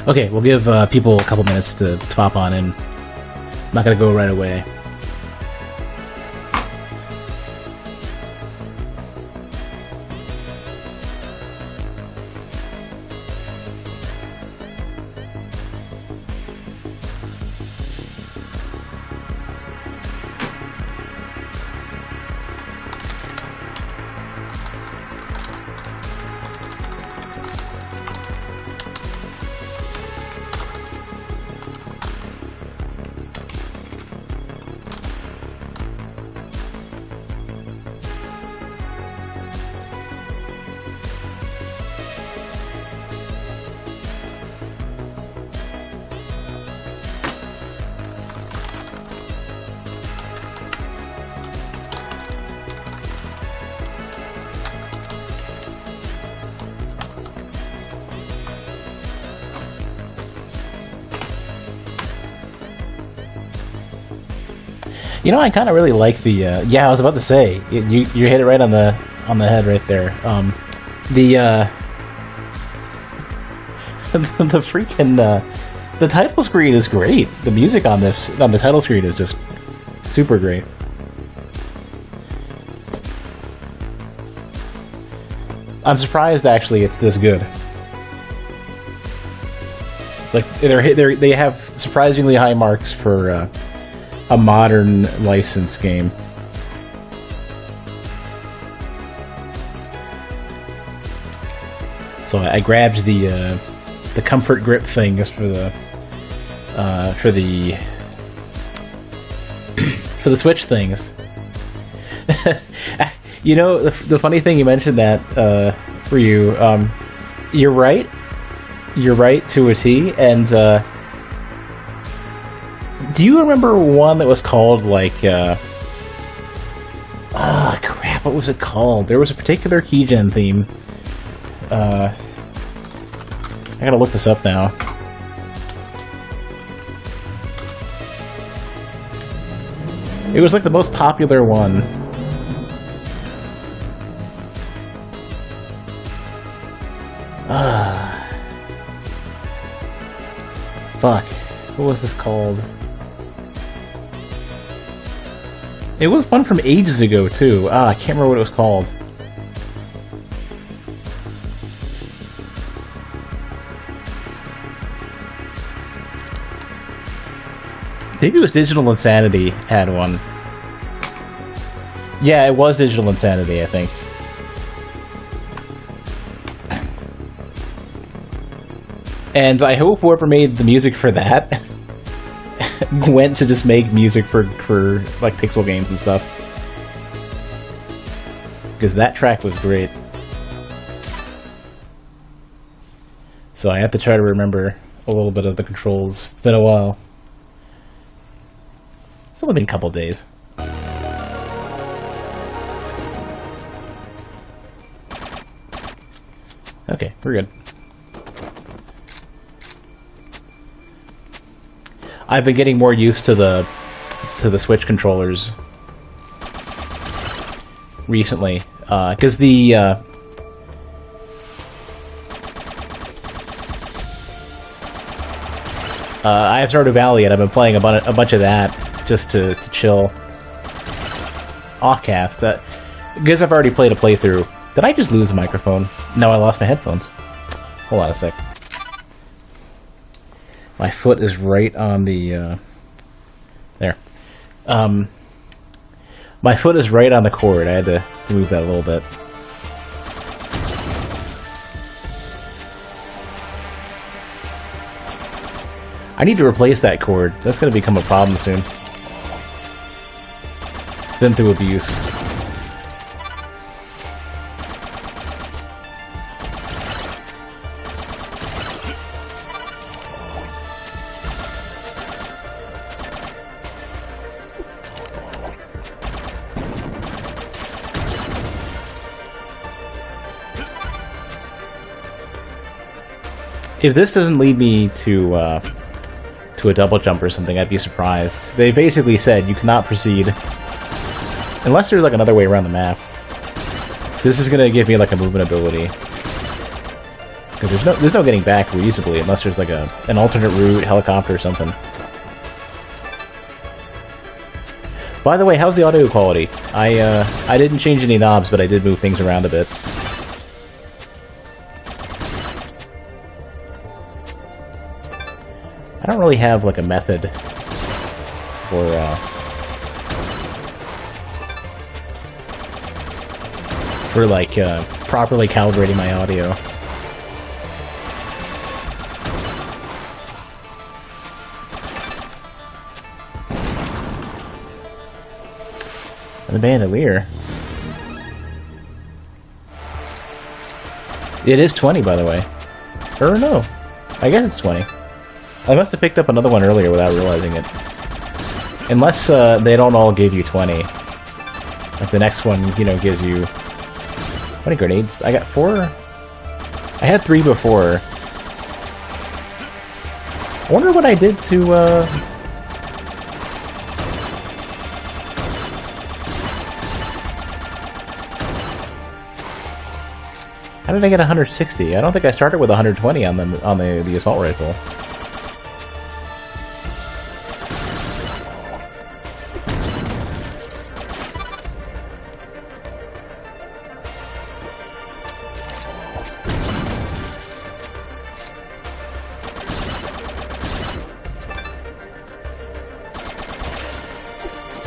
Okay, we'll give people a couple minutes to pop on in. Not gonna go right away. You know, I kind of really like the. Yeah, I was about to say you hit it right on the head right there. The freaking the title screen is great. The music on the title screen is just super great. I'm surprised actually it's this good. It's like they have surprisingly high marks for a modern licensed game. So I grabbed the comfort grip thing just for the Switch things. You know, the funny thing you mentioned that for you, you're right. You're right to a T, and do you remember one that was called, like, crap, what was it called? There was a particular keygen theme. I gotta look this up now. It was, like, the most popular one. Fuck. What was this called? It was one from ages ago, too. I can't remember what it was called. Maybe it was Digital Insanity had one. Yeah, it was Digital Insanity, I think. And I hope whoever made the music for that went to just make music for like pixel games and stuff, because that track was great. So I have to try to remember a little bit of the controls. It's been a while. It's only been a couple days. Okay, we're good. I've been getting more used to the Switch controllers recently, because the I have Stardew Valley and I've been playing a bunch of that just to chill. Offcast, because I've already played a playthrough. Did I just lose a microphone? No, I lost my headphones. Hold on a sec. My foot is right on the, there. My foot is right on the cord. I had to move that a little bit. I need to replace that cord. That's going to become a problem soon. It's been through abuse. If this doesn't lead me to a double jump or something, I'd be surprised. They basically said you cannot proceed unless there's like another way around the map. This is gonna give me like a movement ability. Because there's no getting back reasonably unless there's like an alternate route, helicopter or something. By the way, how's the audio quality? I didn't change any knobs, but I did move things around a bit. I don't really have like a method for like properly calibrating my audio. And the bandolier. It is 20, by the way. Or no. I guess it's 20. I must have picked up another one earlier without realizing it. Unless they don't all give you 20. Like the next one, you know, gives you... How many grenades? I got 4? I had 3 before. I wonder what I did to, How did I get 160? I don't think I started with 120 on the assault rifle.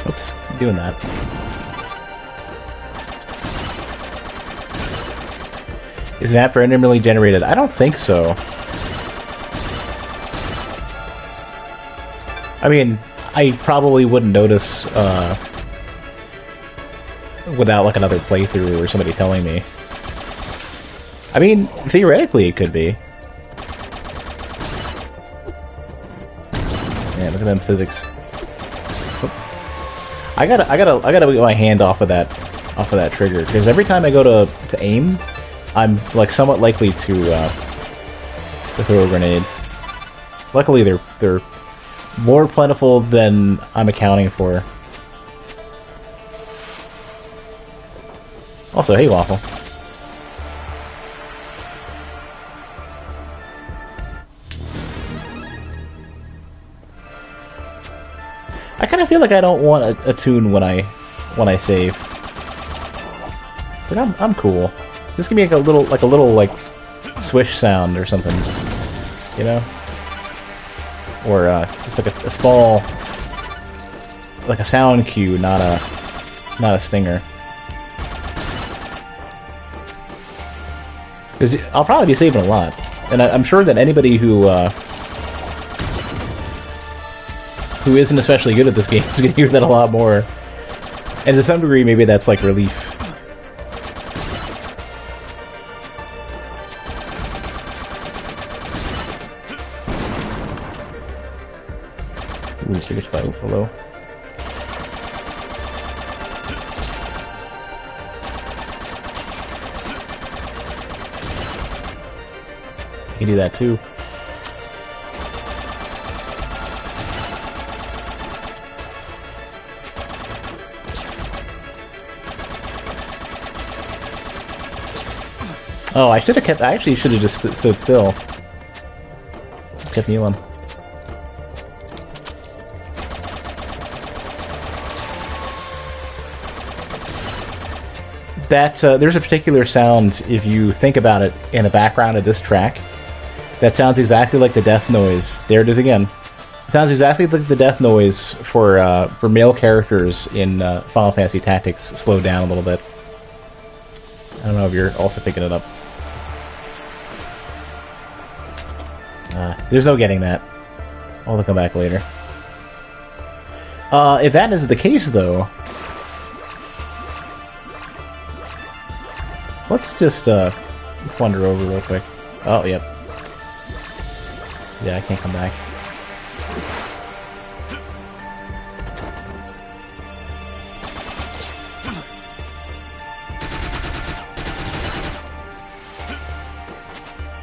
Oops, I'm doing that. Is the map randomly generated? I don't think so. I mean, I probably wouldn't notice without like another playthrough or somebody telling me. I mean, theoretically it could be. Yeah, look at them physics. I gotta get my hand off of that trigger, because every time I go to aim, I'm like somewhat likely to throw a grenade. Luckily, they're more plentiful than I'm accounting for. Also, hey Waffle. I kind of feel like I don't want a tune when I save. It's like I'm cool. Just give me like a little swish sound or something, you know, or just like a small, like a sound cue, not a stinger. Because I'll probably be saving a lot, and I'm sure that anybody who isn't especially good at this game is going to hear that a lot more. And to some degree, maybe that's like relief. Ooh, serious fire below. You can do that too. Oh, I should have kept. I actually should have just stood still. Kept kneeling. That there's a particular sound, if you think about it, in the background of this track, that sounds exactly like the death noise. There it is again. It sounds exactly like the death noise for male characters in Final Fantasy Tactics slowed down a little bit. I don't know if you're also picking it up. There's no getting that. I'll come back later. If that is the case, though, let's just let's wander over real quick. Oh, yep. Yeah, I can't come back.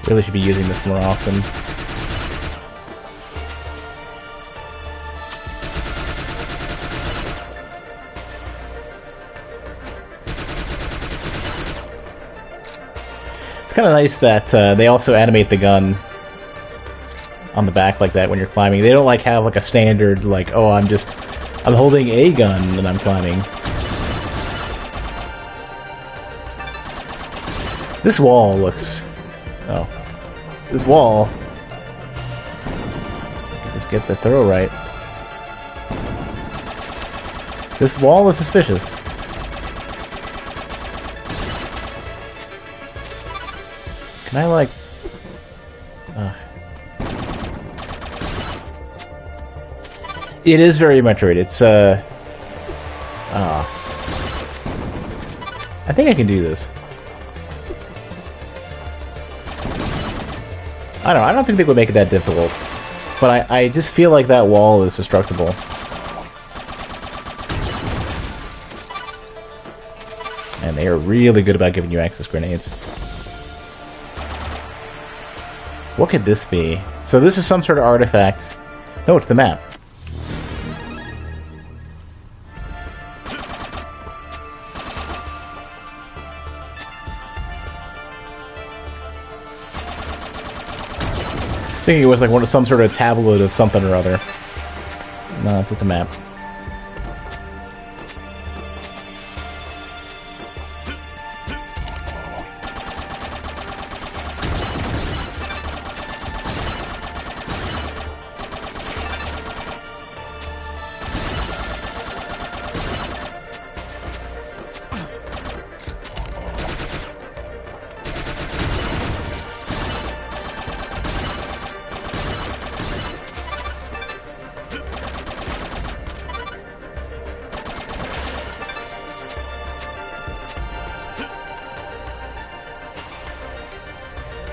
Really should be using this more often. It's kind of nice that they also animate the gun on the back like that when you're climbing. They don't like have like a standard like, oh, I'm holding a gun and I'm climbing. This wall looks... Oh. This wall... Just get the throw right. This wall is suspicious. Can I, like... It is very Metroid. It's, I think I can do this. I don't think they would make it that difficult. But I just feel like that wall is destructible. And they are really good about giving you access grenades. What could this be? So this is some sort of artifact. No, it's the map. I was thinking it was like some sort of tablet of something or other. No, it's just a map.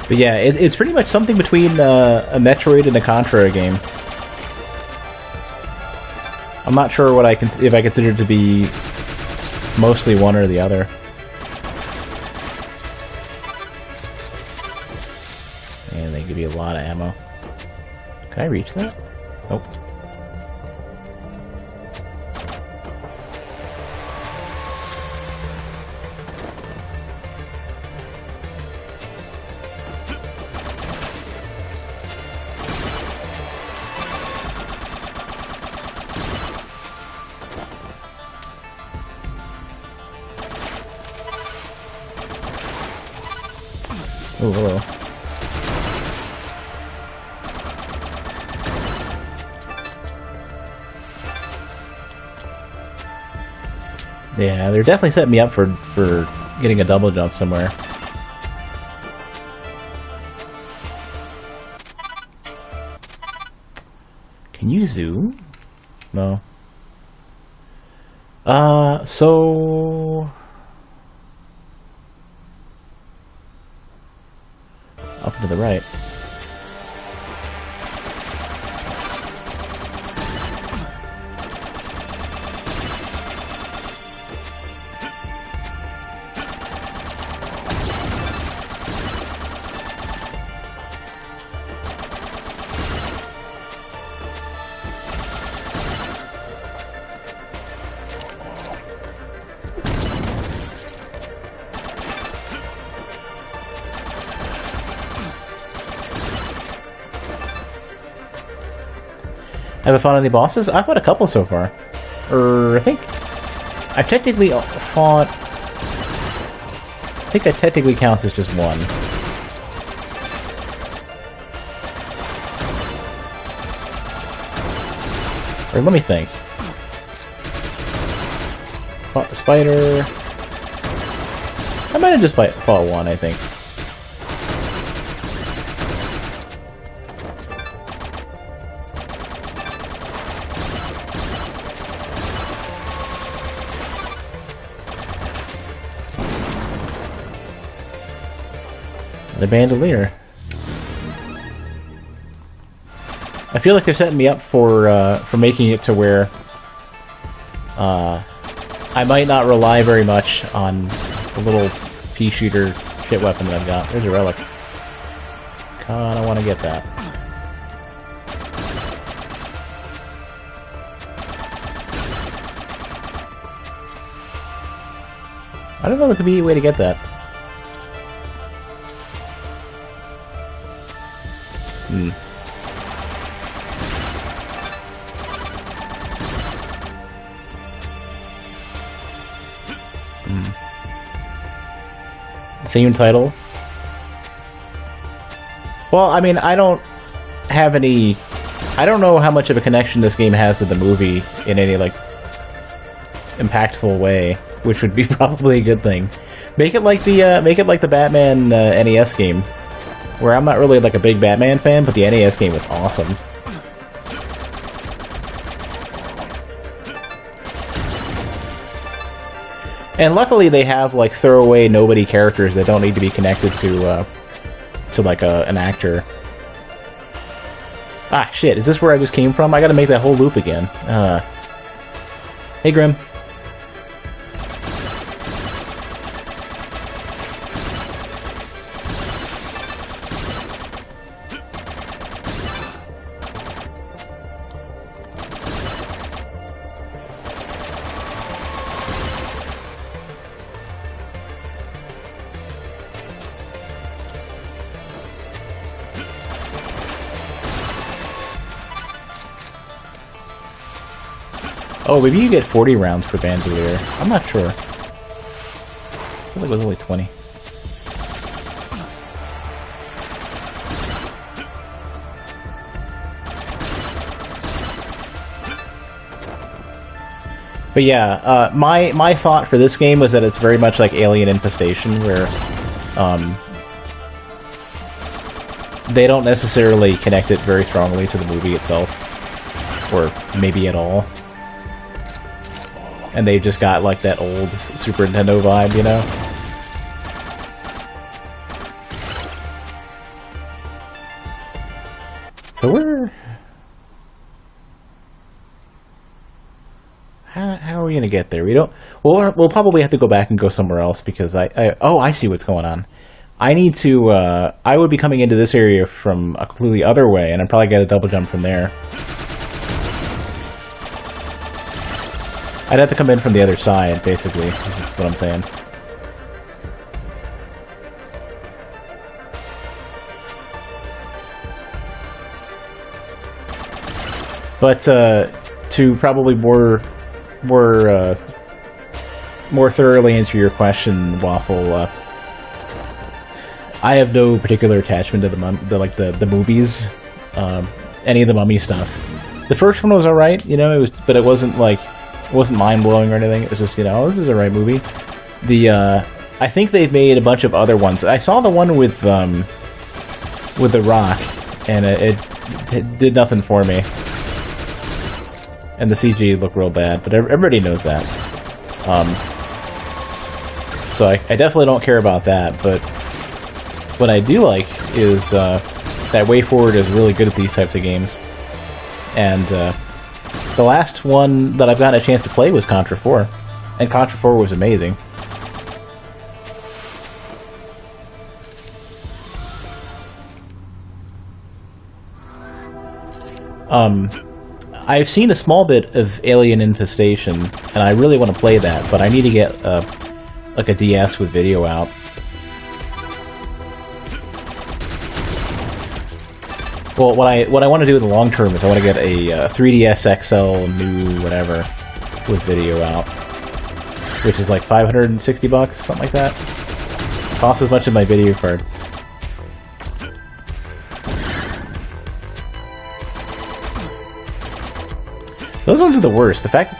But yeah, it's pretty much something between a Metroid and a Contra game. I'm not sure what if I consider it to be mostly one or the other. And they give you a lot of ammo. Can I reach that? Nope. Oh, hello. Yeah, they're definitely setting me up for getting a double jump somewhere. Can you zoom? No. So... Up to the right. Have I fought any bosses? I've fought a couple so far. I think I've technically fought... I think that technically counts as just one. Or let me think. Fought the spider... I might have just fought one, I think. The bandolier. I feel like they're setting me up for making it to where I might not rely very much on the little pea shooter shit weapon that I've got. There's a relic. Kinda want to get that. I don't know if there could be a way to get that. Hmm. Theme title? Well, I mean, I don't have any... I don't know how much of a connection this game has to the movie in any, like, impactful way, which would be probably a good thing. Make it like the Batman NES game, where I'm not really, like, a big Batman fan, but the NES game was awesome. And luckily they have, like, throwaway nobody characters that don't need to be connected to like, an actor. Ah, shit, is this where I just came from? I gotta make that whole loop again. Hey, Grim. Oh, maybe you get 40 rounds per bandolier. I'm not sure. I feel like it was only 20. But yeah, my thought for this game was that it's very much like Alien Infestation, where they don't necessarily connect it very strongly to the movie itself, or maybe at all. And they've just got, like, that old Super Nintendo vibe, you know? So we're... How are we gonna get there? We don't... We'll probably have to go back and go somewhere else, because oh, I see what's going on. I need to, I would be coming into this area from a completely other way, and I'd probably get a double jump from there. I'd have to come in from the other side, basically, is what I'm saying. But, to probably more thoroughly answer your question, Waffle, I have no particular attachment to the movies, any of the Mummy stuff. The first one was alright, you know, but it wasn't, like... It wasn't mind-blowing or anything. It was just, you know, oh, this is a right movie. I think they've made a bunch of other ones. I saw the one with The Rock, and it did nothing for me. And the CG looked real bad, but everybody knows that. So I definitely don't care about that, but what I do like is that Way Forward is really good at these types of games. And the last one that I've gotten a chance to play was Contra 4, and Contra 4 was amazing. I've seen a small bit of Alien Infestation, and I really want to play that, but I need to get like a DS with video out. Well, what I want to do in the long term is I want to get a 3DS XL new whatever with video out, which is like $560, something like that. Costs as much as my video card. Those ones are the worst. The fact that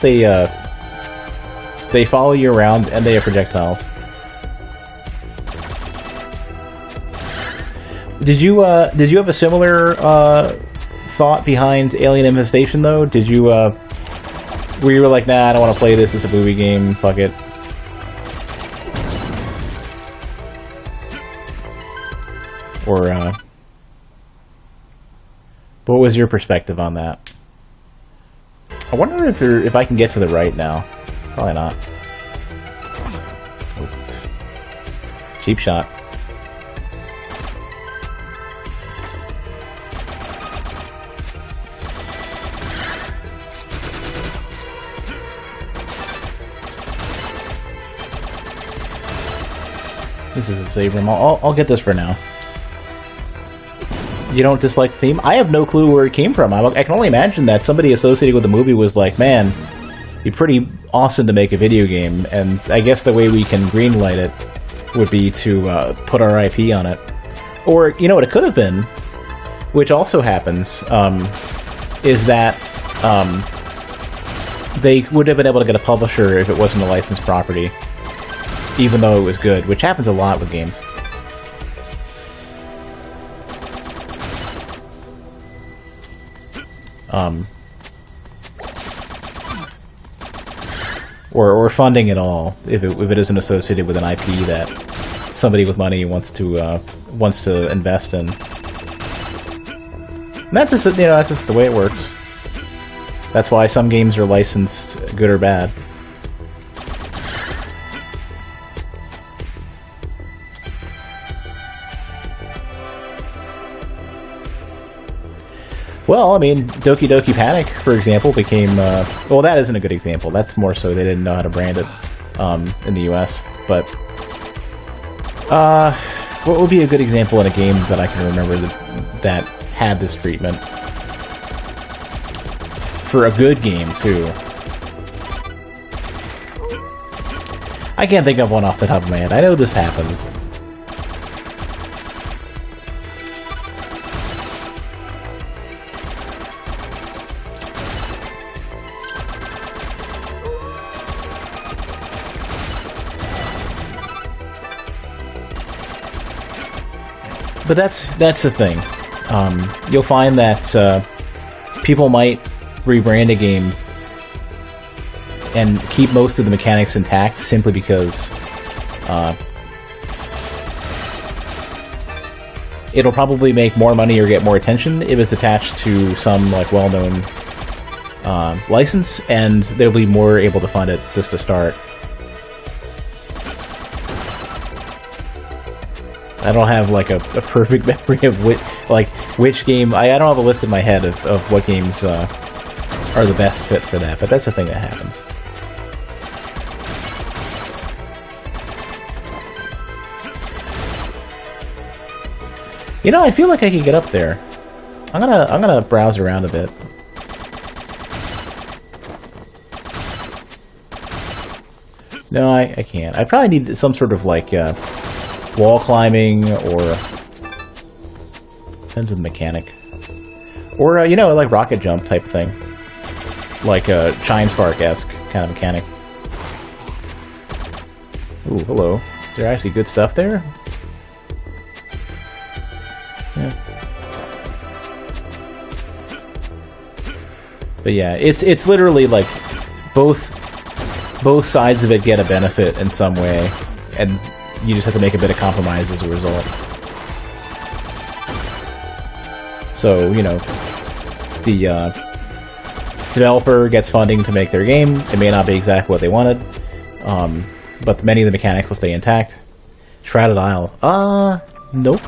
they follow you around and they have projectiles. Did you have a similar thought behind Alien Infestation though? Did you where you were like, nah, I don't want to play this. It's a movie game. Fuck it. Or what was your perspective on that? I wonder if I can get to the right now. Probably not. Oh. Cheap shot. This is a save room. I'll get this for now. You don't dislike the theme? I have no clue where it came from. I can only imagine that somebody associated with the movie was like, man, it'd be pretty awesome to make a video game, and I guess the way we can greenlight it would be to put our IP on it. Or, you know what it could have been, which also happens, is that they would have been able to get a publisher if it wasn't a licensed property, even though it was good, which happens a lot with games. Or funding it all if it isn't associated with an IP that somebody with money wants to invest in. And that's just that's just the way it works. That's why some games are licensed, good or bad. Well, I mean, Doki Doki Panic, for example, became... well, that isn't a good example. That's more so they didn't know how to brand it in the US. But what would be a good example in a game that I can remember that had this treatment? For a good game, too. I can't think of one off the top of my head. I know this happens. But that's the thing. You'll find that people might rebrand a game and keep most of the mechanics intact simply because it'll probably make more money or get more attention if it's attached to some like well-known license, and they'll be more able to fund it just to start. I don't have like a perfect memory of which game. I don't have a list in my head of what games are the best fit for that, but that's the thing that happens. You know, I feel like I could get up there. I'm gonna browse around a bit. No, I can't. I probably need some sort of like wall climbing, or depends on the mechanic, or you know, like rocket jump type thing, like a Shine Spark-esque kind of mechanic. Ooh, hello. Is there actually good stuff there? Yeah. But yeah, it's literally like both sides of it get a benefit in some way, and you just have to make a bit of compromise as a result. So, you know, the developer gets funding to make their game. It may not be exactly what they wanted, but many of the mechanics will stay intact. Shrouded Isle. Nope.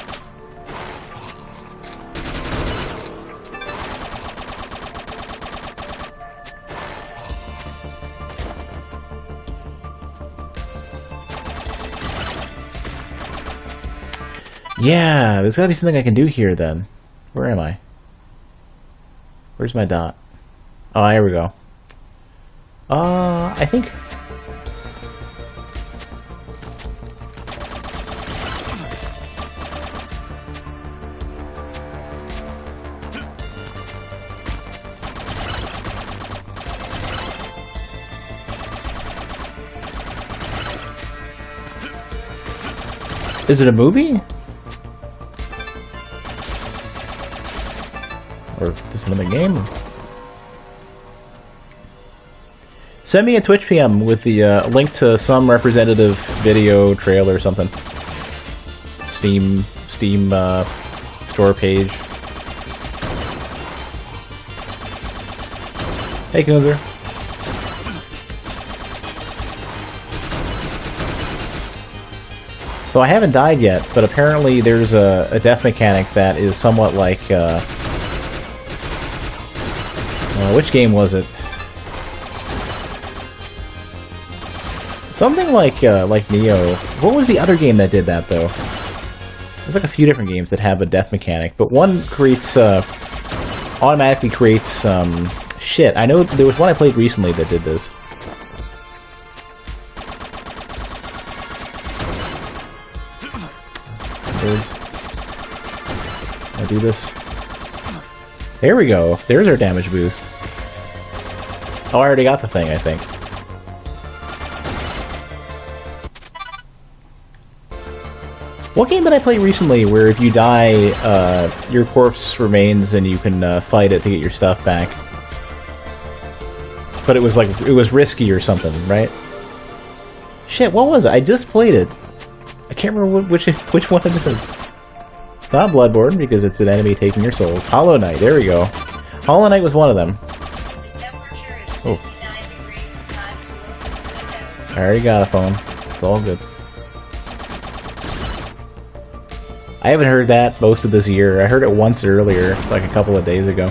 Yeah, there's gotta be something I can do here then. Where am I? Where's my dot? Oh, here we go. I think... Is it a movie? Or just another game? Send me a Twitch PM with the link to some representative video, trailer, or something. Steam store page. Hey, Kunzer. So I haven't died yet, but apparently there's a death mechanic that is somewhat like... which game was it? Something like Neo. What was the other game that did that, though? There's like a few different games that have a death mechanic, but one creates, automatically creates, shit. I know there was one I played recently that did this. Birds. I'll do this. There we go. There's our damage boost. Oh, I already got the thing, I think. What game did I play recently where if you die, your corpse remains and you can fight it to get your stuff back? But it was like, it was risky or something, right? Shit, what was it? I just played it. I can't remember which one it is. It's not Bloodborne because it's an enemy taking your souls. Hollow Knight, there we go. Hollow Knight was one of them. Oh. I already got a phone. It's all good. I haven't heard that most of this year. I heard it once earlier, like a couple of days ago.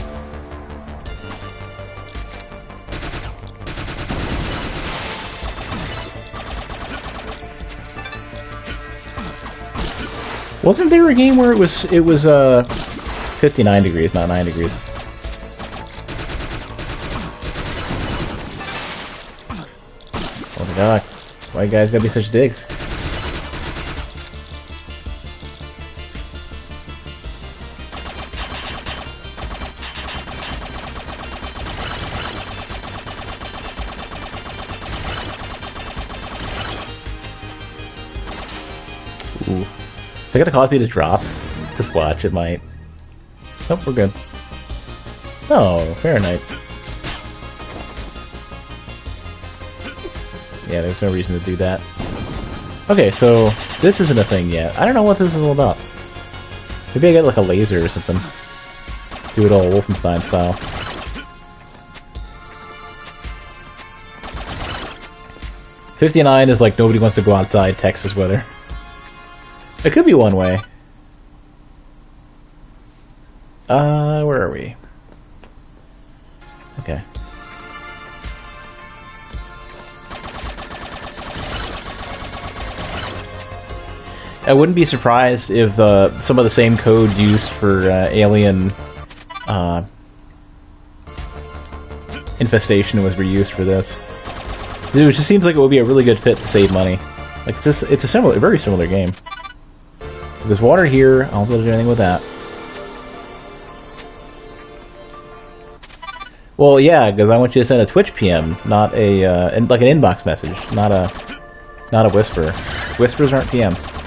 Wasn't there a game where it was 59 degrees, not 9 degrees? Oh my god. Why you guys gotta be such dicks? Ooh. Is it gonna cause me to drop? Just watch, it might. Nope, we're good. Oh, Fahrenheit. Yeah, there's no reason to do that. Okay, so this isn't a thing yet. I don't know what this is all about. Maybe I get like a laser or something. Do it all Wolfenstein style. "59 is like nobody wants to go outside Texas weather. It could be one way. Where are we? Okay. I wouldn't be surprised if some of the same code used for Alien Infestation was reused for this. It just seems like it would be a really good fit to save money. Like it's a very similar game. So there's water here. I don't be able to do anything with that. Well, yeah, because I want you to send a Twitch PM, not a like an inbox message, not a whisper. Whispers aren't PMs.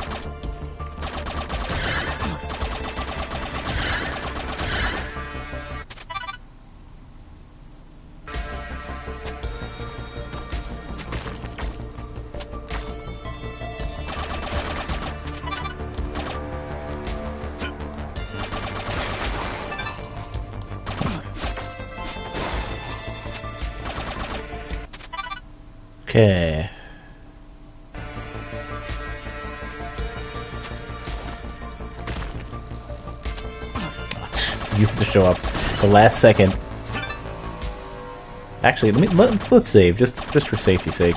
Okay. You have to show up the last second. Actually, let's save just for safety's sake.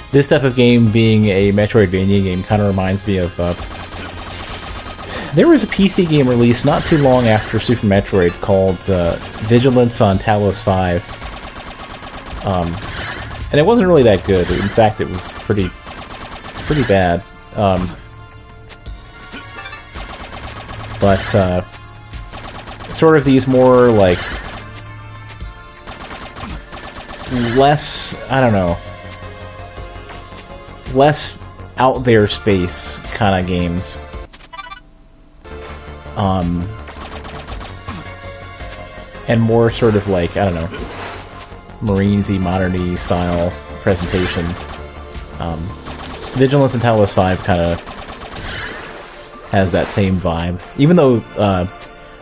This type of game being a Metroidvania game kind of reminds me of... there was a PC game released not too long after Super Metroid called Vigilance on Talos 5. And it wasn't really that good. In fact, it was pretty bad. But sort of these more, like... less... I don't know... less out there space kind of games. And more sort of like, I don't know, Marines-y, modern-y style presentation. Vigilance and Talos 5 kind of has that same vibe. Even though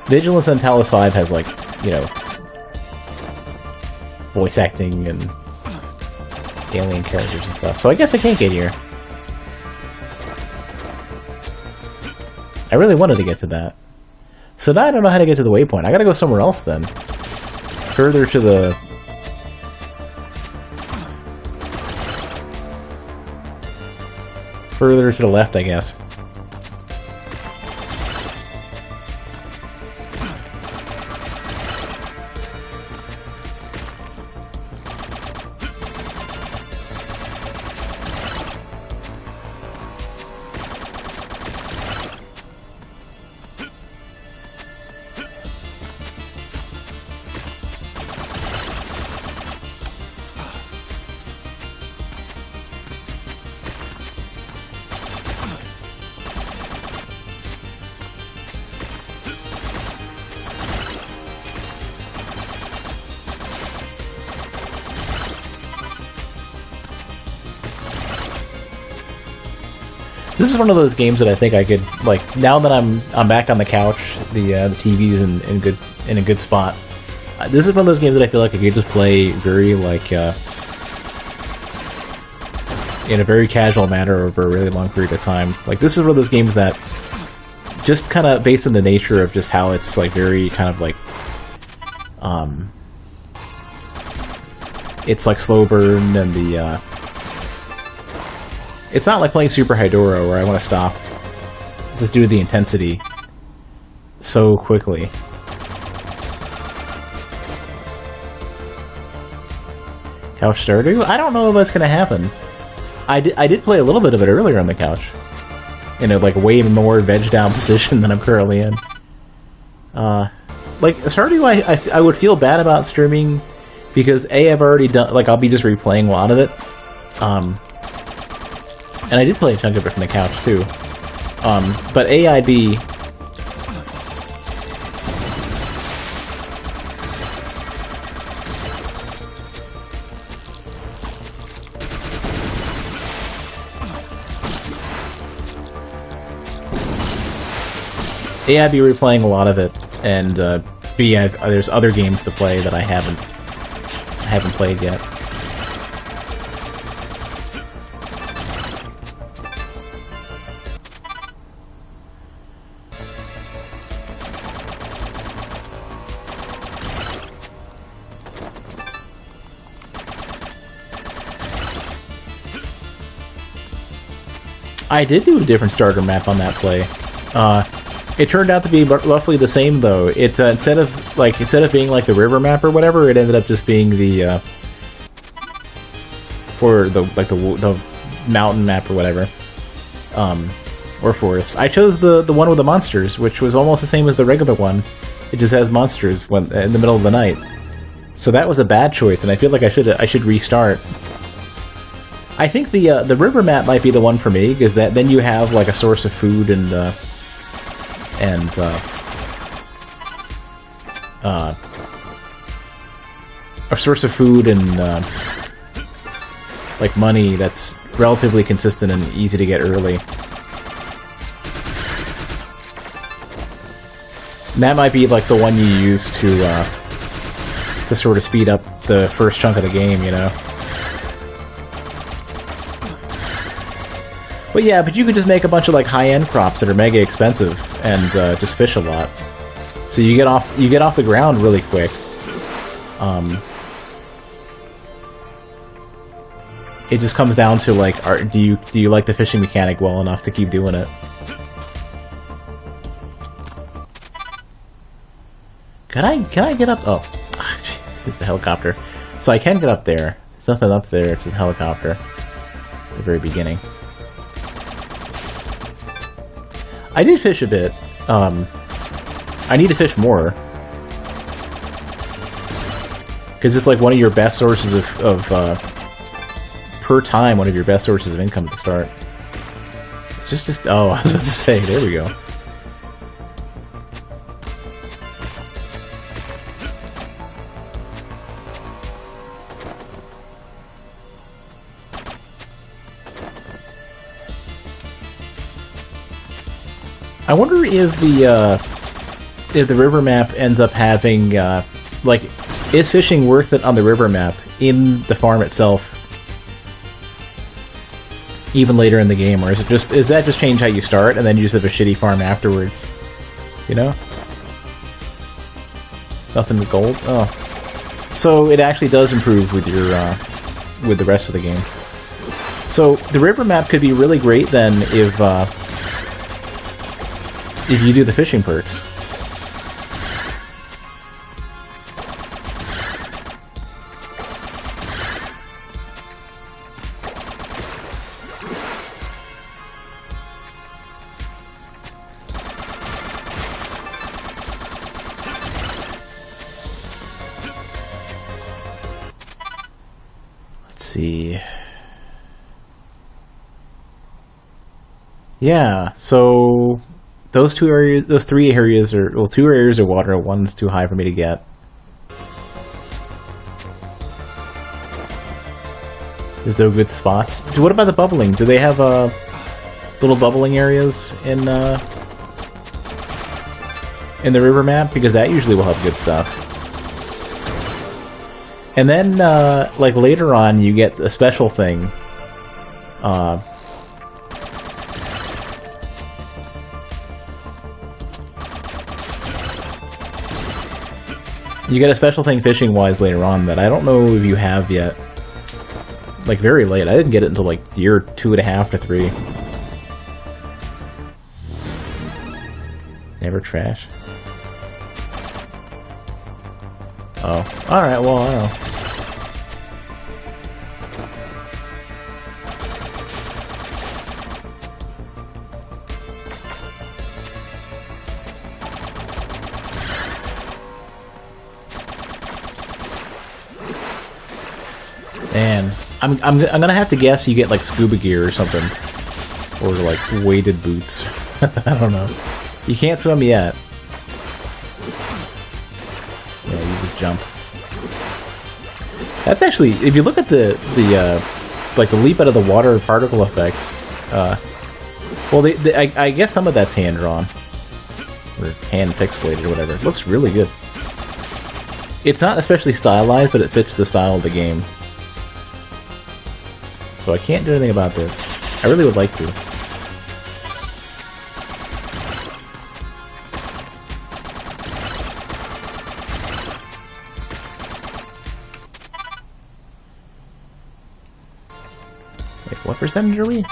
Vigilance on Talos 5 has, like, you know, voice acting and alien characters and stuff. So I guess I can't get here. I really wanted to get to that. So now I don't know how to get to the waypoint. I gotta go somewhere else then. Further to the... Further to the left, I guess. This is one of those games that I think I could, like, now that I'm back on the couch, the TV's in a good spot. This is one of those games that I feel like I could just play very, like, in a very casual manner over a really long period of time. Like, this is one of those games that, just kind of based on the nature of just how it's, like, very kind of, like, it's, like, slow burn and the, it's not like playing Super Hydora where I want to stop just due to the intensity so quickly. Couch Stardew? I don't know if that's going to happen. I did play a little bit of it earlier on the couch. In a, like, way more veg-down position than I'm currently in. Like, Stardew, I would feel bad about streaming because, A, I've already done... Like, I'll be just replaying a lot of it. And I did play a chunk of it from the couch, too. But AIB... A, I'd be replaying a lot of it, and B, there's other games to play that I haven't played yet. I did do a different starter map on that play. It turned out to be roughly the same though. It instead of being like the river map or whatever, it ended up just being the or the mountain map or whatever, or forest. I chose the one with the monsters, which was almost the same as the regular one. It just has monsters when in the middle of the night. So that was a bad choice, and I feel like I should restart. I think the river map might be the one for me because then you have like a source of food and a source of food and like money that's relatively consistent and easy to get early. And that might be like the one you use to sort of speed up the first chunk of the game, you know. But yeah, but you could just make a bunch of like high-end crops that are mega expensive and just fish a lot. So you get off the ground really quick. It just comes down to like, do you like the fishing mechanic well enough to keep doing it? Can I get up? Oh, it's the helicopter. So I can get up there. There's nothing up there. It's a helicopter. At the very beginning. I did fish a bit. I need to fish more. Because it's like one of your best sources of per time, one of your best sources of income at the start. It's just oh, I was about to say, there we go. I wonder if if the river map ends up having, like, is fishing worth it on the river map in the farm itself, even later in the game, or is that just change how you start and then you just have a shitty farm afterwards? You know? Nothing but gold? Oh. So it actually does improve with your, with the rest of the game. So the river map could be really great then if you do the fishing perks. See. Yeah, so those three areas are, well, 2 areas are water, one's too high for me to get. There's no good spots. So what about the bubbling? Do they have little bubbling areas in the river map? Because that usually will have good stuff. And then, like, later on, you get a special thing. You get a special thing fishing-wise later on that I don't know if you have yet. Like, very late. I didn't get it until, like, year 2.5 to 3. Never trash. Oh. Alright, well, I don't know. Man, I'm gonna have to guess you get like scuba gear or something, or like weighted boots. I don't know. You can't swim yet. Yeah, you just jump. That's actually, if you look at the like the leap out of the water particle effects. Well, I guess some of that's hand drawn or hand pixelated or whatever. It looks really good. It's not especially stylized, but it fits the style of the game. So I can't do anything about this. I really would like to. Wait, what percentage are we?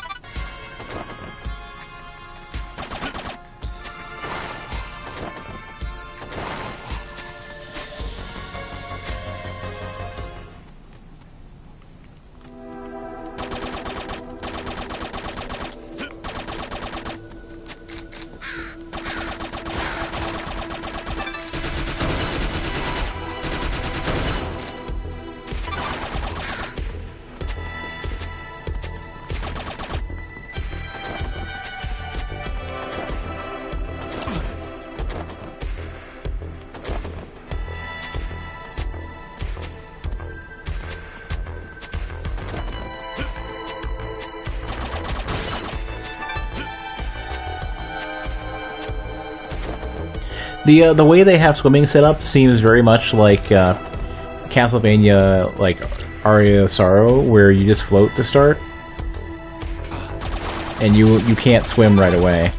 The way they have swimming set up seems very much like Castlevania, like Aria of Sorrow, where you just float to start, and you can't swim right away.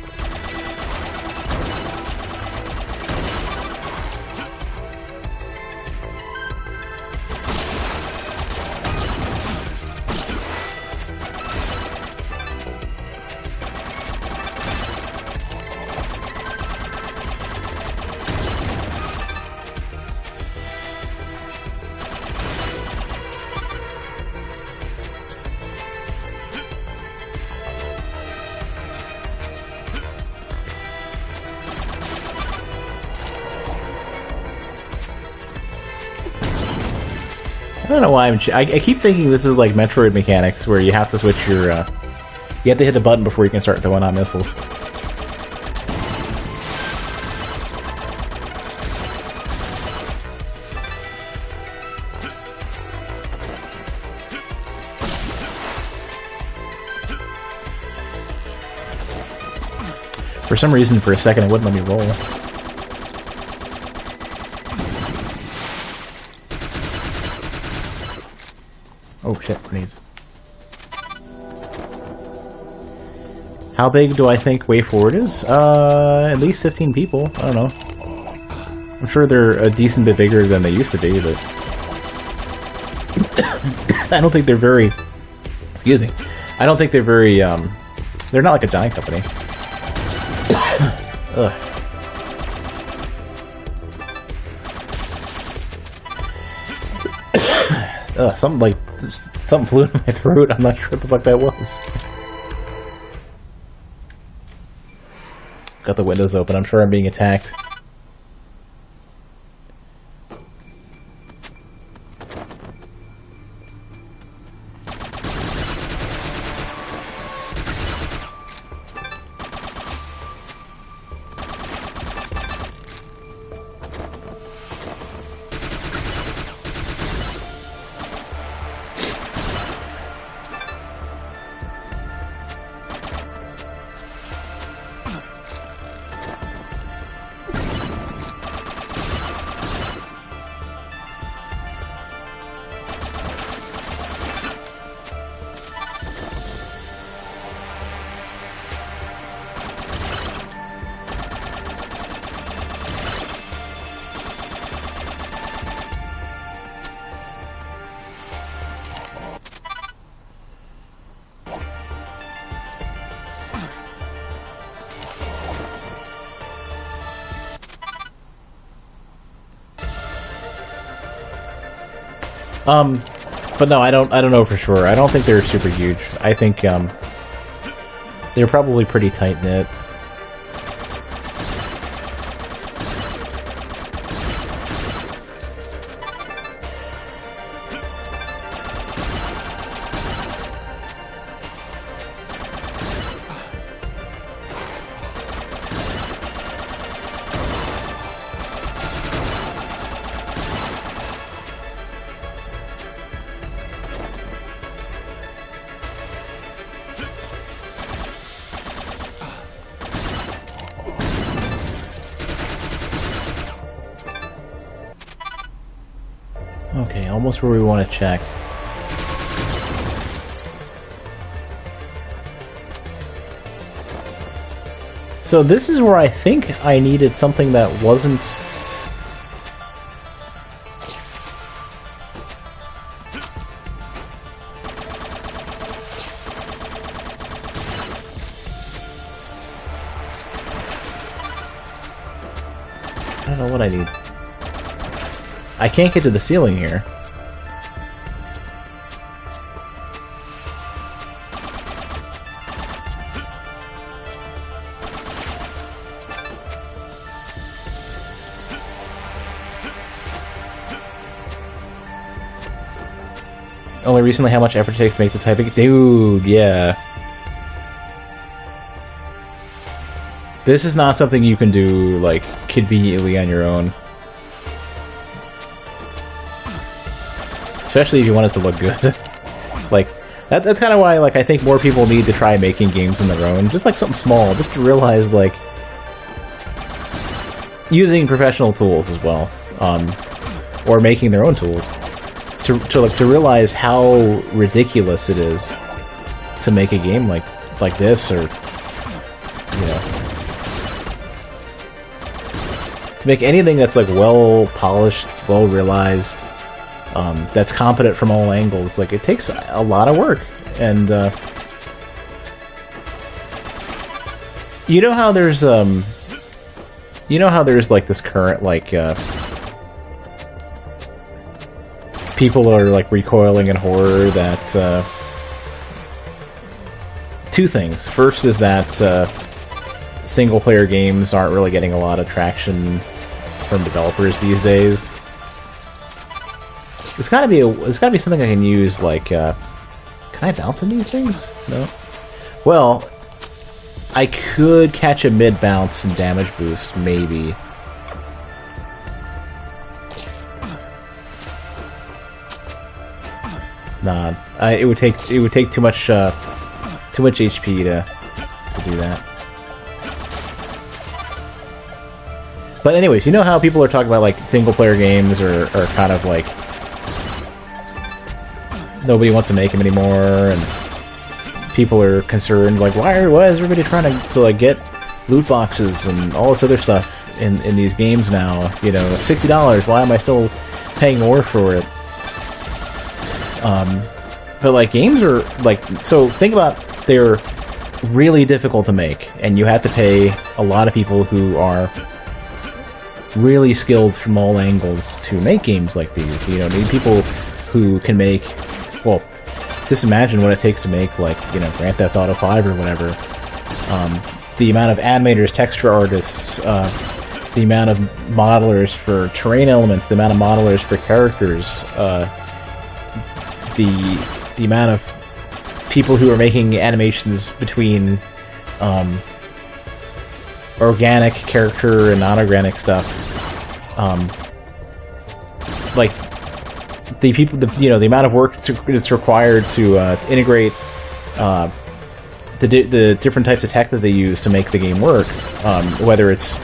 I don't know why I keep thinking this is like Metroid mechanics, where you have to switch your, you have to hit a button before you can start throwing out missiles. For some reason, for a second, it wouldn't let me roll. Oh shit, grenades. How big do I think Way Forward is? At least 15 people. I don't know. I'm sure they're a decent bit bigger than they used to be, but... I don't think they're very... Excuse me. I don't think they're very, they're not like a giant company. Ugh. Ugh, something flew in my throat. I'm not sure what the fuck that was. Got the windows open. I'm sure I'm being attacked. But no, I don't know for sure. I don't think they're super huge. I think, they're probably pretty tight-knit. Okay, almost where we want to check. So this is where I think I needed something that wasn't... I don't know what I need. I can't get to the ceiling here. Only recently how much effort it takes to make the type of... Dude, yeah. This is not something you can do, like, conveniently on your own. Especially if you want it to look good. Like, that's kind of why, like, I think more people need to try making games on their own. Just, like, something small. Just to realize, like... Using professional tools as well. Or making their own tools. To realize how ridiculous it is to make a game like this, or you know, to make anything that's like well polished, well realized, that's competent from all angles. Like, it takes a lot of work, and you know how there's like this current like people are like recoiling in horror that two things. First is that single player games aren't really getting a lot of traction from developers these days. It's gotta be something I can use, like can I bounce in these things? No. Well, I could catch a mid bounce and damage boost, maybe. Nah, it would take too much HP to do that. But anyways, you know how people are talking about like single player games are kind of like nobody wants to make them anymore, and people are concerned, like, why is everybody trying to like get loot boxes and all this other stuff in these games now? You know, $60, why am I still paying more for it? But like, games are like, so think about, they're really difficult to make, and you have to pay a lot of people who are really skilled from all angles to make games like these. You know, need people who can make, well, just imagine what it takes to make, like, you know, Grand Theft Auto 5 or whatever. The amount of animators, texture artists, the amount of modelers for terrain elements, the amount of modelers for characters, the amount of people who are making animations between organic character and non-organic stuff. Like, the people, the amount of work that's required to integrate the different types of tech that they use to make the game work, whether it's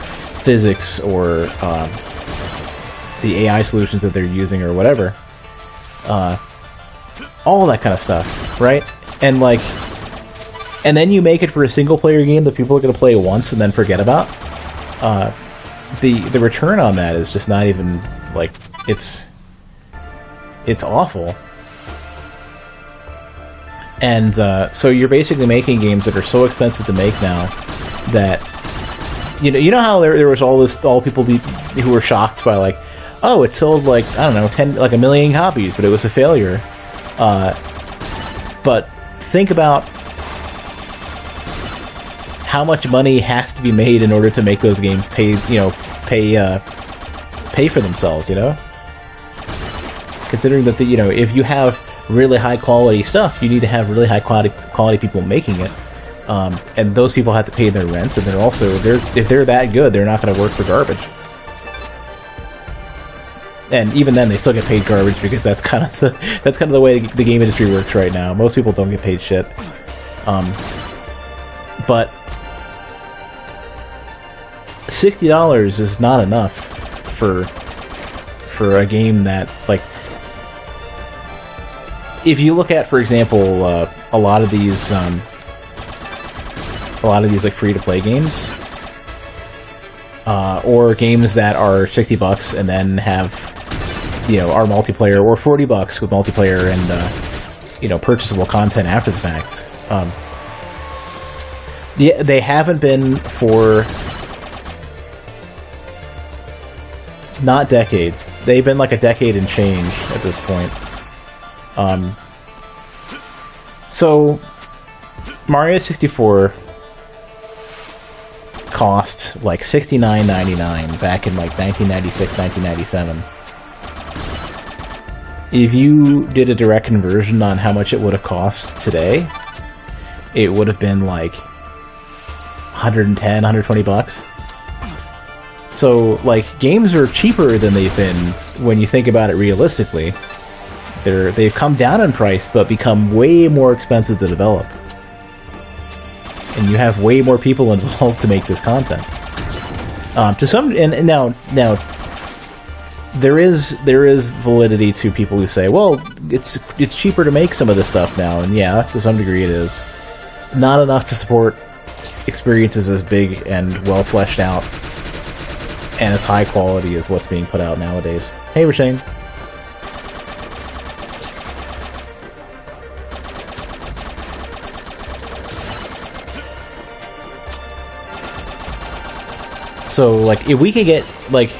physics or the AI solutions that they're using or whatever, all that kind of stuff, right? And like, and then you make it for a single player game that people are going to play once and then forget about. The return on that is just not even, like, it's awful. And so you're basically making games that are so expensive to make now that, you know how there was all people who were shocked by, like, oh, it sold, like, I don't know, 1 million copies, but it was a failure. But think about how much money has to be made in order to make those games pay for themselves, you know? Considering that, if you have really high quality stuff, you need to have really high quality people making it. And those people have to pay their rents, and if they're that good, they're not going to work for garbage. And even then, they still get paid garbage, because that's kind of the way the game industry works right now. Most people don't get paid shit. But $60 is not enough for a game that, like, if you look at, for example, a lot of these like free-to-play games, or games that are $60 and then have, are multiplayer, or $40 with multiplayer and purchasable content after the fact. They haven't been for not decades. They've been like a decade and change at this point. So Mario 64 cost like $69.99 back in like 1996, 1997. If you did a direct conversion on how much it would have cost today, it would have been like $110, $120. So, like, games are cheaper than they've been when you think about it realistically. They've come down in price, but become way more expensive to develop. And you have way more people involved to make this content. Now there is validity to people who say, well, it's cheaper to make some of this stuff now, and yeah, to some degree it is. Not enough to support experiences as big and well fleshed out and as high quality as what's being put out nowadays. Hey, Rashane. So, like, if we could get, like,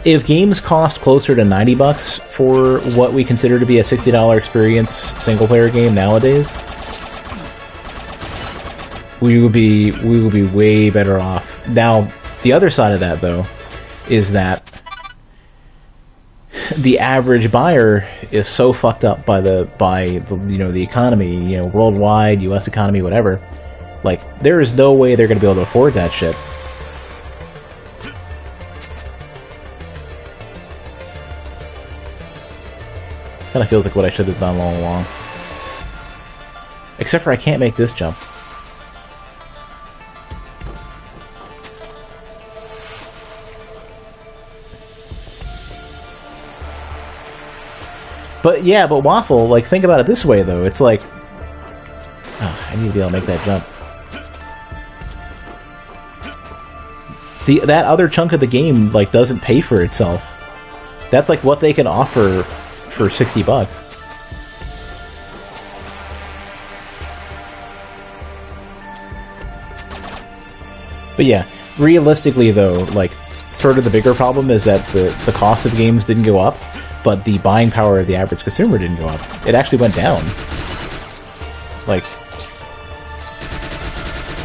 if games cost closer to $90 for what we consider to be a $60 experience single-player game nowadays, we would be way better off. Now, the other side of that, though, is that the average buyer is so fucked up by the economy, worldwide, U.S. economy, whatever. Like, there is no way they're going to be able to afford that shit. Kind of feels like what I should have done all along. Except for I can't make this jump. But yeah, but Waffle, like, think about it this way, though. It's like... Oh, I need to be able to make that jump. That other chunk of the game, like, doesn't pay for itself. That's, like, what they can offer for $60. But yeah, realistically, though, like, sort of the bigger problem is that the cost of games didn't go up, but the buying power of the average consumer didn't go up. It actually went down. Like,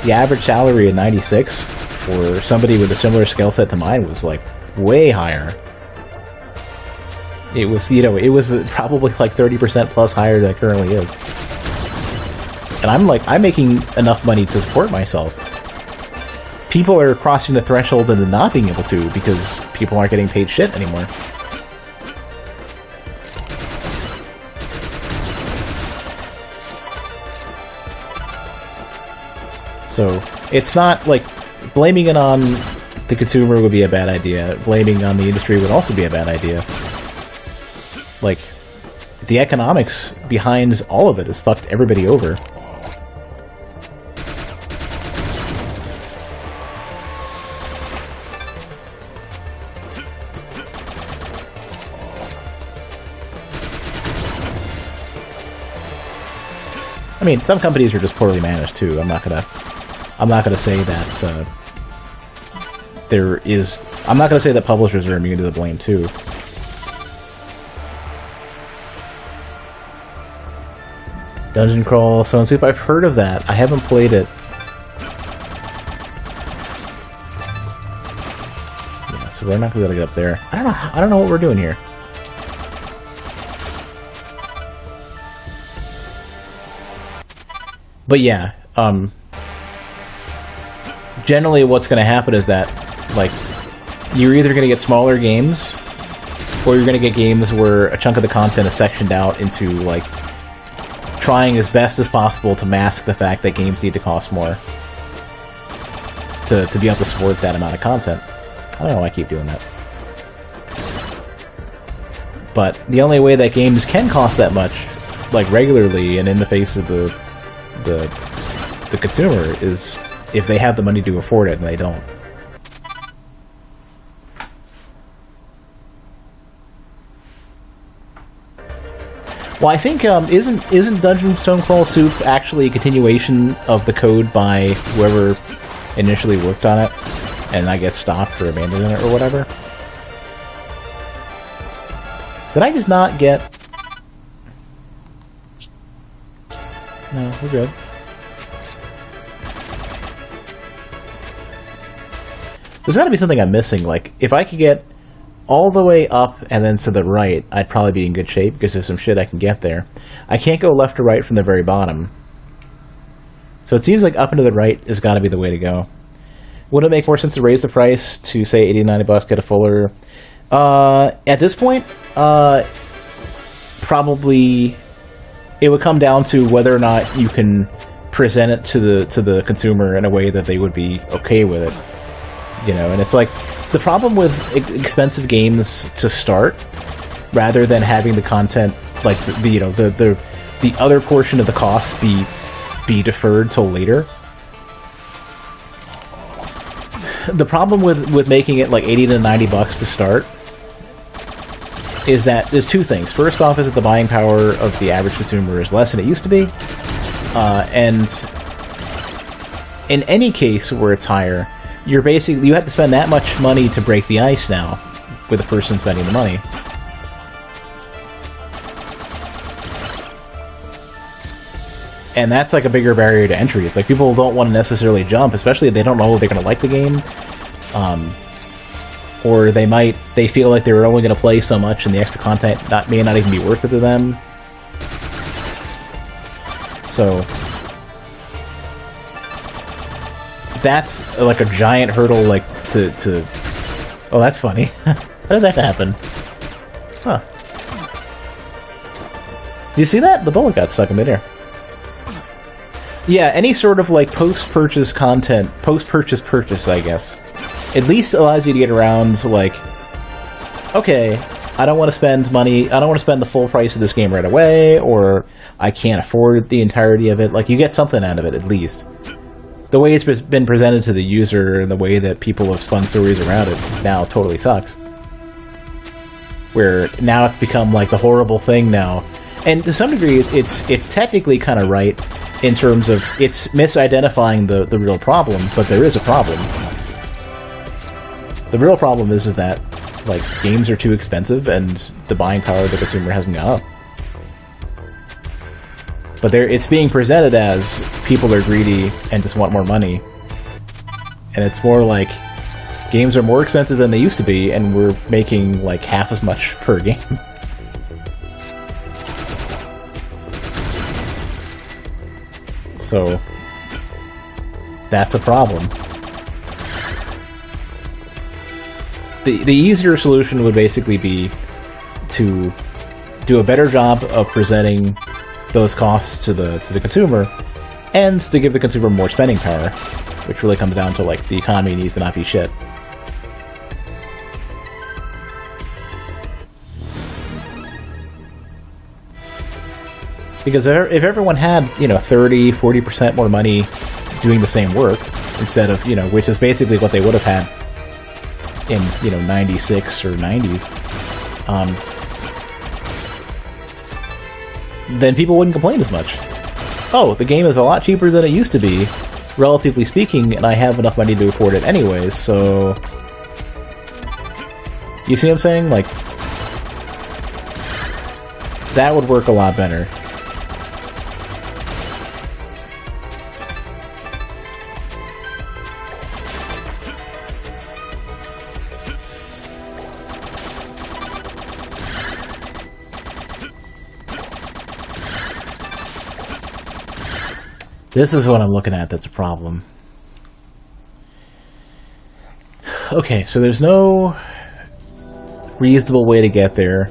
the average salary at 96 for somebody with a similar skill set to mine was, like, way higher. It was, you know, it was probably, like, 30% plus higher than it currently is. And I'm making enough money to support myself. People are crossing the threshold into not being able to because people aren't getting paid shit anymore. So, it's not, like, blaming it on the consumer would be a bad idea. Blaming on the industry would also be a bad idea. Like, the economics behind all of it has fucked everybody over. I mean, some companies are just poorly managed too. I'm not gonna say that I'm not gonna say that publishers are immune to the blame too. Dungeon Crawl, Stone Soup. I've heard of that. I haven't played it. Yeah, so we're not gonna be able to get up there. I don't know what we're doing here. But yeah, generally what's going to happen is that, like, you're either going to get smaller games, or you're going to get games where a chunk of the content is sectioned out into, like, trying as best as possible to mask the fact that games need to cost more to be able to support that amount of content. I don't know why I keep doing that. But the only way that games can cost that much, like, regularly and in the face of the consumer is if they have the money to afford it, and they don't. Well, I think isn't Dungeon Stone Crawl Soup actually a continuation of the code by whoever initially worked on it, and I guess stopped or abandoned it or whatever? Did I just not get? No, we're good. There's gotta be something I'm missing. Like, if I could get all the way up and then to the right, I'd probably be in good shape, because there's some shit I can get there. I can't go left or right from the very bottom. So it seems like up and to the right has gotta be the way to go. Would it make more sense to raise the price to, say, $80-90, get a fuller? At this point, probably... It would come down to whether or not you can present it to the consumer in a way that they would be okay with it, you know. And it's like the problem with expensive games to start, rather than having the content, like the other portion of the cost be deferred till later. The problem with making it like $80 to $90 to start is that there's two things. First off is that the buying power of the average consumer is less than it used to be. And in any case where it's higher, you have to spend that much money to break the ice now with the person spending the money. And that's like a bigger barrier to entry. It's like people don't want to necessarily jump, especially if they don't know if they're going to like the game. Or they feel like they're only going to play so much and the extra content may not even be worth it to them. So that's like a giant hurdle, like to oh, that's funny. How did that happen? Huh. Do you see that? The bullet got stuck in midair. Yeah, any sort of like post-purchase content, purchase, I guess, at least allows you to get around to like, okay, I don't want to spend money, I don't want to spend the full price of this game right away, or I can't afford the entirety of it. Like, you get something out of it, at least. The way it's been presented to the user and the way that people have spun stories around it now totally sucks. Where now it's become like the horrible thing now. And to some degree, it's technically kind of right in terms of it's misidentifying the real problem, but there is a problem. The real problem is that, like, games are too expensive and the buying power of the consumer hasn't gone up. But it's being presented as people are greedy and just want more money. And it's more like games are more expensive than they used to be, and we're making like half as much per game. So that's a problem. The easier solution would basically be to do a better job of presenting those costs to the consumer, and to give the consumer more spending power, which really comes down to, like, the economy needs to not be shit. Because if everyone had, 30, 40% more money doing the same work, instead of, which is basically what they would have had in, 96 or 90s, then people wouldn't complain as much. Oh, the game is a lot cheaper than it used to be, relatively speaking, and I have enough money to afford it anyways, so... You see what I'm saying? Like, that would work a lot better. This is what I'm looking at that's a problem. Okay, so there's no reasonable way to get there.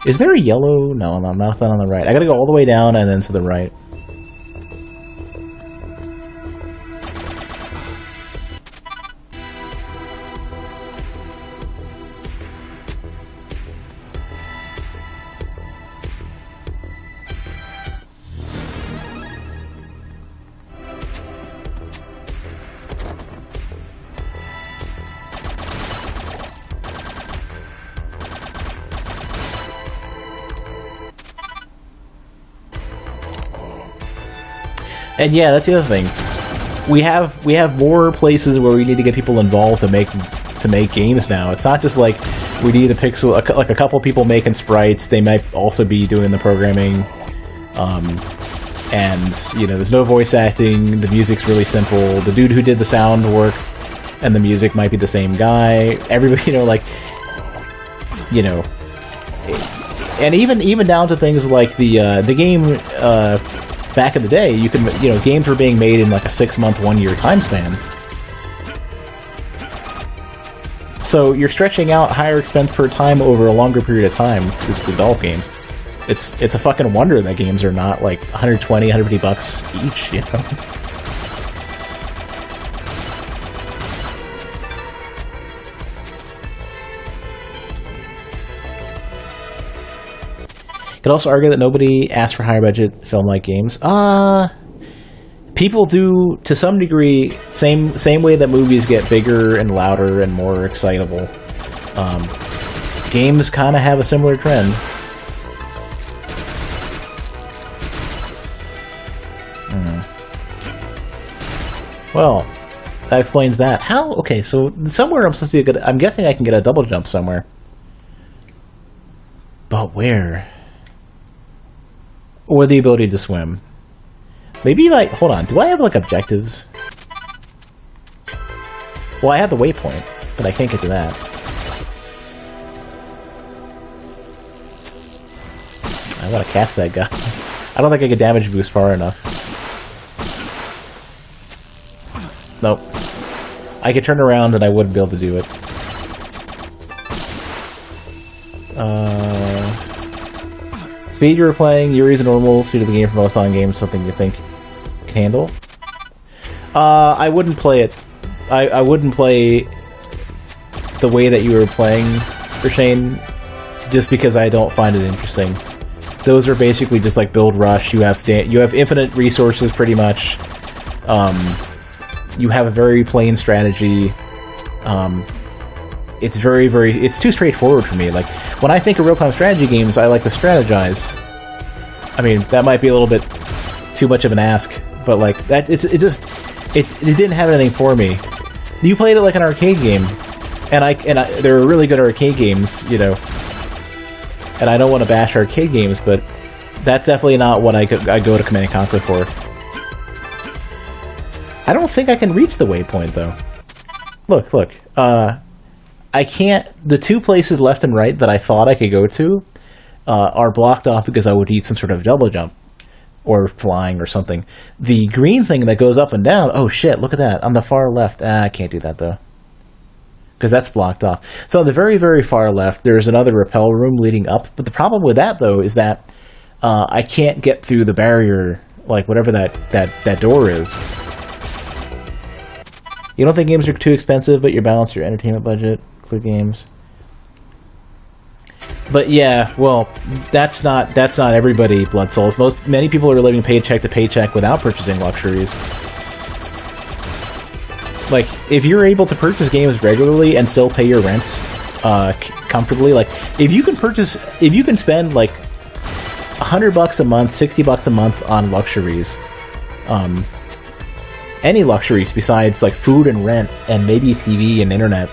Is there a yellow? No, nothing on the right. I gotta go all the way down and then to the right. And yeah, that's the other thing. We have more places where we need to get people involved to make games now. It's not just like we need like a couple people making sprites. They might also be doing the programming. And there's no voice acting. The music's really simple. The dude who did the sound work and the music might be the same guy. Everybody, and even down to things like the game. Back in the day, you could, games were being made in like a 6-month, 1-year time span. So you're stretching out higher expense per time over a longer period of time to develop games. It's a fucking wonder that games are not like 120, 150 bucks each, Could also argue that nobody asked for higher budget film-like games. People do, to some degree, same way that movies get bigger and louder and more excitable. Games kind of have a similar trend. Well, that explains that. How? Okay, so somewhere I'm supposed to be I'm guessing I can get a double jump somewhere. But where? Or the ability to swim. Maybe, like, hold on, do I have, like, objectives? Well, I have the waypoint, but I can't get to that. I want to catch that guy. I don't think I can damage boost far enough. Nope. I could turn around and I wouldn't be able to do it. Speed you were playing, Yuri's normal, speed of the game for most on games, something you think you can handle? I wouldn't play it. I wouldn't play the way that you were playing for Shane, just because I don't find it interesting. Those are basically just like build rush. You have infinite resources pretty much. You have a very plain strategy. It's it's too straightforward for me. Like, when I think of real-time strategy games, I like to strategize. I mean, that might be a little bit too much of an ask, but like that, it didn't have anything for me. You played it like an arcade game, and there are really good arcade games, you know. And I don't want to bash arcade games, but that's definitely not what I go to Command & Conquer for. I don't think I can reach the waypoint, though. Look. I can't... The two places left and right that I thought I could go to are blocked off because I would need some sort of double jump. Or flying or something. The green thing that goes up and down... Oh, shit, look at that. On the far left. I can't do that, though. Because that's blocked off. So on the very, very far left, there's another rappel room leading up. But the problem with that, though, is that I can't get through the barrier, like whatever that door is. You don't think games are too expensive, but you balance your entertainment budget? Include games. But yeah, well, that's not everybody, Blood Souls. Many people are living paycheck to paycheck without purchasing luxuries. Like, if you're able to purchase games regularly and still pay your rents comfortably, like, if you can spend like $100 a month, $60 a month on luxuries, any luxuries besides like food and rent and maybe TV and internet,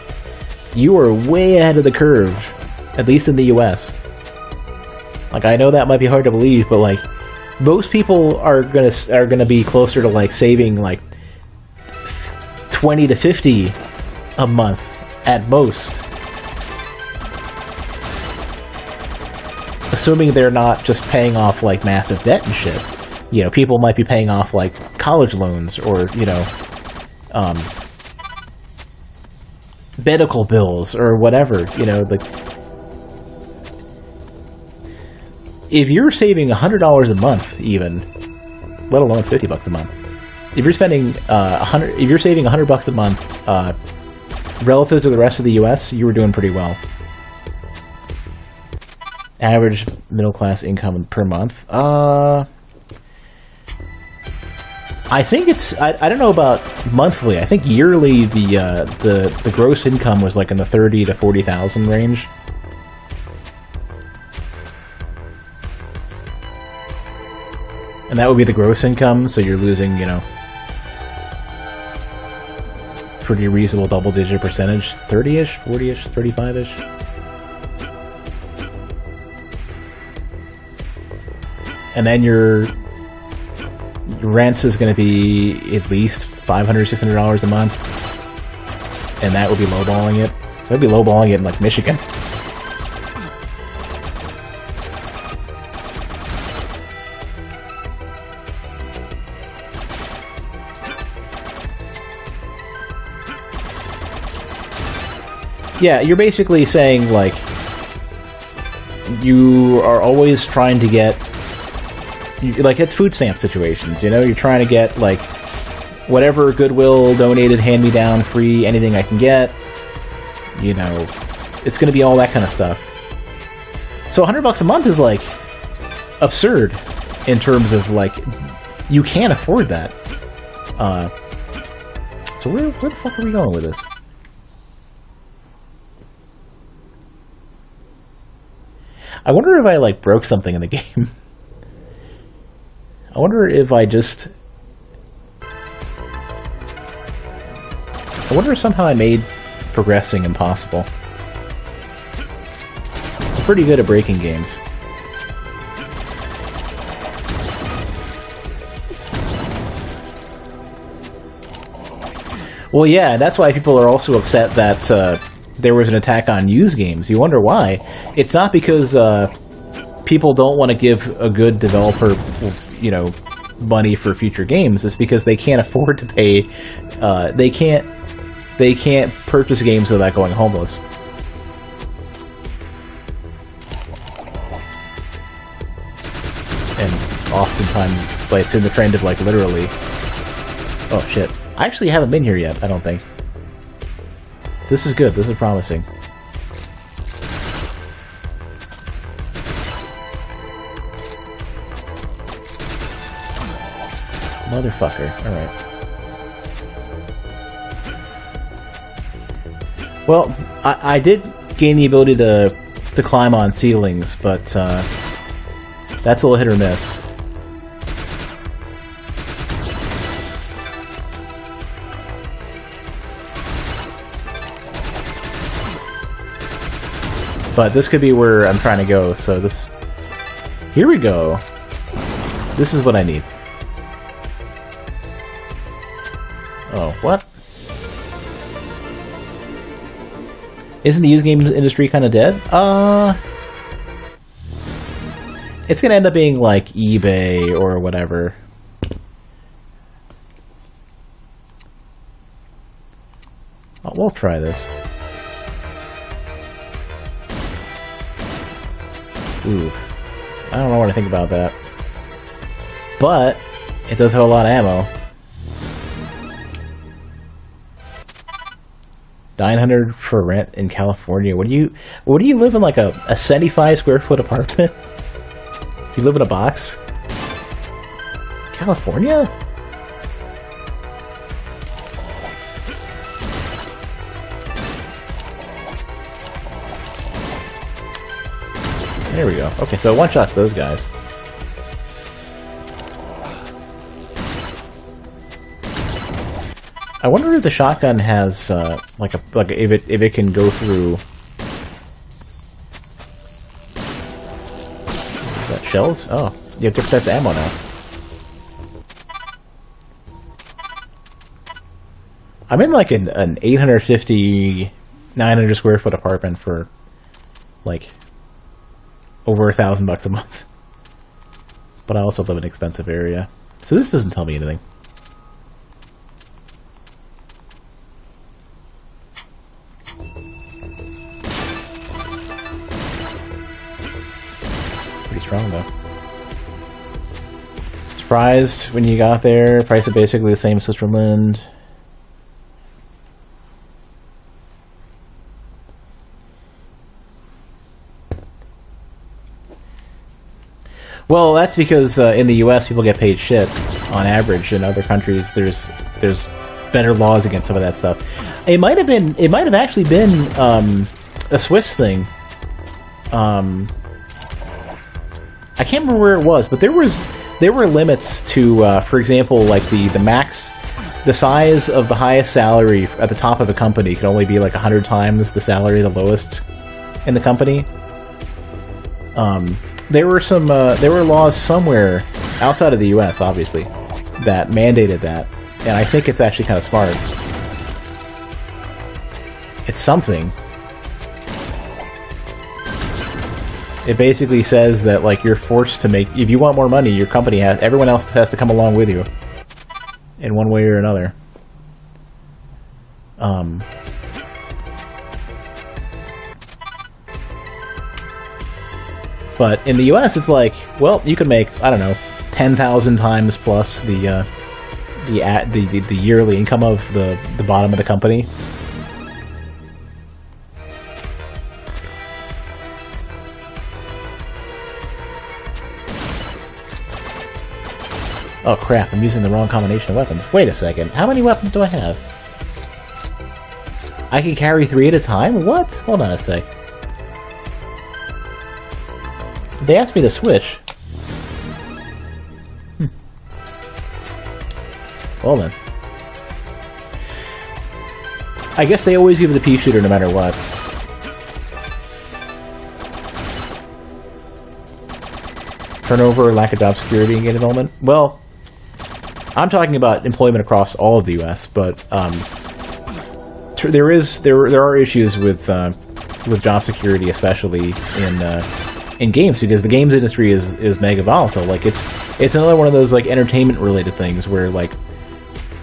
you are way ahead of the curve, at least in the US. Like, I know that might be hard to believe, but like, most people are gonna be closer to like saving like 20 to 50 a month at most, assuming they're not just paying off like massive debt and shit. You know, people might be paying off like college loans or, you know, medical bills or whatever, you know. Like, if you're saving $100 a month, even, let alone $50 a month, if you're spending if you're saving $100 a month relative to the rest of the U.S., you were doing pretty well. Average middle class income per month. I think it's I don't know about monthly. I think yearly the gross income was like in the 30 to 40,000 range. And that would be the gross income, so you're losing, you know, pretty reasonable double-digit percentage, 30-ish, 40-ish, 35-ish. And then your rent is going to be at least $500, $600 a month, and that would be lowballing it. That would be lowballing it in, like, Michigan. Yeah, you're basically saying, like, you are always trying to get, like, it's food stamp situations, you know? You're trying to get, like, whatever Goodwill, donated, hand-me-down, free, anything I can get. You know, it's gonna be all that kind of stuff. So $100 a month is, like, absurd in terms of, like, you can't afford that. So where the fuck are we going with this? I wonder if I, like, broke something in the game. I wonder if I just... I wonder if somehow I made progressing impossible. I'm pretty good at breaking games. Well, yeah, that's why people are also upset that there was an attack on used games. You wonder why. It's not because people don't want to give a good developer, you know, money for future games. It's because they can't afford to pay. They can't purchase games without going homeless. And oftentimes, like, it's in the trend of, like, literally. Oh shit! I actually haven't been here yet. I don't think. This is good. This is promising. Motherfucker. Alright. Well, I did gain the ability to climb on ceilings, but that's a little hit or miss. But this could be where I'm trying to go, so this... Here we go. This is what I need. Oh, what? Isn't the used games industry kind of dead? It's gonna end up being like eBay or whatever. Oh, we'll try this. Ooh. I don't know what I think about that. But it does have a lot of ammo. 900 for rent in California. What do you live in, like a 75 square foot apartment? Do you live in a box? California? There we go. Okay, so it one-shots those guys. I wonder if the shotgun has like if it can go through. Is that shells? Oh, you have different types of ammo now. I'm in like an 850, 900 square foot apartment for like over $1,000 a month. But I also live in an expensive area, so this doesn't tell me anything. Strong though. Surprised when you got there. Price is basically the same as Switzerland. Well, that's because in the U.S. people get paid shit on average. In other countries, there's better laws against some of that stuff. It might have actually been a Swiss thing. I can't remember where it was, but there were limits to, for example, like the max, the size of the highest salary at the top of a company could only be like 100 times the salary of the lowest in the company. There were laws somewhere outside of the U.S., obviously, that mandated that, and I think it's actually kind of smart. It's something. It basically says that, like, you're forced to make... If you want more money, your company has... Everyone else has to come along with you. In one way or another. But in the US, it's like, well, you could make, I don't know, 10,000 times plus the yearly income of the bottom of the company. Oh crap, I'm using the wrong combination of weapons. Wait a second, how many weapons do I have? I can carry 3 at a time? What? Hold on a sec. They asked me to switch. Well then. I guess they always give you the pea shooter no matter what. Turnover, lack of job security, and game development? Well, I'm talking about employment across all of the U.S., but there are issues with job security, especially in games, because the games industry is mega volatile. Like it's another one of those like entertainment related things where, like,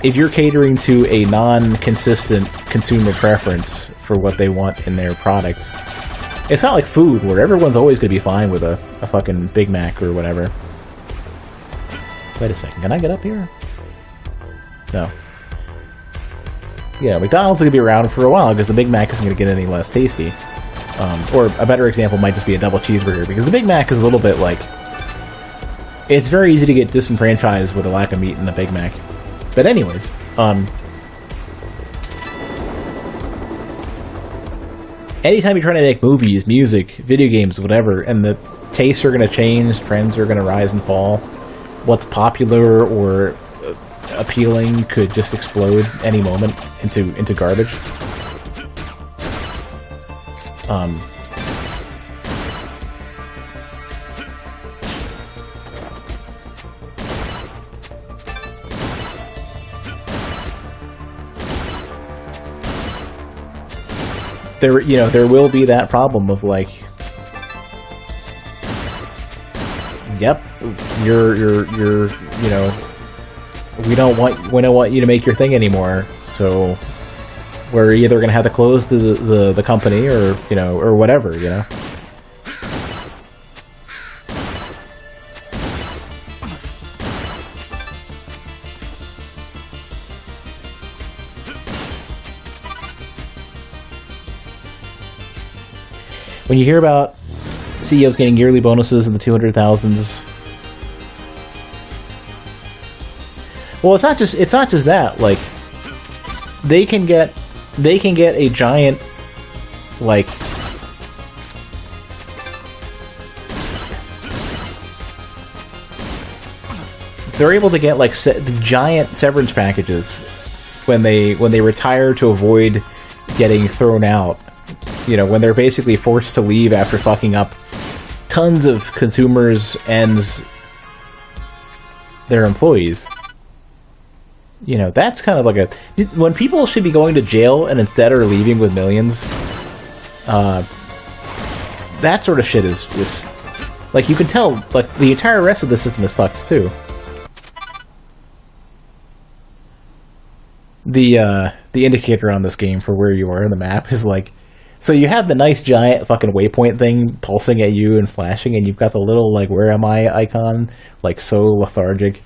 if you're catering to a non-consistent consumer preference for what they want in their products, it's not like food where everyone's always going to be fine with a fucking Big Mac or whatever. Wait a second, can I get up here? No. Yeah, McDonald's is going to be around for a while because the Big Mac isn't going to get any less tasty. Or a better example might just be a double cheeseburger, because the Big Mac is a little bit like... it's very easy to get disenfranchised with a lack of meat in the Big Mac. But anyways, anytime you're trying to make movies, music, video games, whatever, and the tastes are going to change, trends are going to rise and fall, what's popular or appealing could just explode any moment into garbage. There will be that problem of like, yep, we don't want you to make your thing anymore, so we're either gonna have to close the company or or whatever, When you hear about CEOs getting yearly bonuses in the 200,000s, well, it's not just that. Like, they can get a giant, like, they're able to get like the giant severance packages when they retire to avoid getting thrown out. When they're basically forced to leave after fucking up tons of consumers and their employees. That's kind of like when people should be going to jail and instead are leaving with millions. That sort of shit is like, you can tell, like, the entire rest of the system is fucked too. The indicator on this game for where you are on the map is like, so you have the nice giant fucking waypoint thing pulsing at you and flashing, and you've got the little, like, where am I icon, like, so lethargic.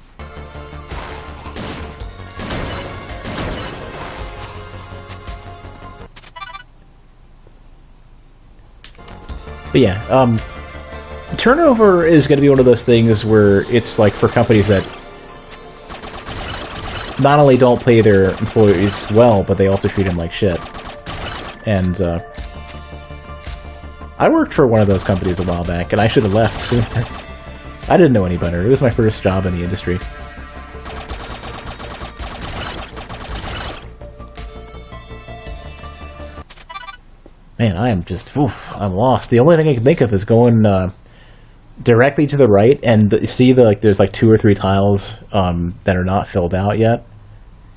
But yeah, turnover is going to be one of those things where it's like for companies that not only don't pay their employees well, but they also treat them like shit. And I worked for one of those companies a while back, and I should have left sooner. I didn't know any better. It was my first job in the industry. Man, I am just... I'm lost. The only thing I can think of is going directly to the right, and see there's like 2 or 3 tiles that are not filled out yet.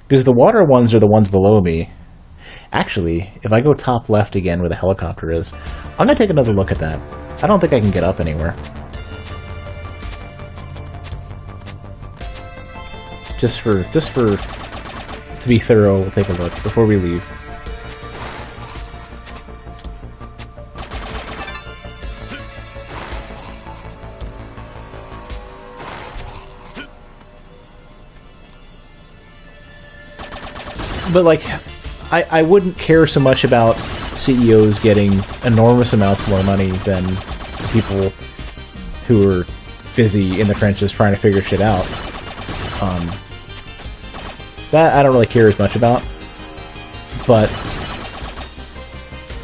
Because the water ones are the ones below me. Actually, if I go top left again where the helicopter is, I'm going to take another look at that. I don't think I can get up anywhere. Just to be thorough, we'll take a look before we leave. But, like, I wouldn't care so much about CEOs getting enormous amounts more money than people who are busy in the trenches trying to figure shit out. That I don't really care as much about. But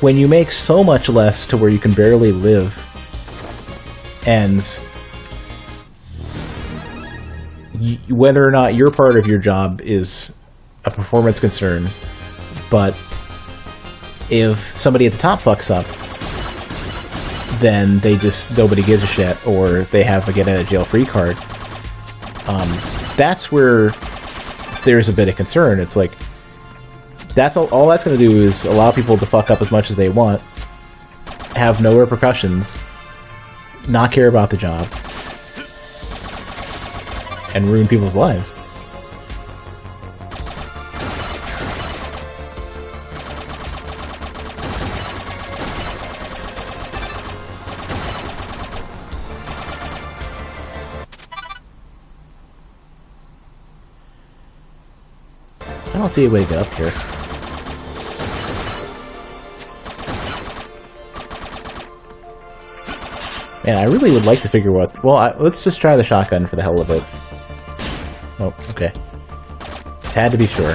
when you make so much less to where you can barely live, and whether or not your part of your job is a performance concern, but if somebody at the top fucks up, then nobody gives a shit, or they have a get out of jail free card. That's where there's a bit of concern. It's like, that's all that's going to do is allow people to fuck up as much as they want, have no repercussions, not care about the job, and ruin people's lives. I don't see a way to get up here. Man, I really would like to figure what... Well, let's just try the shotgun for the hell of it. Oh, okay. Just had to be sure.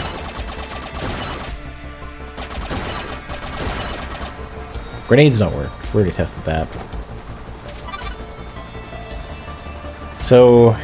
Grenades don't work. We already tested that. So...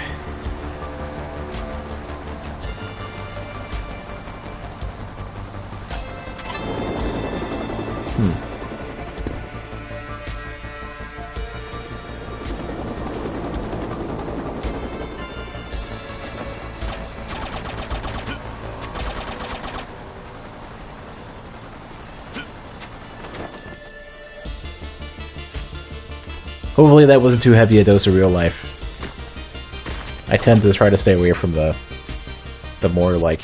Hopefully that wasn't too heavy a dose of real life. I tend to try to stay away from the more, like,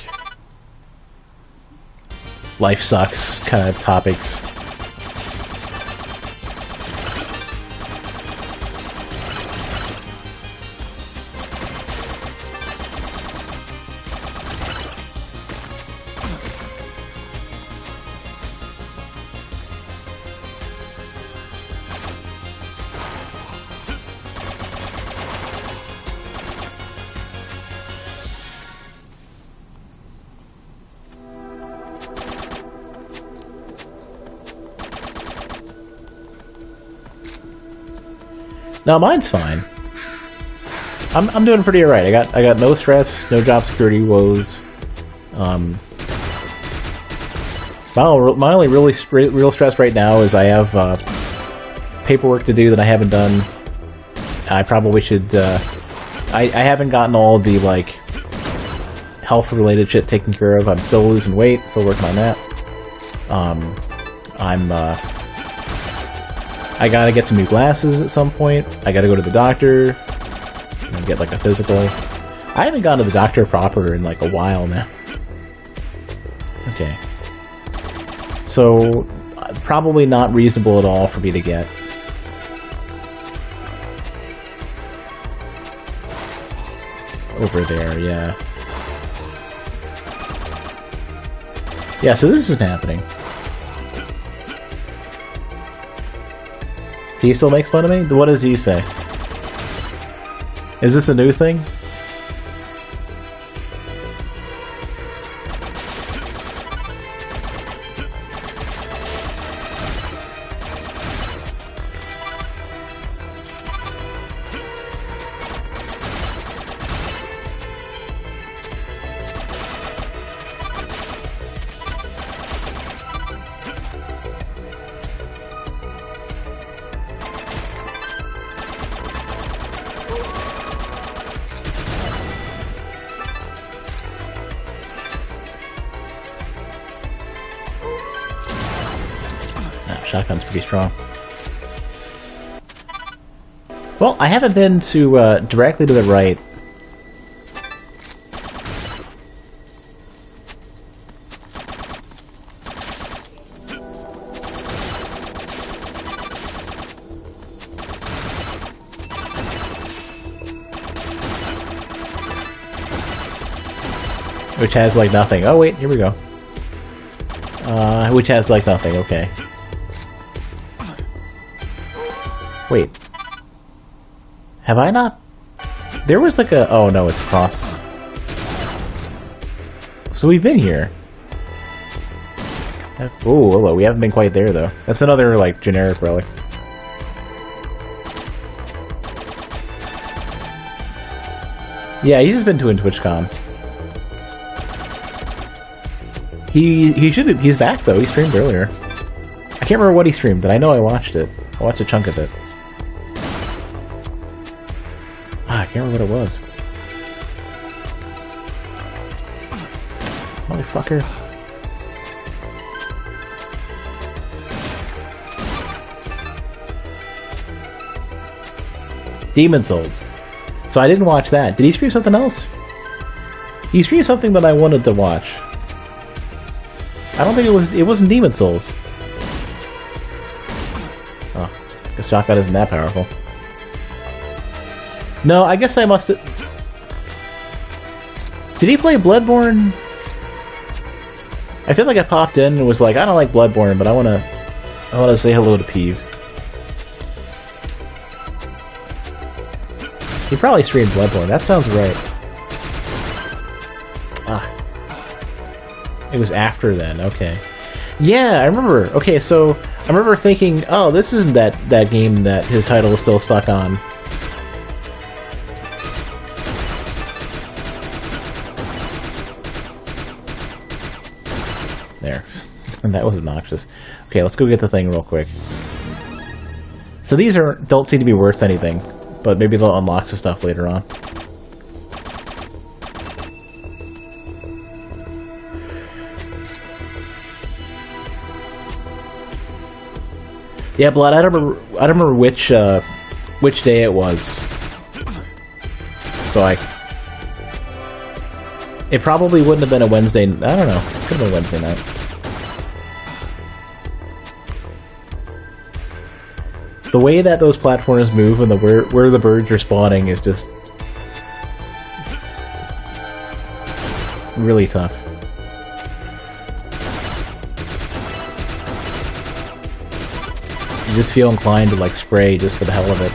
life sucks kind of topics. No, mine's fine. I'm doing pretty alright. I got no stress, no job security woes. My only real stress right now is I have paperwork to do that I haven't done. I probably should. I haven't gotten all the like health related shit taken care of. I'm still losing weight, still working on that. I gotta get some new glasses at some point. I gotta go to the doctor and get like a physical. I haven't gone to the doctor proper in like a while now. Okay. So, probably not reasonable at all for me to get. Over there, yeah. Yeah, so this isn't happening. He still makes fun of me? What does he say? Is this a new thing? Shotgun's pretty strong. Well, I haven't been to directly to the right. Which has like nothing. Oh wait, here we go. Which has like nothing, okay. Wait. Have I not? There was like a... Oh no, it's cross. So we've been here. Oh, hello. We haven't been quite there though. That's another like generic relic. Yeah, he's just been doing TwitchCon. He should be... He's back though. He streamed earlier. I can't remember what he streamed, but I know I watched it. I watched a chunk of it. I can't remember what it was. Motherfucker. Demon Souls. So I didn't watch that. Did he stream something else? He streamed something that I wanted to watch. I don't think it wasn't Demon Souls. Oh, I guess Shotgun isn't that powerful. No, I guess I must have... Did he play Bloodborne? I feel like I popped in and was like, I don't like Bloodborne, but I wanna say hello to Peeve. He probably streamed Bloodborne. That sounds right. Ah. It was after then, okay. Yeah, I remember. Okay, so I remember thinking, oh, this isn't that game that his title is still stuck on. There. That was obnoxious. Okay, let's go get the thing real quick. So these don't seem to be worth anything, but maybe they'll unlock some stuff later on. Yeah, Blood, I don't remember which day it was. So it probably wouldn't have been a Wednesday. I don't know. It could have been Wednesday night. The way that those platforms move and where the birds are spawning is just really tough. You just feel inclined to like spray just for the hell of it.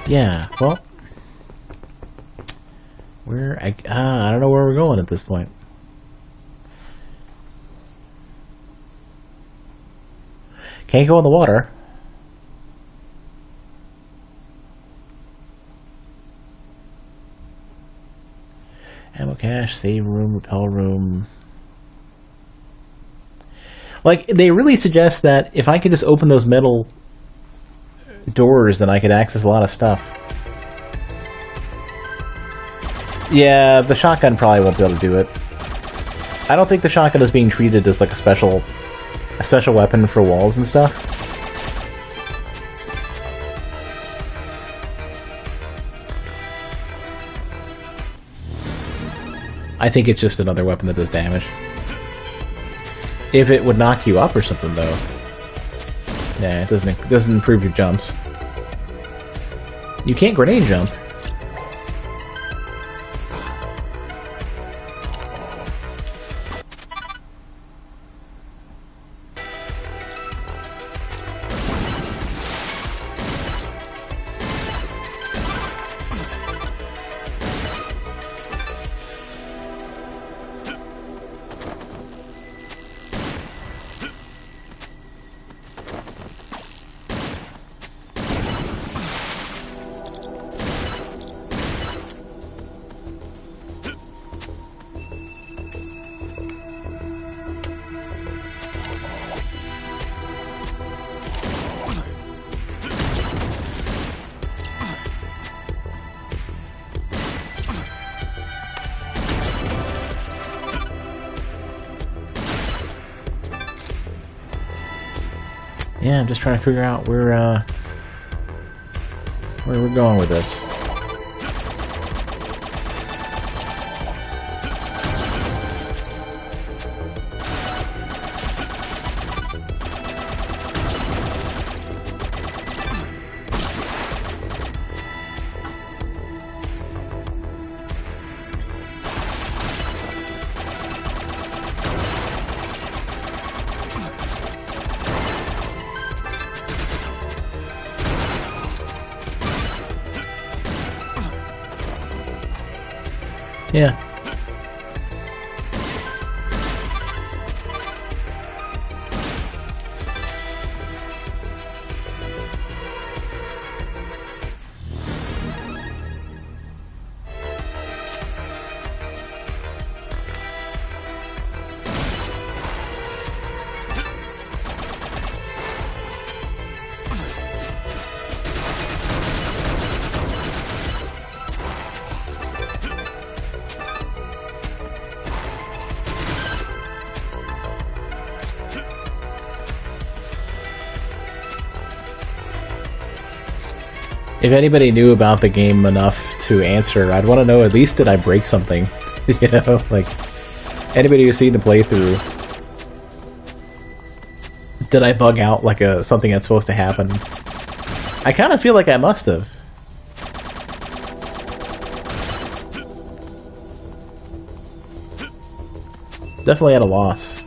Yeah, well, I don't know where we're going at this point. Can't go in the water. Ammo cache, save room, repel room. Like, they really suggest that if I could just open those metal doors, then I could access a lot of stuff. Yeah, the shotgun probably won't be able to do it. I don't think the shotgun is being treated as like a special weapon for walls and stuff. I think it's just another weapon that does damage. If it would knock you up or something, though. Yeah, it doesn't improve your jumps. You can't grenade jump. Yeah, I'm just trying to figure out where we're going with this. Yeah. If anybody knew about the game enough to answer, I'd want to know at least did I break something? You know, like, anybody who's seen the playthrough, did I bug out like something that's supposed to happen? I kind of feel like I must have. Definitely at a loss.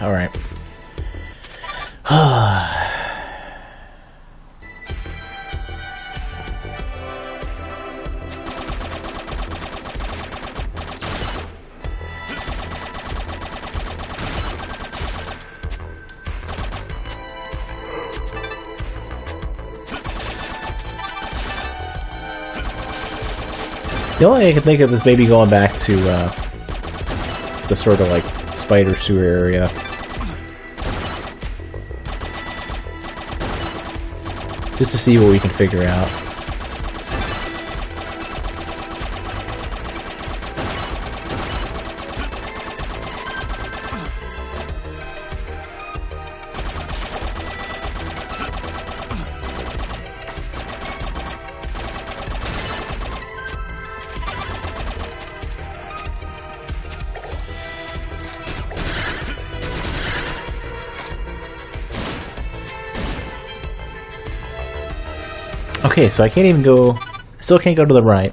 Alright. The only thing I can think of is maybe going back to the sort of like spider sewer area. Just to see what we can figure out. Okay, so I can't even go... Still can't go to the right.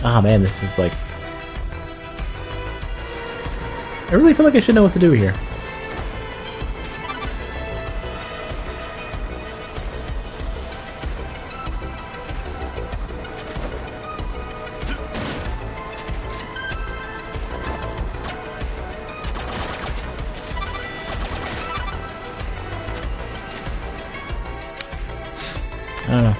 Ah, man, this is like... I really feel like I should know what to do here. I don't know.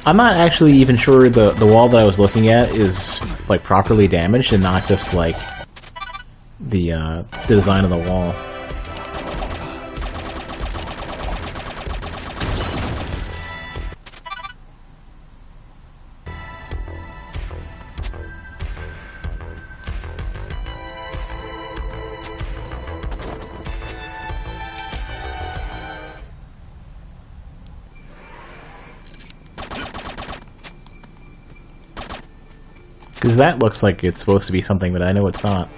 I'm not actually even sure the wall that I was looking at is like properly damaged and not just like the design of the wall. Because that looks like it's supposed to be something, but I know it's not.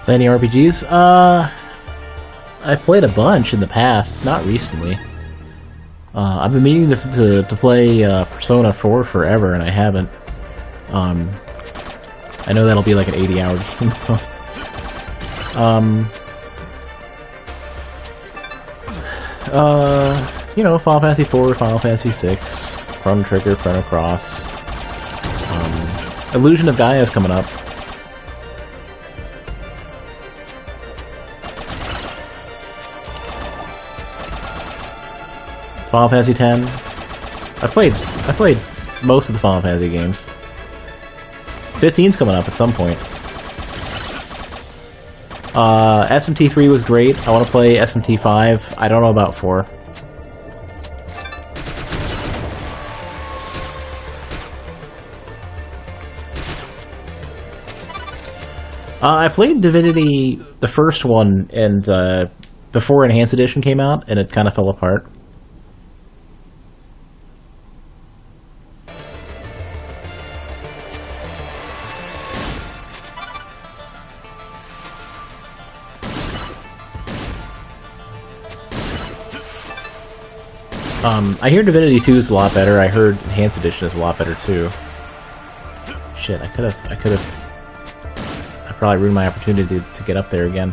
Any RPGs? I played a bunch in the past, not recently. I've been meaning to play Persona 4 forever, and I haven't. I know that'll be like an 80-hour game. You know, Final Fantasy 4, Final Fantasy 6, Chrono Trigger, Chrono Cross. Illusion of Gaia is coming up. Final Fantasy X. I played most of the Final Fantasy games. 15's coming up at some point. SMT3 was great. I want to play SMT5. I don't know about 4. I played Divinity, the first one, and before Enhanced Edition came out, and it kind of fell apart. I hear Divinity 2 is a lot better. I heard Enhanced Edition is a lot better too. Shit, I probably ruined my opportunity to get up there again.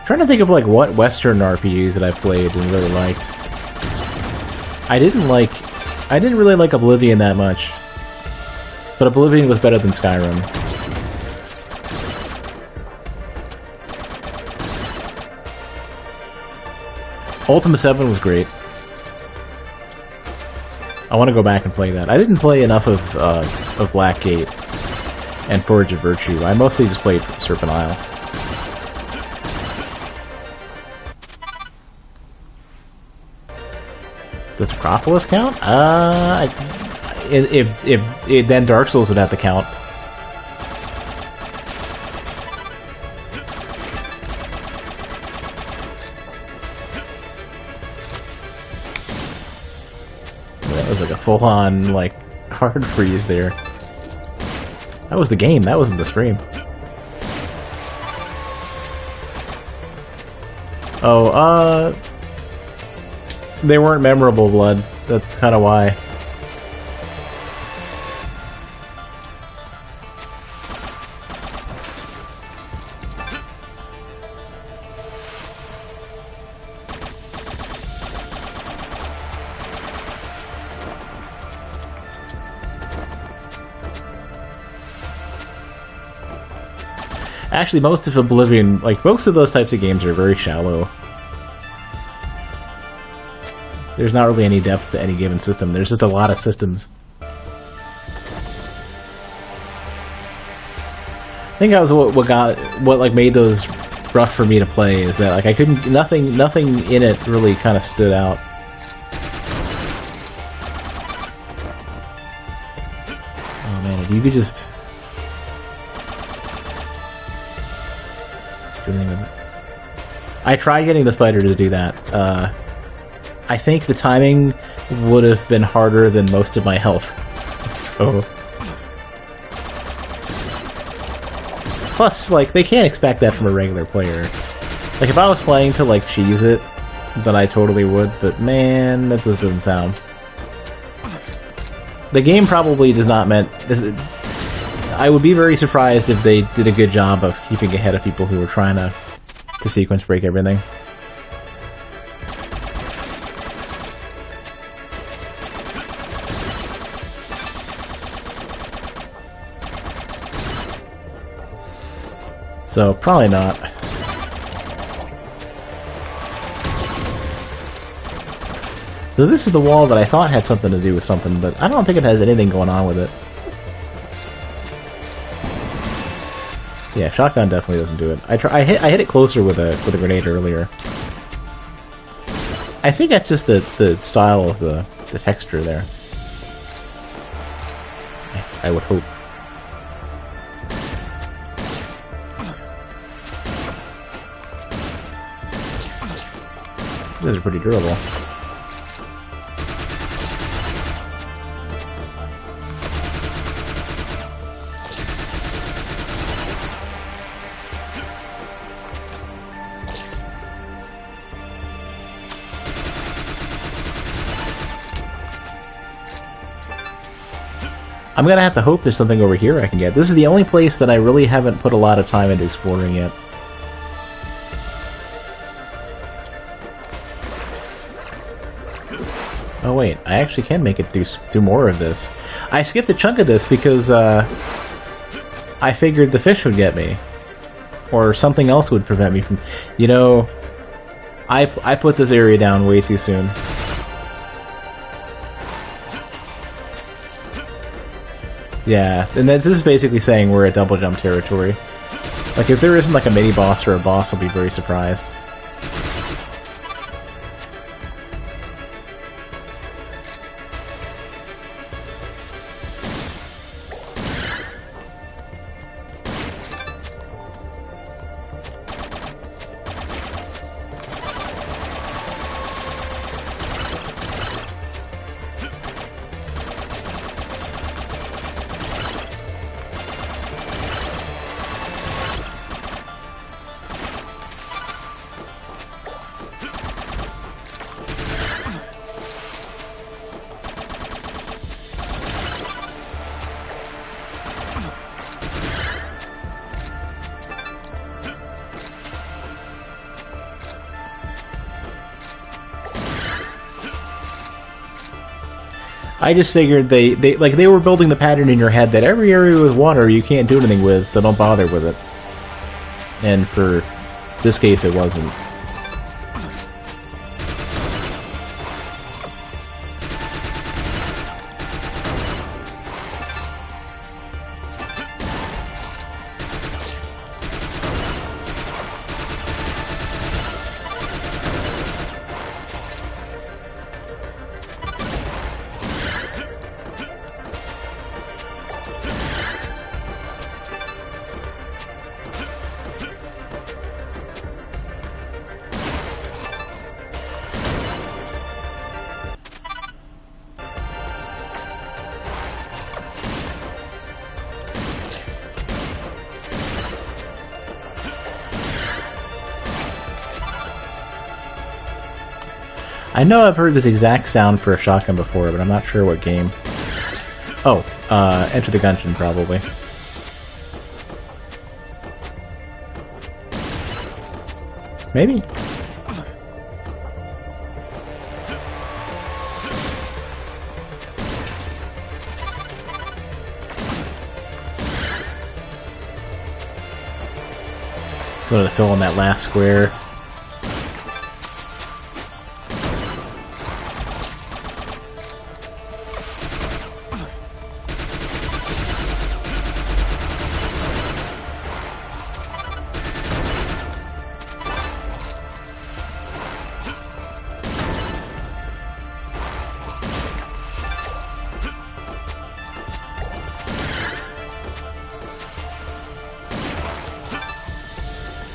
Trying to think of like what Western RPGs that I played and really liked. I didn't really like Oblivion that much, but Oblivion was better than Skyrim. Ultima 7 was great. I want to go back and play that. I didn't play enough of Blackgate and Forge of Virtue. I mostly just played Serpent Isle. Does Acropolis count? If then Dark Souls would have to count. That was like a full-on like hard freeze there. That was the game. That wasn't the stream. Oh, they weren't memorable, Blood. That's kind of why. Actually, most of Oblivion, like most of those types of games are very shallow. There's not really any depth to any given system. There's just a lot of systems. I think that was what made those rough for me to play, is that like I couldn't, nothing in it really kind of stood out. Oh man, if you could just I tried getting the spider to do that. I think the timing would have been harder than most of my health. So, plus, like, they can't expect that from a regular player. Like, if I was playing to, like, cheese it, then I totally would, but man, that just doesn't sound. The game probably does not meant... I would be very surprised if they did a good job of keeping ahead of people who were trying to sequence break everything. So, probably not. So this is the wall that I thought had something to do with something, but I don't think it has anything going on with it. Yeah, shotgun definitely doesn't do it. I hit it closer with a grenade earlier. I think that's just the style of the texture there. I would hope. This is pretty durable. I'm gonna have to hope there's something over here I can get. This is the only place that I really haven't put a lot of time into exploring yet. Oh wait, I actually can make it through more of this. I skipped a chunk of this because I figured the fish would get me. Or something else would prevent me from... You know, I put this area down way too soon. Yeah, and this is basically saying we're at double jump territory. Like, if there isn't like a mini-boss or a boss, I'll be very surprised. I just figured they were building the pattern in your head that every area with water you can't do anything with, so don't bother with it. And for this case, it wasn't. I know I've heard this exact sound for a shotgun before, but I'm not sure what game. Oh, Enter the Gungeon, probably. Maybe? Just wanted to fill in that last square.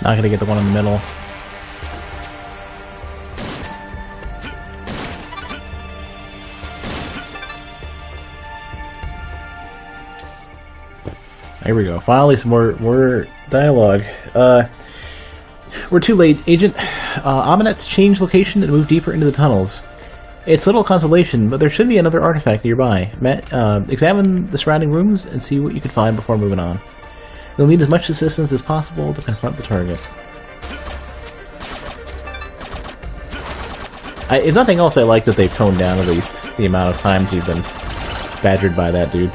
Not gonna get the one in the middle. Here we go. Finally, some more dialogue. We're too late, Agent. Aminet's changed location and moved deeper into the tunnels. It's little consolation, but there should be another artifact nearby. Examine the surrounding rooms and see what you can find before moving on. You'll need as much assistance as possible to confront the target. If nothing else, I like that they've toned down at least the amount of times you've been badgered by that dude.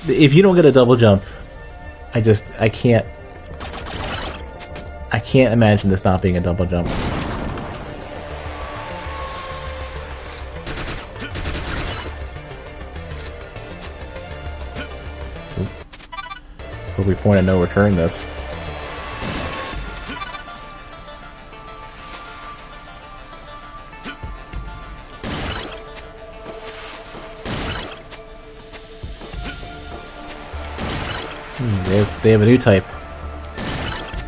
If you don't get a double jump, I can't imagine this not being a double jump. Will we point of no return this? They have a new type.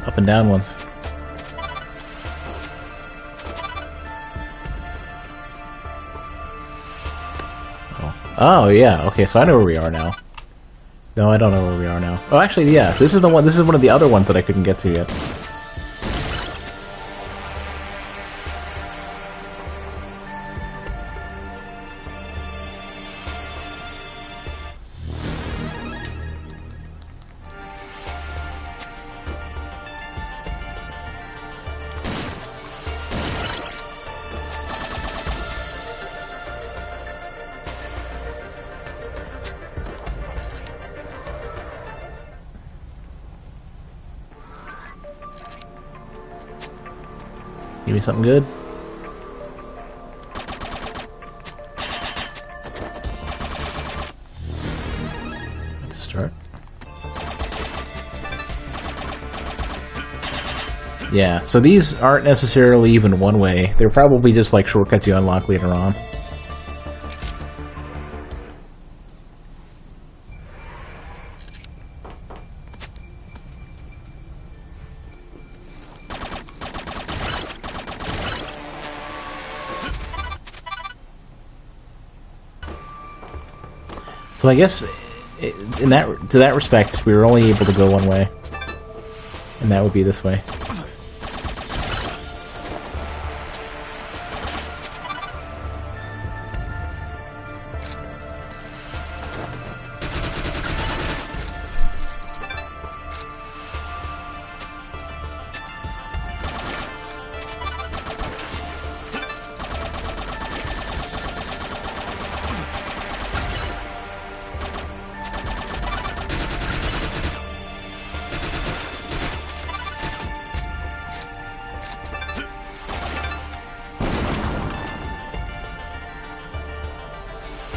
Up and down ones. Oh yeah, okay, so I know where we are now. No, I don't know where we are now. Oh, actually, yeah, this is one of the other ones that I couldn't get to yet. Give me something good. Let's start. Yeah, so these aren't necessarily even one way. They're probably just like shortcuts you unlock later on. So I guess, to that respect, we were only able to go one way, and that would be this way.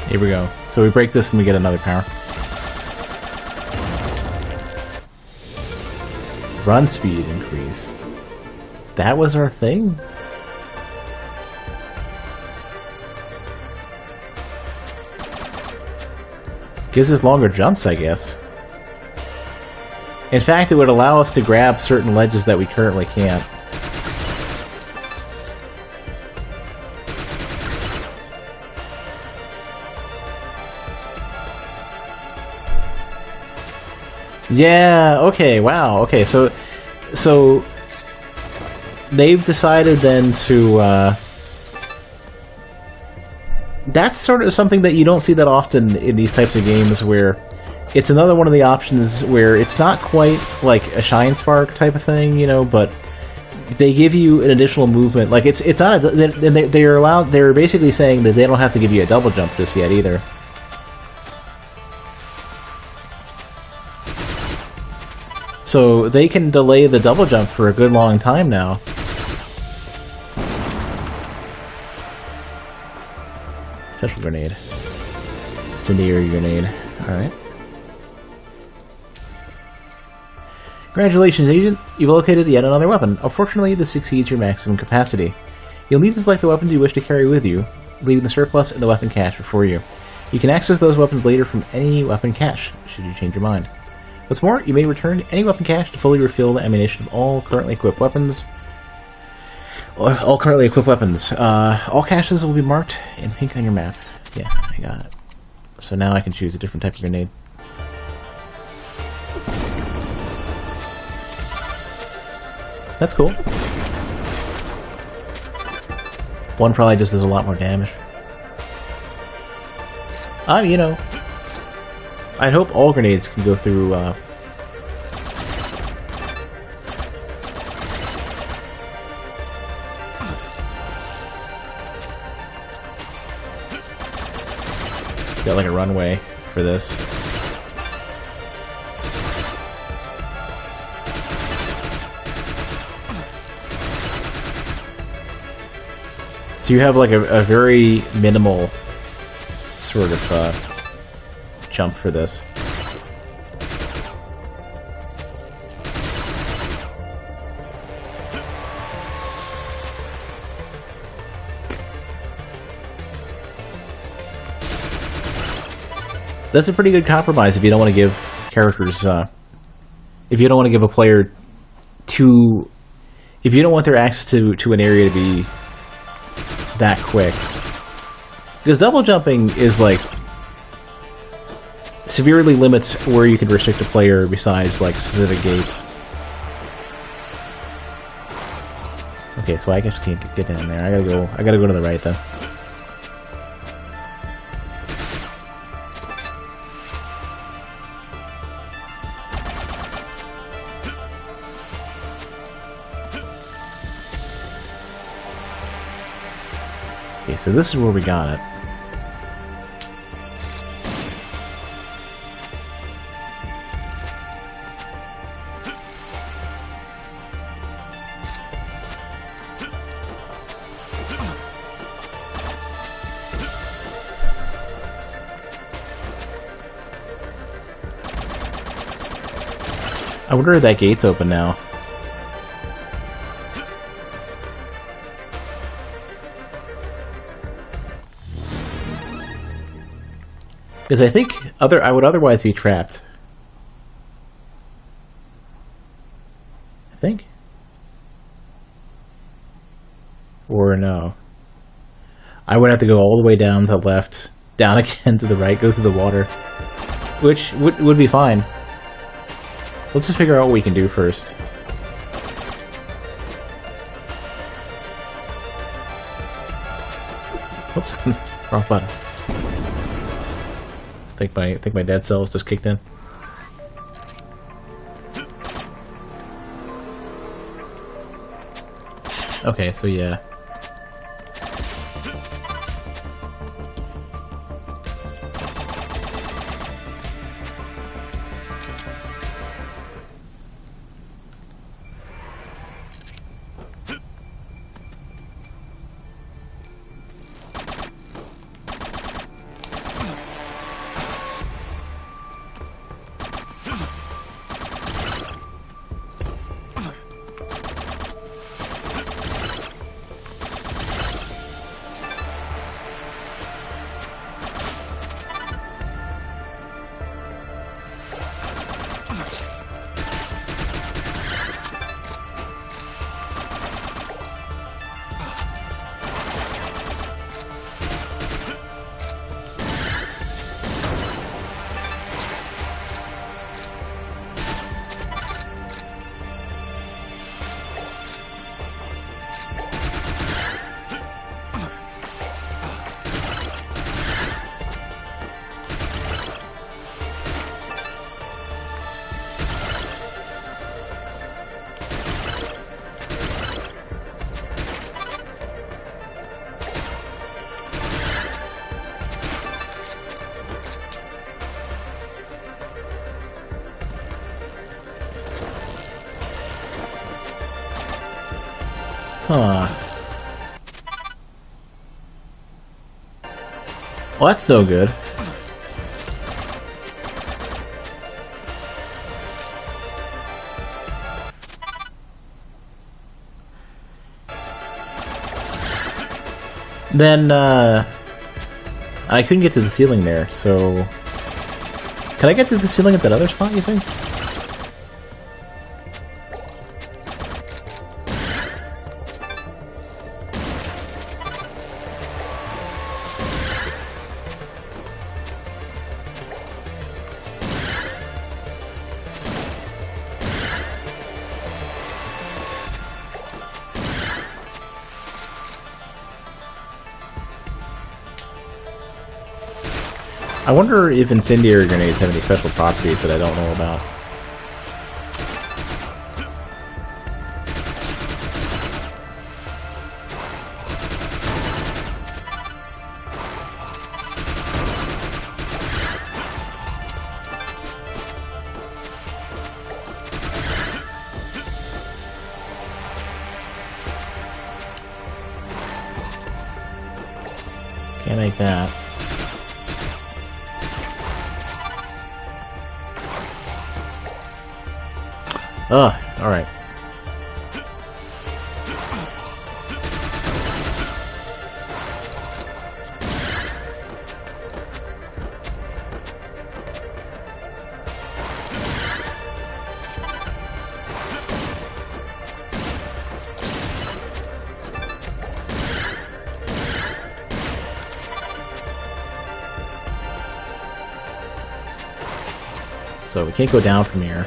Here we go. So we break this and we get another power. Run speed increased. That was our thing? Gives us longer jumps, I guess. In fact, it would allow us to grab certain ledges that we currently can't. Yeah, okay, wow, okay, so they've decided then to, that's sort of something that you don't see that often in these types of games, where it's another one of the options where it's not quite like a Shine Spark type of thing, you know, but they give you an additional movement. Like, it's not, they're basically saying that they don't have to give you a double jump just yet either. So they can delay the double jump for a good long time now. Special grenade. Incendiary grenade. Alright. Congratulations, Agent. You've located yet another weapon. Unfortunately, this exceeds your maximum capacity. You'll need to select the weapons you wish to carry with you, leaving the surplus in the weapon cache before you. You can access those weapons later from any weapon cache, should you change your mind. What's more, you may return any weapon cache to fully refill the ammunition of all currently equipped weapons. All caches will be marked in pink on your map. Yeah, I got it. So now I can choose a different type of grenade. That's cool. One probably just does a lot more damage. You know, I'd hope all grenades can go through, got like a runway for this. So you have like a very minimal sort of jump for this. That's a pretty good compromise if you don't want to give characters, if you don't want to give a player too, if you don't want their access to an area to be that quick. Because double jumping is like, severely limits where you can restrict a player besides like specific gates. Okay, so I guess I can't get down there. I gotta go to the right though. Okay, so this is where we got it. I wonder if that gate's open now. Because I think I would otherwise be trapped. I think. Or no. I would have to go all the way down to the left, down again to the right, go through the water. Which would be fine. Let's just figure out what we can do first. Oops, wrong button. I think my dead cells just kicked in. Okay, so yeah. Huh. Well, that's no good. Then, I couldn't get to the ceiling there, so... Can I get to the ceiling at that other spot, you think? I wonder if incendiary grenades have any special properties that I don't know about. Can't make that. Ugh, alright. So we can't go down from here.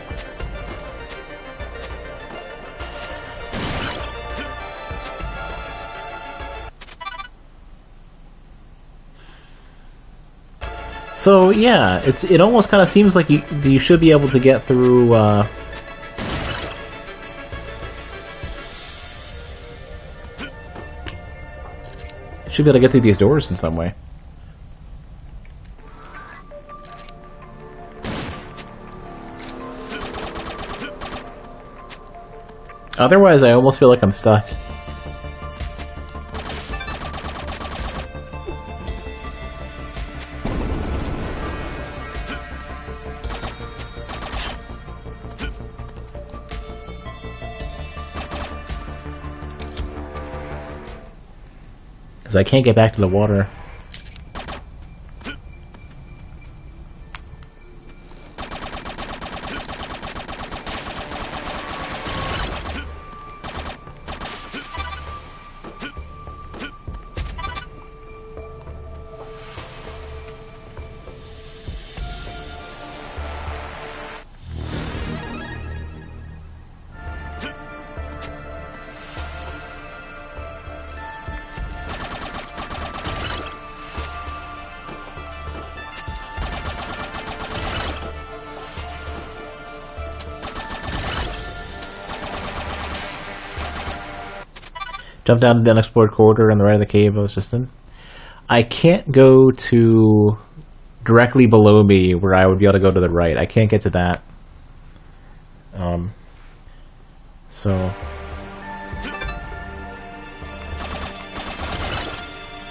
So yeah, it almost kind of seems like you should be able to get through. Should be able to get through these doors in some way. Otherwise, I almost feel like I'm stuck. Because I can't get back to the water. Jump down to the unexplored corridor on the right of the cave I was just in. I can't go to directly below me where I would be able to go to the right. I can't get to that. So...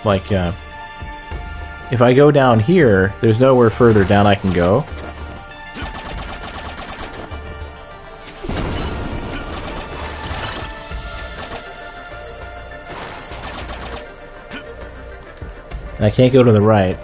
like, if I go down here, there's nowhere further down I can go. I can't go to the right.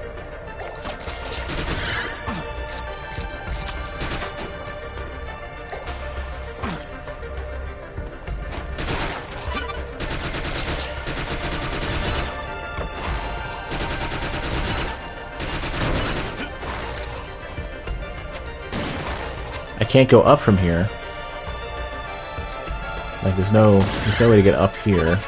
I can't go up from here. Like there's no way to get up here.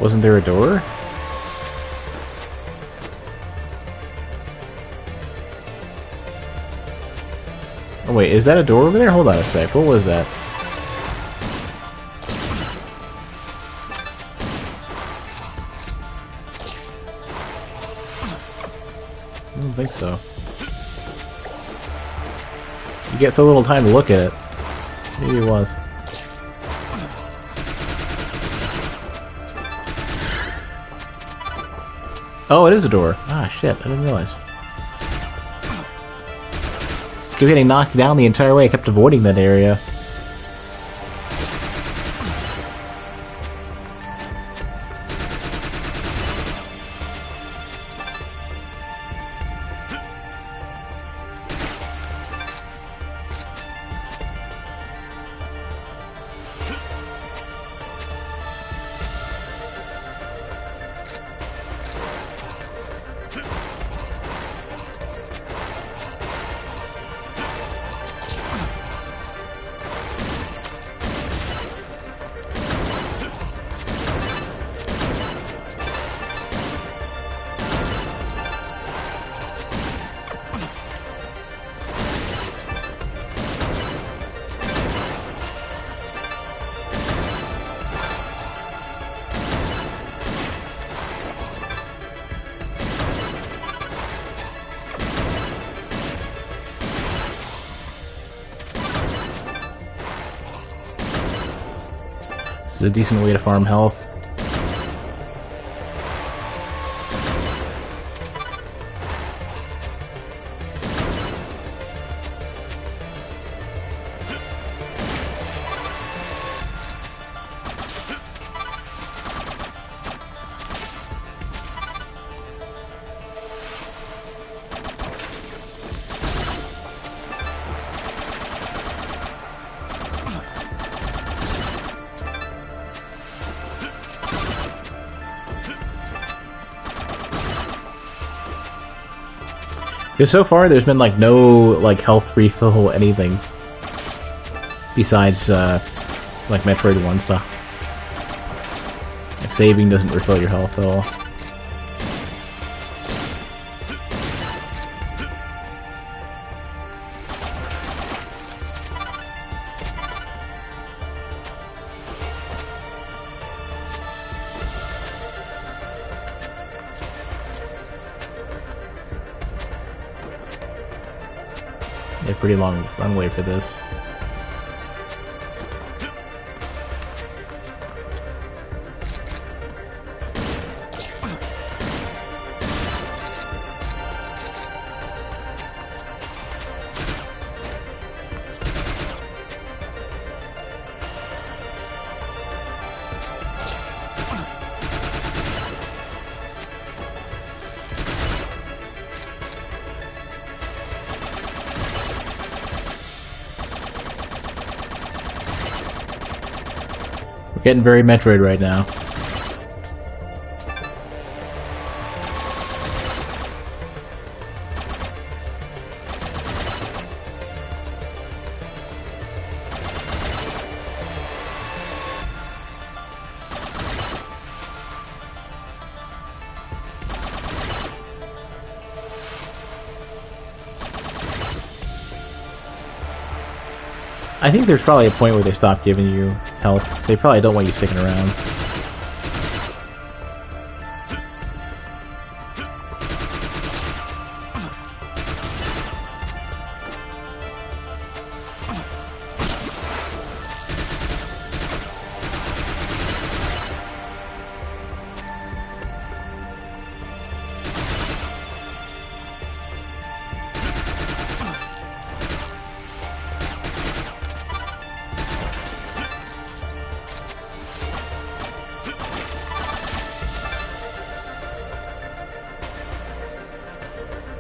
Wasn't there a door? Oh wait, is that a door over there? Hold on a sec, what was that? I don't think so. You get so little time to look at it. Maybe it was. Oh, it is a door. Ah, shit. I didn't realize. I kept getting knocked down the entire way. I kept avoiding that area. This is a decent way to farm health. Because so far there's been like no like health refill anything besides like Metroid 1 stuff. Like saving doesn't refill your health at all. A pretty long runway for this. We're getting very Metroid right now. I think there's probably a point where they stop giving you health. They probably don't want you sticking around.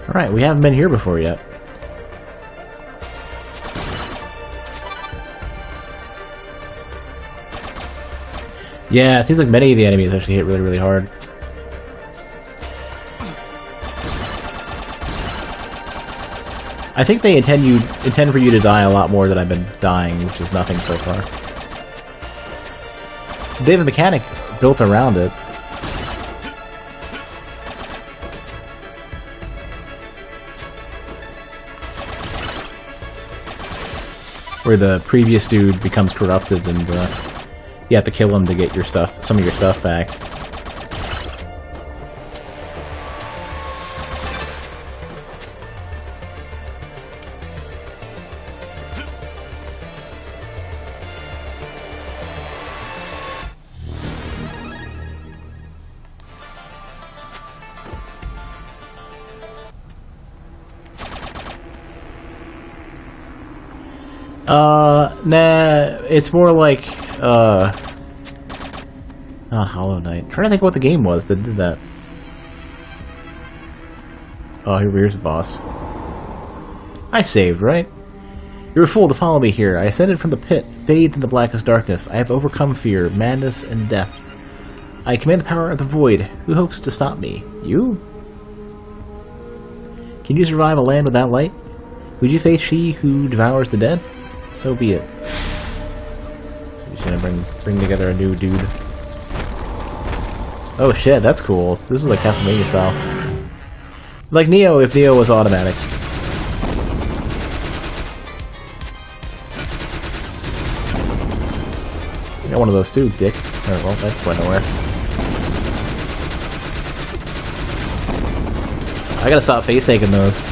Alright, we haven't been here before yet. Yeah, it seems like many of the enemies actually hit really, really hard. I think they intend for you to die a lot more than I've been dying, which is nothing so far. They have a mechanic built around it. Where the previous dude becomes corrupted and you have to kill him to get your stuff, some of your stuff back. Nah, it's more like, not Hollow Knight. I'm trying to think what the game was that did that. Oh, here's the boss. I saved, right? You're a fool to follow me here. I ascended from the pit, bathed in the blackest darkness. I have overcome fear, madness, and death. I command the power of the void. Who hopes to stop me? You? Can you survive a land without light? Would you face she who devours the dead? So be it. He's gonna bring together a new dude. Oh shit, that's cool. This is like Castlevania style. Like Neo, if Neo was automatic. I got one of those too, dick. Alright, well, that's going nowhere. I gotta stop face taking those.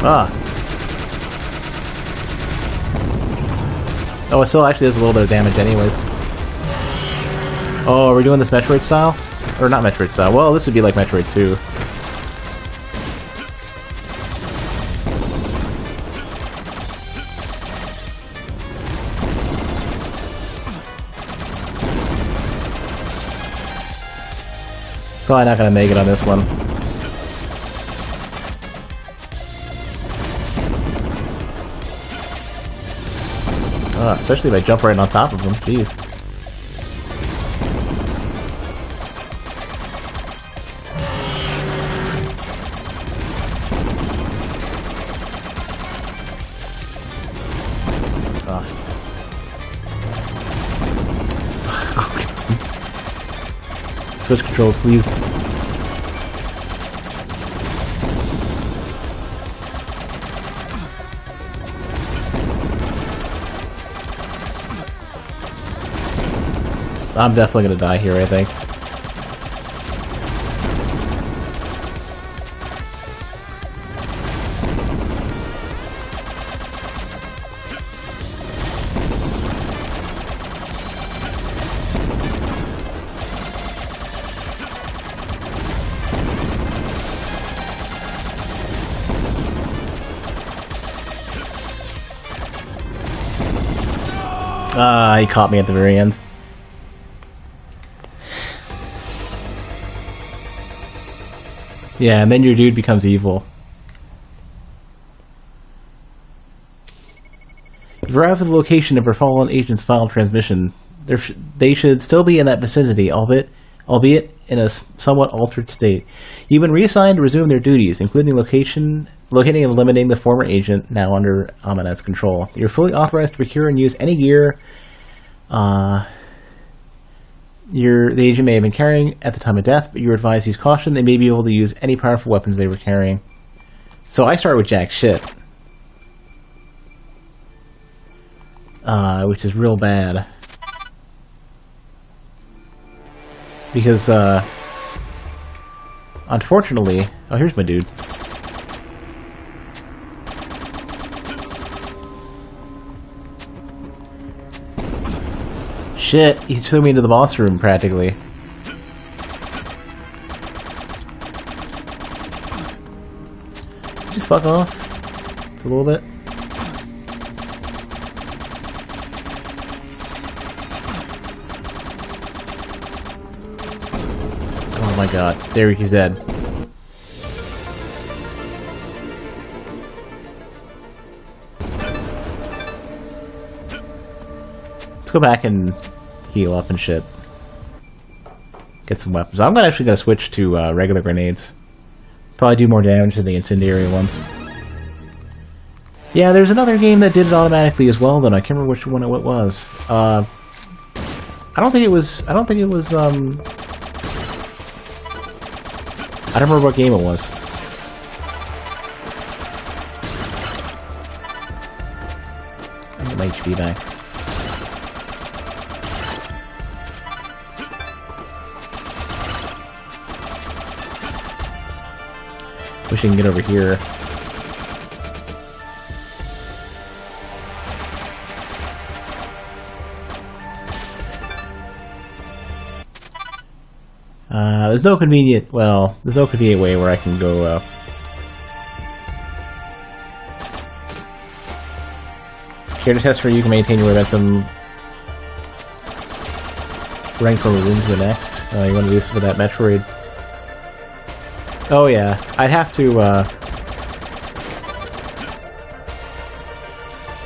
Ah. Oh, it still actually does a little bit of damage anyways. Oh, are we doing this Metroid style? Or not Metroid style. Well, this would be like Metroid 2. Probably not gonna make it on this one. Especially if I jump right on top of him. Jeez. Switch controls, please. I'm definitely gonna die here, I think. He caught me at the very end. Yeah, and then your dude becomes evil. You've arrived at the location of your fallen agent's final transmission. They should still be in that vicinity, albeit in a somewhat altered state. You've been reassigned to resume their duties, including locating and eliminating the former agent, now under Amanet's control. You're fully authorized to procure and use any gear the agent may have been carrying at the time of death, but you're advised to use caution. They may be able to use any powerful weapons they were carrying. So I start with jack shit. Which is real bad. Because, unfortunately... Oh, here's my dude. Shit, he threw me into the boss room, practically. Just fuck off. It's a little bit. Oh my god. There, he's dead. Let's go back and heal up and shit. Get some weapons. I'm actually gonna switch to regular grenades. Probably do more damage than the incendiary ones. Yeah, there's another game that did it automatically as well, though. I can't remember which one it was. I don't think it was. I don't remember what game it was. I'll get my HP back. Wish I can get over here. There's no convenient way where I can go, Care to test where you can maintain your momentum rank from a room to the next? You want to do this with that Metroid? Oh yeah, I'd have to,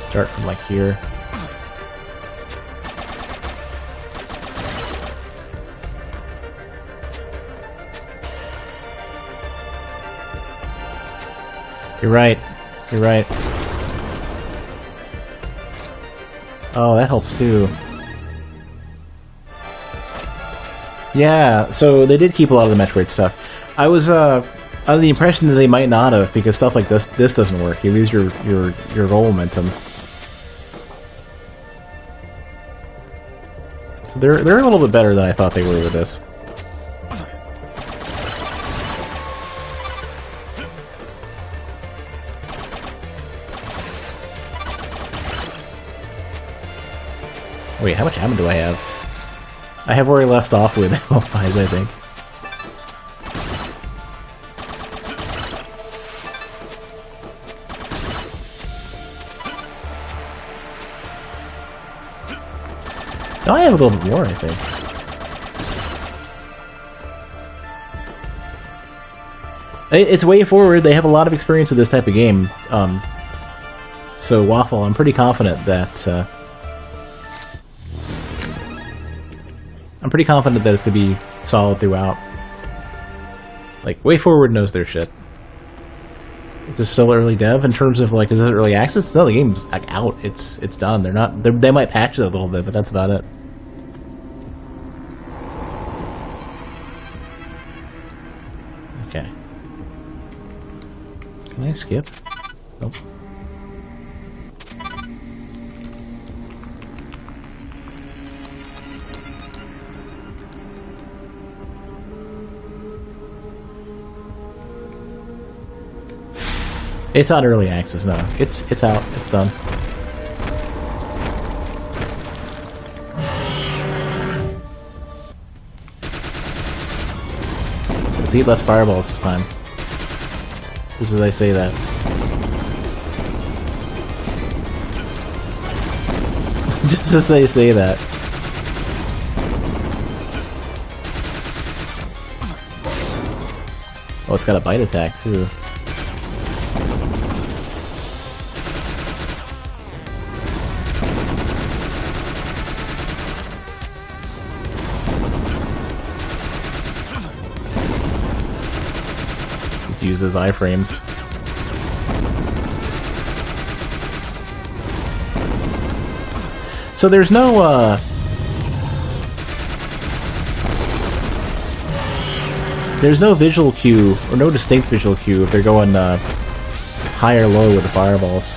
start from, like, here. You're right. You're right. Oh, that helps too. Yeah, so they did keep a lot of the Metroid stuff. I was under the impression that they might not have, because stuff like this doesn't work. You lose your roll momentum. So they're a little bit better than I thought they were with this. Wait, how much ammo do I have? I have where I left off with ammo pies, I think. No, I have a little bit more, I think. It's way forward. They have a lot of experience with this type of game. So Waffle, I'm pretty confident that it's gonna be solid throughout. Like, Way Forward knows their shit. Is this still early dev in terms of like, is it early access? No, the game's like out. It's done. They might patch it a little bit, but that's about it. Okay. Can I skip? Nope. It's not early access, no. It's out. It's done. Let's eat less fireballs this time. Just as I say that. Just as I say that. Oh, it's got a bite attack, too. Use those iframes. So there's no visual cue, or no distinct visual cue if they're going high or low with the fireballs.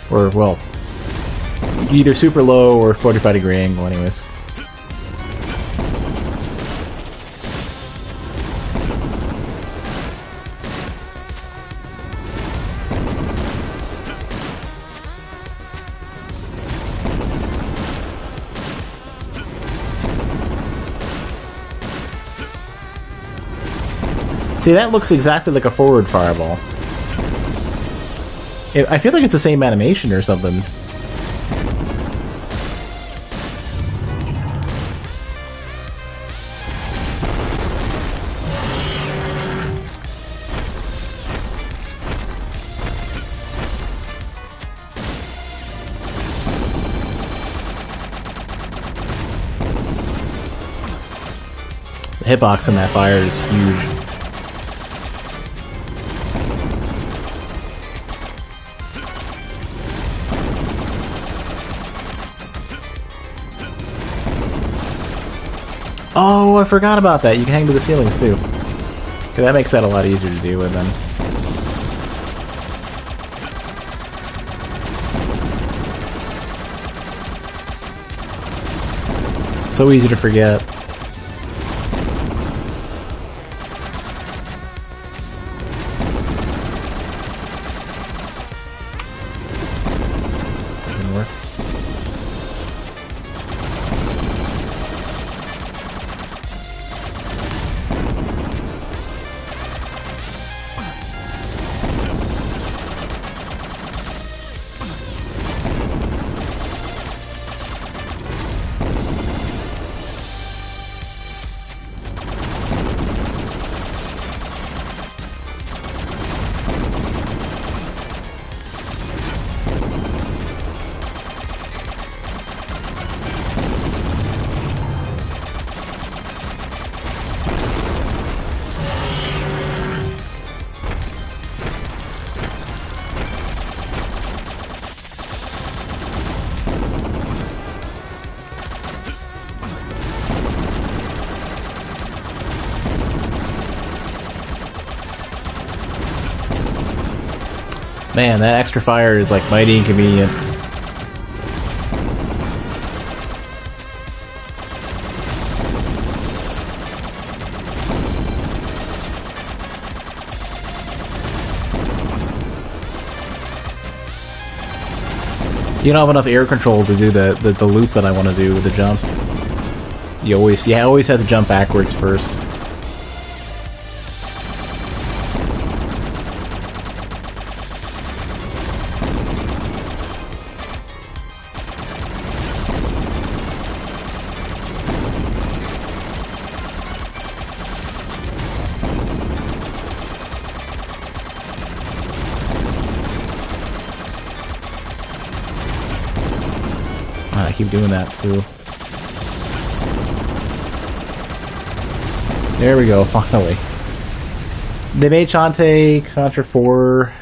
Or, well, either super low or 45-degree angle, anyways. See, that looks exactly like a forward fireball. I feel like it's the same animation or something. The hitbox in that fire is huge. Oh, I forgot about that. You can hang to the ceilings, too. Okay, that makes that a lot easier to deal with, then. So easy to forget. Didn't work. Man, that extra fire is like mighty inconvenient. You don't have enough air control to do the loop that I want to do with the jump. You always have to jump backwards first. I keep doing that too. There we go, finally. They made Shantae, Contra 4.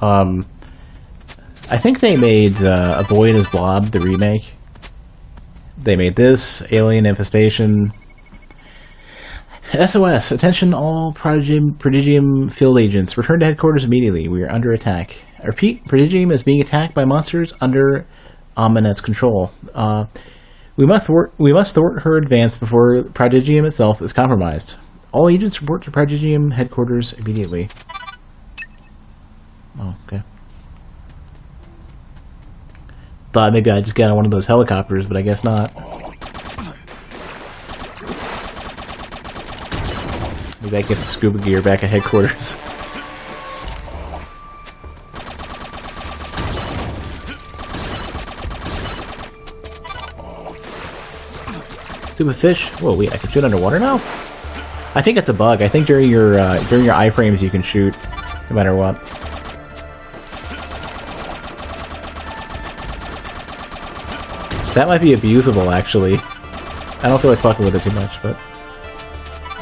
I think they made A Boy and His Blob, the remake. They made this, Alien Infestation. SOS, attention all Prodigium field agents. Return to headquarters immediately. We are under attack. I repeat, Prodigium is being attacked by monsters under Ominet's control. We must thwart her advance before Prodigium itself is compromised. All agents report to Prodigium headquarters immediately. Oh, okay. Thought maybe I just got on one of those helicopters, but I guess not. Maybe I can get some scuba gear back at headquarters. Stupid fish. Whoa, wait, I can shoot underwater now? I think it's a bug. I think during your iframes you can shoot, no matter what. That might be abusable, actually. I don't feel like fucking with it too much, but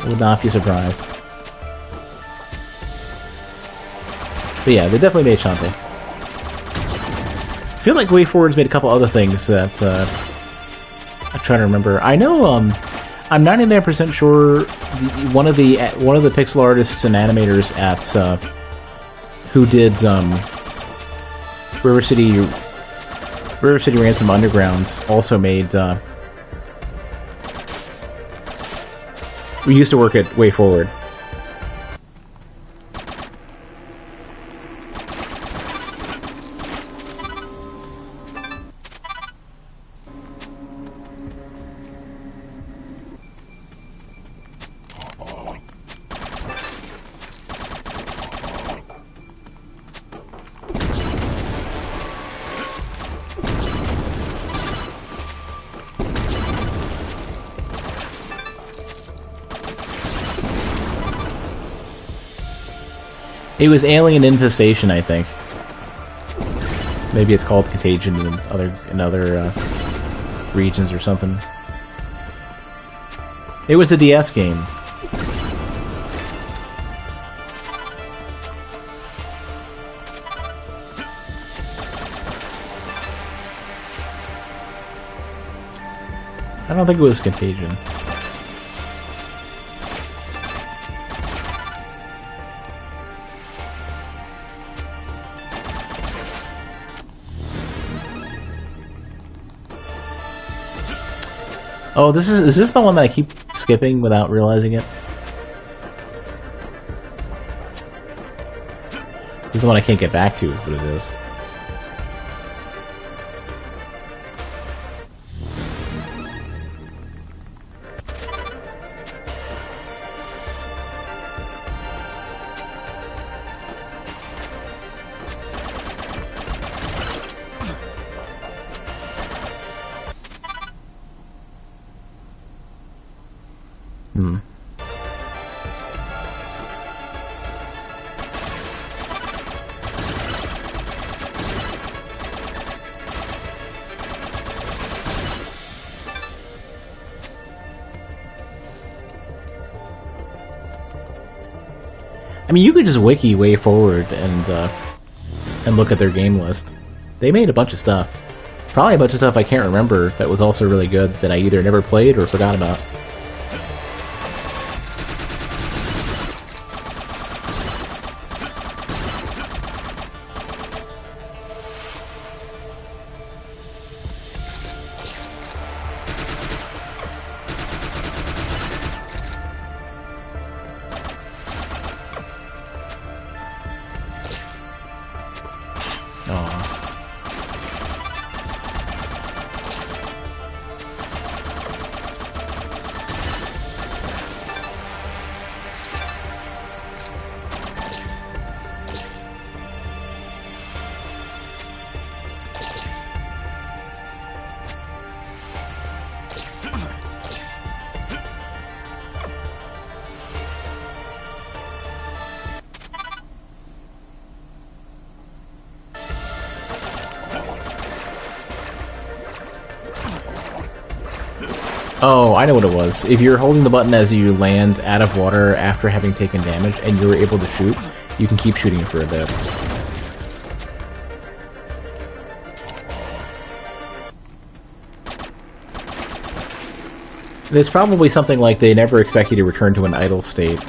I would not be surprised. But yeah, they definitely made Shantae. I feel like WayForward's made a couple other things that I'm trying to remember. I know I'm 99% sure one of the pixel artists and animators at who did River City Ransom Underground also made. We used to work at WayForward. It was Alien Infestation, I think. Maybe it's called Contagion in other regions or something. It was a DS game. I don't think it was Contagion. Oh, is this the one that I keep skipping without realizing it? This is the one I can't get back to, is what it is. I mean, you could just wiki WayForward and look at their game list. They made a bunch of stuff. Probably a bunch of stuff I can't remember that was also really good that I either never played or forgot about. Aw. Oh, I know what it was. If you're holding the button as you land out of water after having taken damage and you're able to shoot, you can keep shooting for a bit. It's probably something like they never expect you to return to an idle state.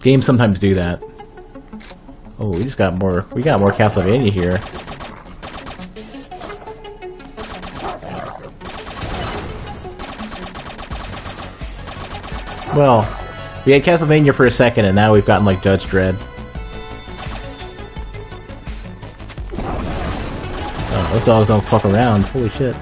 Games sometimes do that. Oh, we got more Castlevania here. Well, we had Castlevania for a second, and now we've gotten, like, Judge Dredd. Oh, those dogs don't fuck around. Holy shit.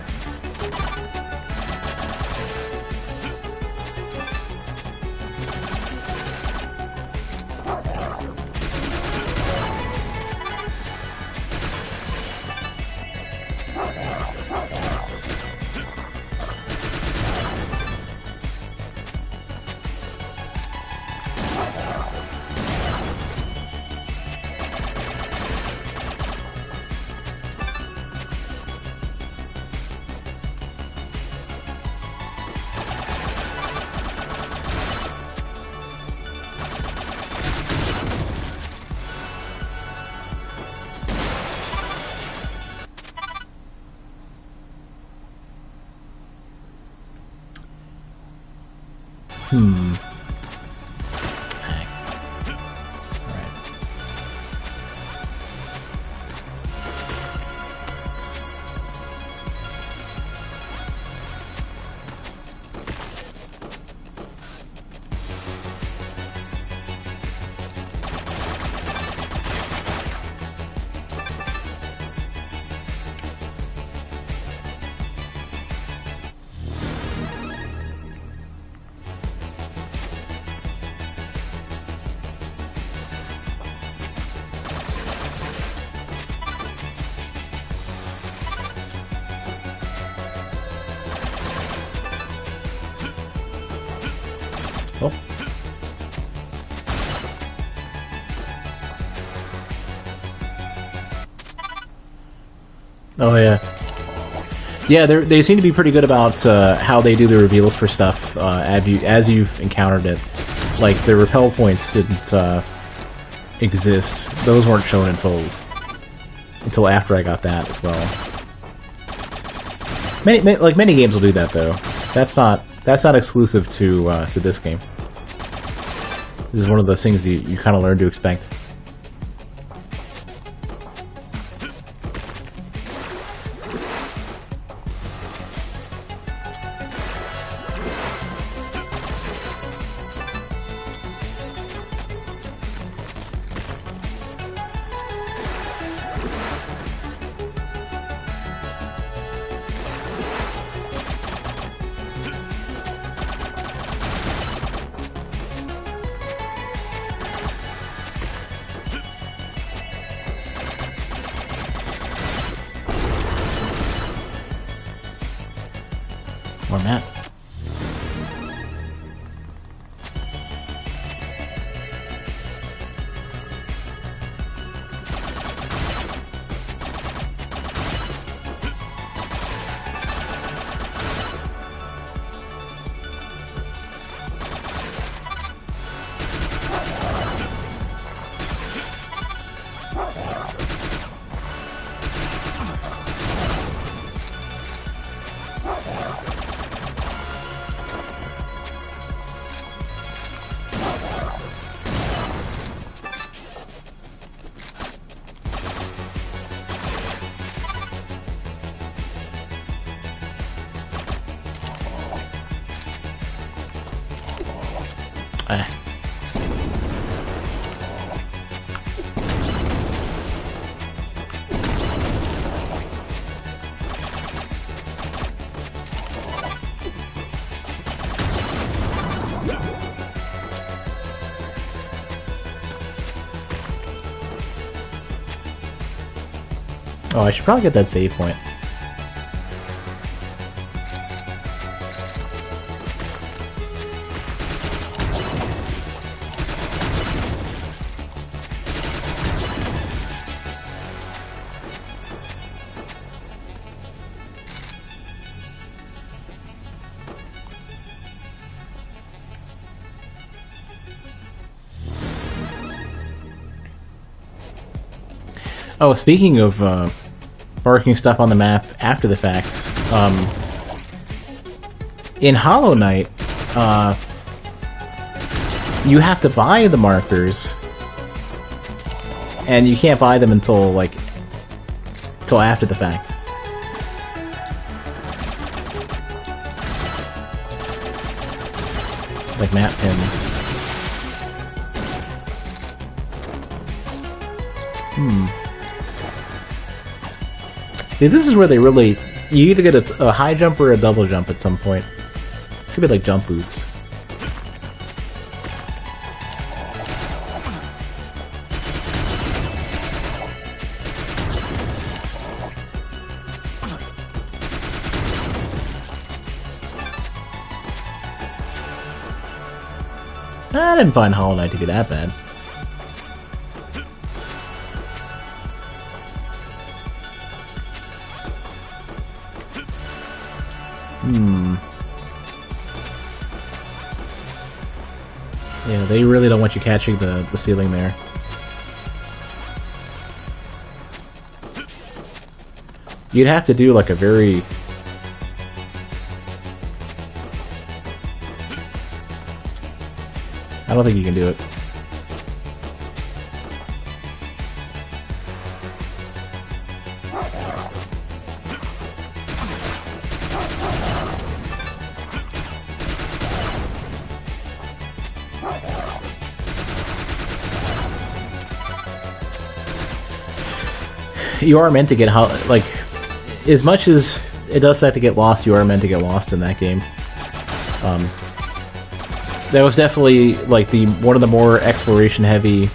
Oh. Oh, yeah. Yeah, they seem to be pretty good about how they do the reveals for stuff as you've encountered it. Like, the repel points didn't exist. Those weren't shown until after I got that as well. Many games will do that, though. That's not exclusive to this game. This is one of those things you kind of learn to expect. More map. Oh, I should probably get that save point. Oh, speaking of marking stuff on the map after the fact, in Hollow Knight, you have to buy the markers, and you can't buy them until after the fact. Like map pins. See, this is where they really... You either get a high jump or a double jump at some point. Could be like jump boots. I didn't find Hollow Knight to be that bad. Yeah, they really don't want you catching the ceiling there. You'd have to do like a very... I don't think you can do it. You are meant to get like, as much as it does have to get lost, you are meant to get lost in that game. That was definitely like one of the more exploration heavy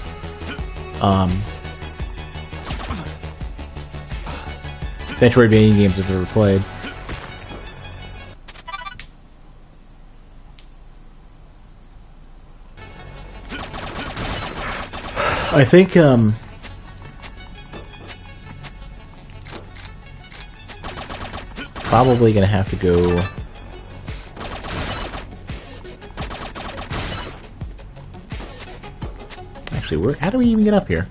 Metroidvania games I've ever played. I think probably gonna have to go. Actually, how do we even get up here?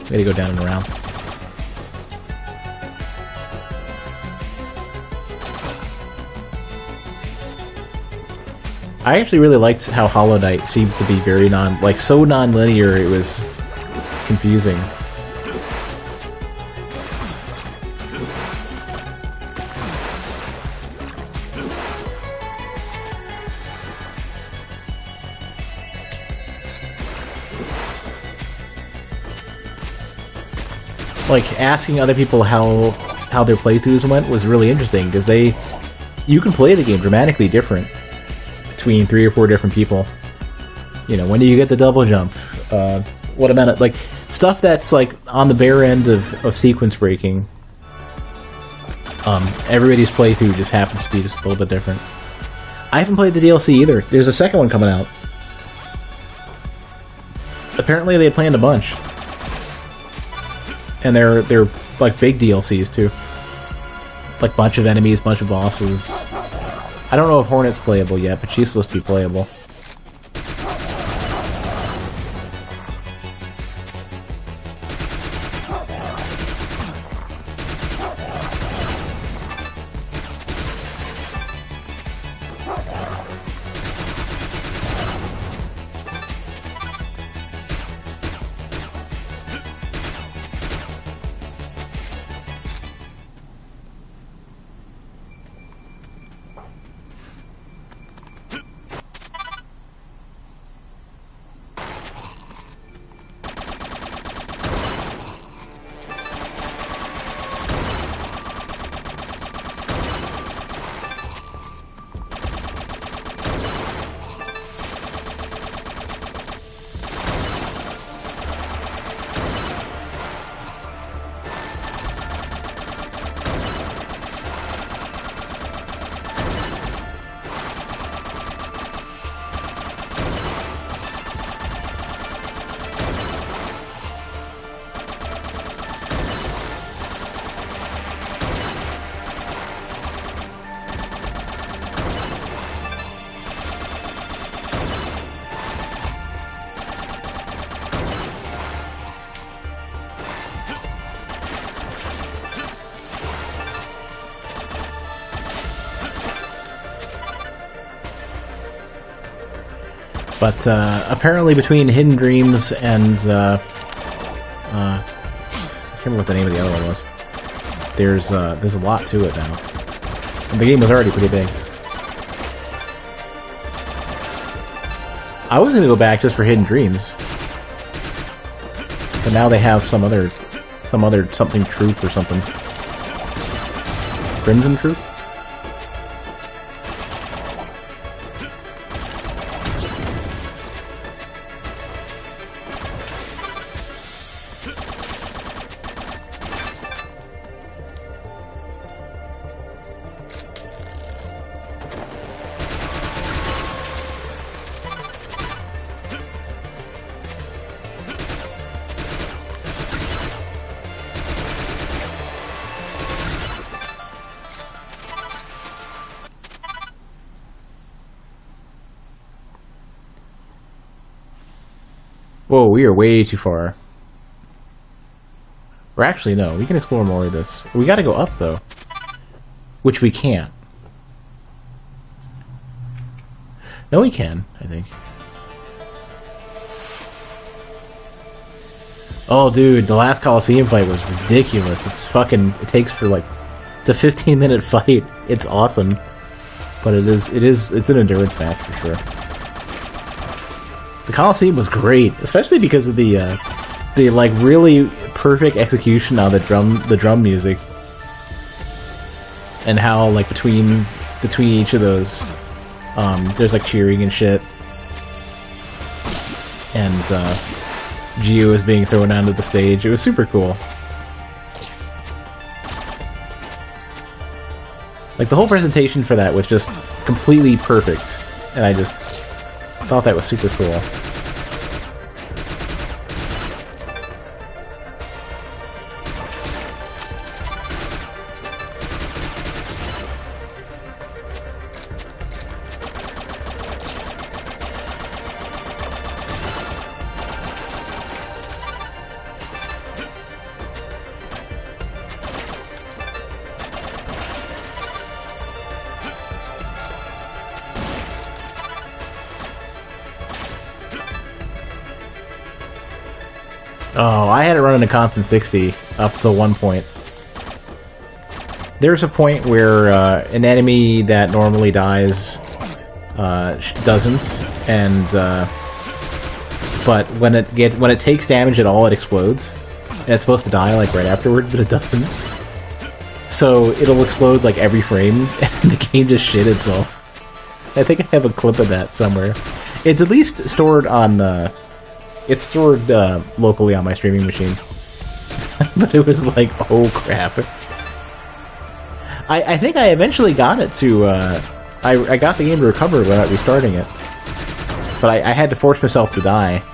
We gotta go down and around. I actually really liked how Hollow Knight seemed to be very so non-linear it was confusing. Like, asking other people how their playthroughs went was really interesting, because you can play the game dramatically different between 3 or 4 different people. You know, when do you get the double jump? What amount of, like, stuff that's, like, on the bare end of sequence breaking. Everybody's playthrough just happens to be just a little bit different. I haven't played the DLC either. There's a second one coming out. Apparently they planned a bunch. And they're like big DLCs too. Like bunch of enemies, bunch of bosses. I don't know if Hornet's playable yet, but she's supposed to be playable. But apparently between Hidden Dreams and I can't remember what the name of the other one was. There's a lot to it now. And the game was already pretty big. I was gonna go back just for Hidden Dreams, but now they have some other something troop or something. Crimson Troop? Whoa, we are way too far. Or actually, no, we can explore more of this. We gotta go up, though. Which we can't. No, we can, I think. Oh, dude, the last Coliseum fight was ridiculous. It's fucking... It takes for, like... It's a 15-minute fight. It's awesome. But it's an endurance match, for sure. The Coliseum was great, especially because of the like really perfect execution on the drum music, and how like between each of those, there's like cheering and shit, and Gio is being thrown onto the stage. It was super cool. Like the whole presentation for that was just completely perfect, and I just thought that was super cool. Oh, I had it running a constant 60 up to one point. There's a point where an enemy that normally dies doesn't, and but when it takes damage at all, it explodes. And it's supposed to die like right afterwards, but it doesn't. So it'll explode like every frame, and the game just shit itself. I think I have a clip of that somewhere. It's at least stored on. It's stored locally on my streaming machine. But it was like, oh crap. I think I eventually got it to... I got the game to recover without restarting it. But I had to force myself to die.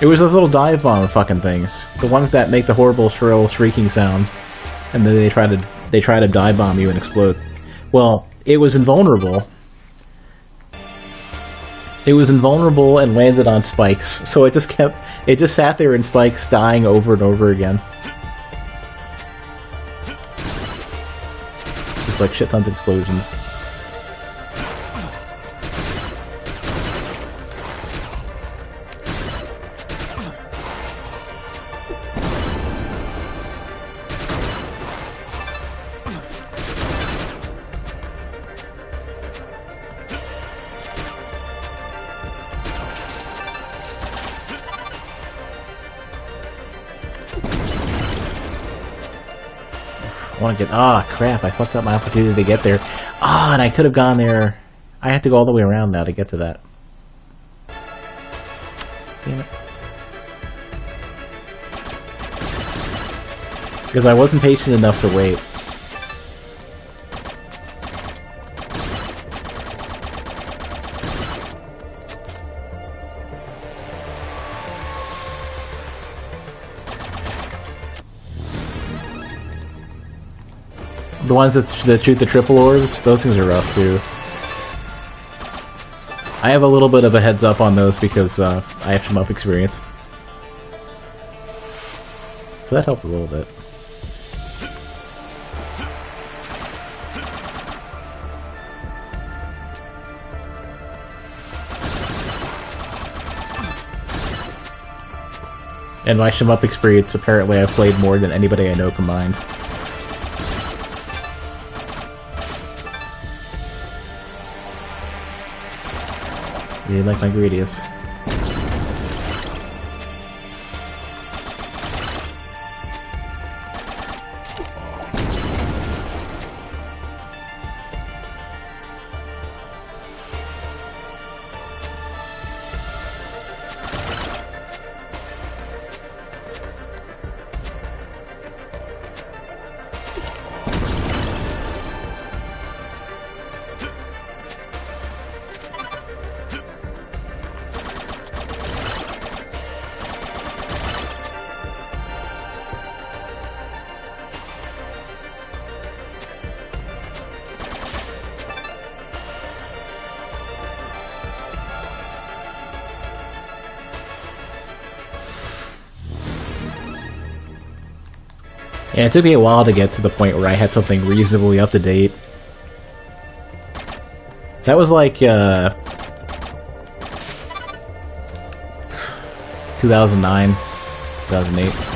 It was those little dive bomb fucking things. The ones that make the horrible, shrill, shrieking sounds. And then they try to dive bomb you and explode. Well, it was invulnerable. It was invulnerable and landed on spikes, so it just sat there in spikes, dying over and over again. Just like shit tons of explosions. I want to get... Ah, crap, I fucked up my opportunity to get there. Ah, and I could have gone there. I have to go all the way around now to get to that. Damn it. Because I wasn't patient enough to wait. The ones that shoot the triple orbs, those things are rough too. I have a little bit of a heads up on those because I have some up experience. So that helped a little bit. And my shmup experience, apparently I've played more than anybody I know combined. Really like my Gradius. And it took me a while to get to the point where I had something reasonably up to date. That was like 2009, 2008.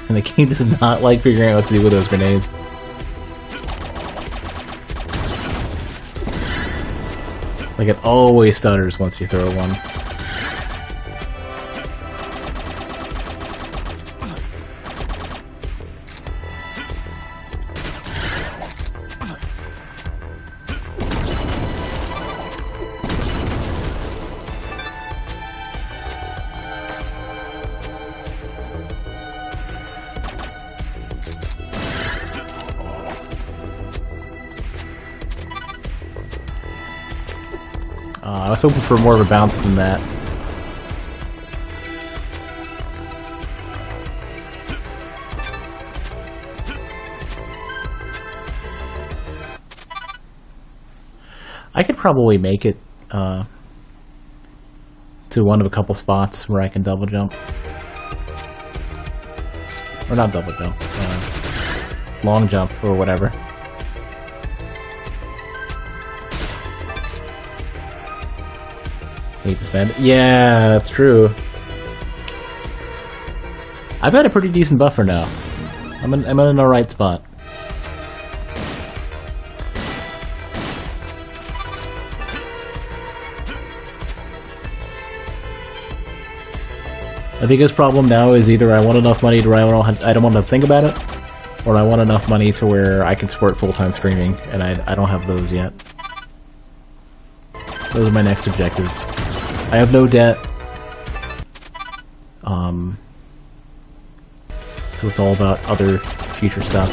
And the game does not like figuring out what to do with those grenades. Like, it always stutters once you throw one. I was hoping for more of a bounce than that. I could probably make it to one of a couple spots where I can double jump. Or not double jump, long jump or whatever. Yeah, that's true. I've got a pretty decent buffer now. I'm in the right spot. The biggest problem now is either I want enough money to where I don't want to think about it, or I want enough money to where I can support full-time streaming, and I don't have those yet. Those are my next objectives. I have no debt. So it's all about other future stuff.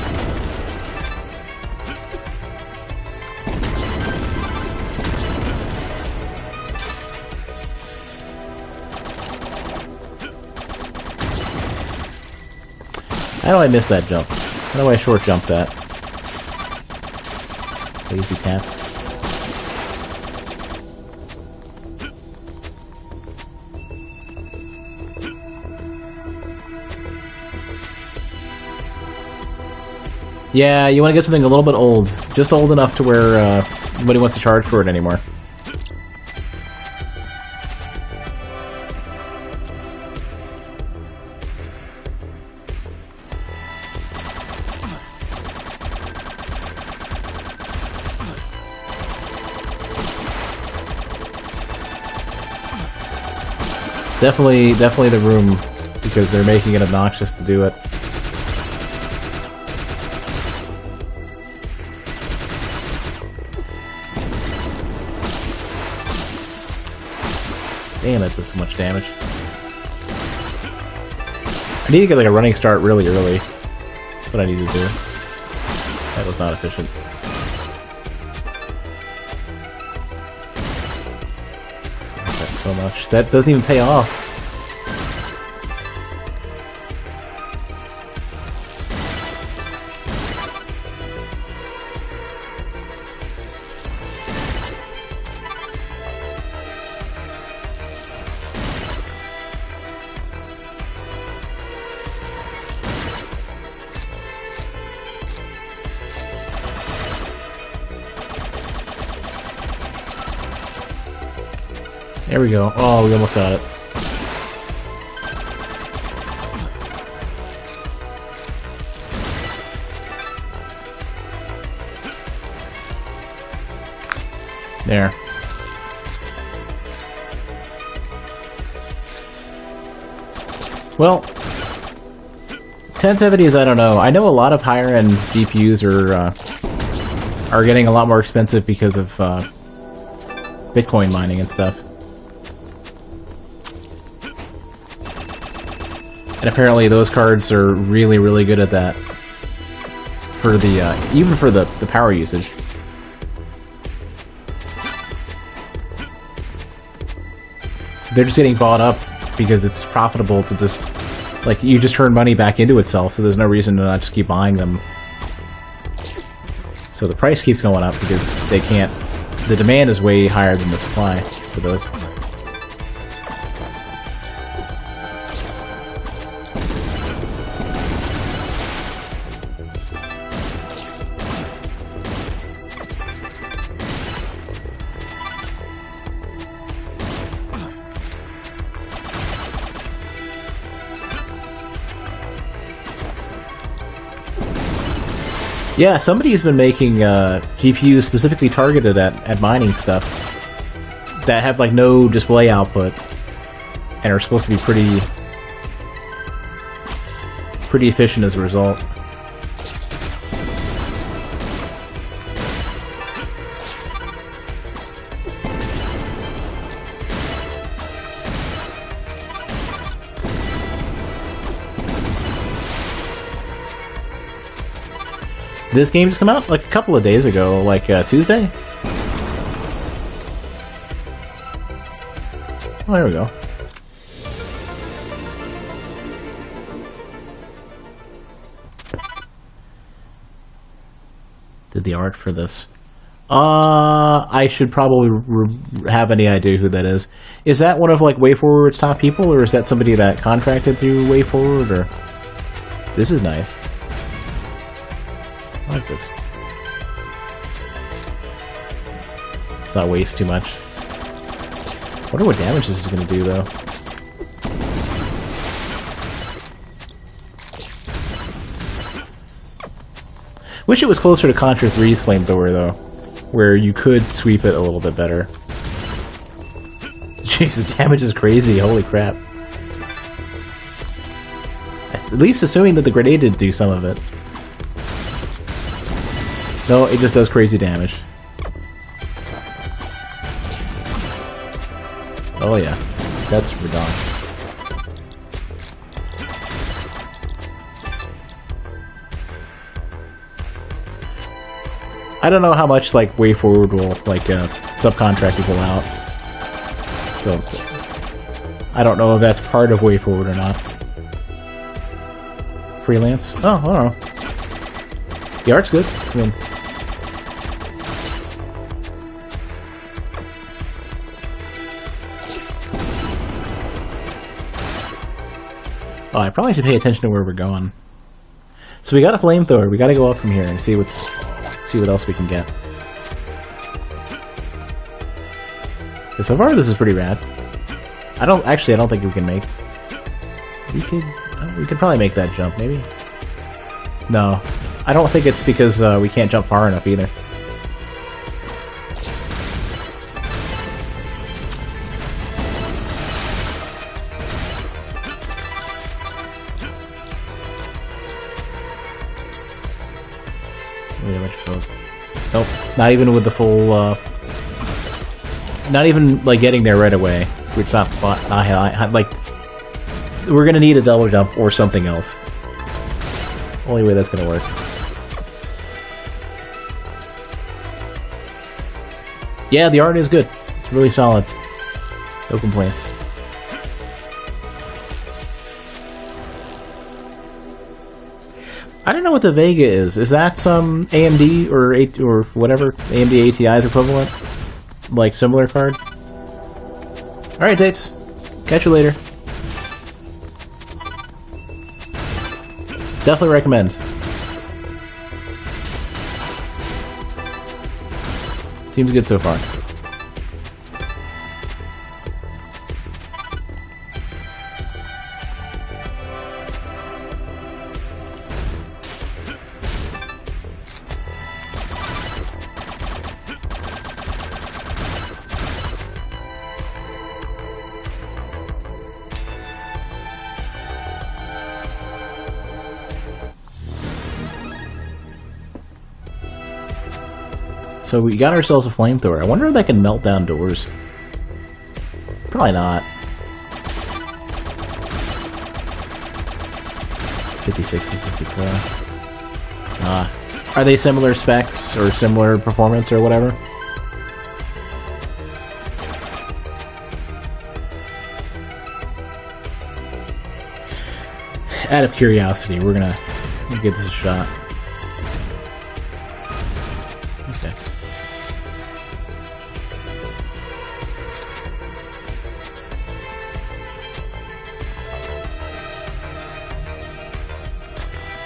How do I miss that jump? How do I short jump that? Lazy taps. Yeah, you want to get something a little bit old. Just old enough to where nobody wants to charge for it anymore. Definitely the room, because they're making it obnoxious to do it. Damn, that does so much damage. I need to get like a running start really early. That's what I need to do. That was not efficient. so much. That doesn't even pay off. There we go. Oh, we almost got it. There. Well, 1070s, I don't know. I know a lot of higher-end GPUs are getting a lot more expensive because of Bitcoin mining and stuff. And apparently those cards are really, really good at that. For the, even for the power usage. So they're just getting bought up because it's profitable to just, like, you just turn money back into itself, so there's no reason to not just keep buying them. So the price keeps going up because they can't, the demand is way higher than the supply for those. Yeah, somebody's been making GPUs specifically targeted at mining stuff that have like no display output and are supposed to be pretty efficient as a result. Did this game just come out like a couple of days ago, like Tuesday? Oh, there we go. Did the art for this? I should probably have any idea who that is. Is that one of like WayForward's top people, or is that somebody that contracted through WayForward? Or this is nice. I like this. Let's not waste too much. I wonder what damage this is going to do, though. Wish it was closer to Contra 3's Flamethrower, though, where you could sweep it a little bit better. Jeez, the damage is crazy, holy crap. At least assuming that the grenade did do some of it. No, it just does crazy damage. Oh yeah, that's Radon. I don't know how much like WayForward will like subcontract people out, so I don't know if that's part of WayForward or not. Freelance? Oh, I don't know. The art's good. I mean, oh, I probably should pay attention to where we're going. So we got a flamethrower. We got to go up from here and see what else we can get. Okay, so far this is pretty rad. I don't think we can make. We could probably make that jump, maybe. No, I don't think it's because we can't jump far enough either. Nope, not even with the full, not even, like, getting there right away. It's not, like, we're gonna need a double jump or something else. Only way that's gonna work. Yeah, the art is good. It's really solid. No complaints. I don't know what the Vega is. Is that some AMD or whatever AMD ATI's equivalent? Like similar card? Alright, Tapes. Catch you later. Definitely recommend. Seems good so far. So we got ourselves a flamethrower. I wonder if that can melt down doors. Probably not. 56 and 64. Are they similar specs or similar performance or whatever? Out of curiosity, we're gonna give this a shot. Okay.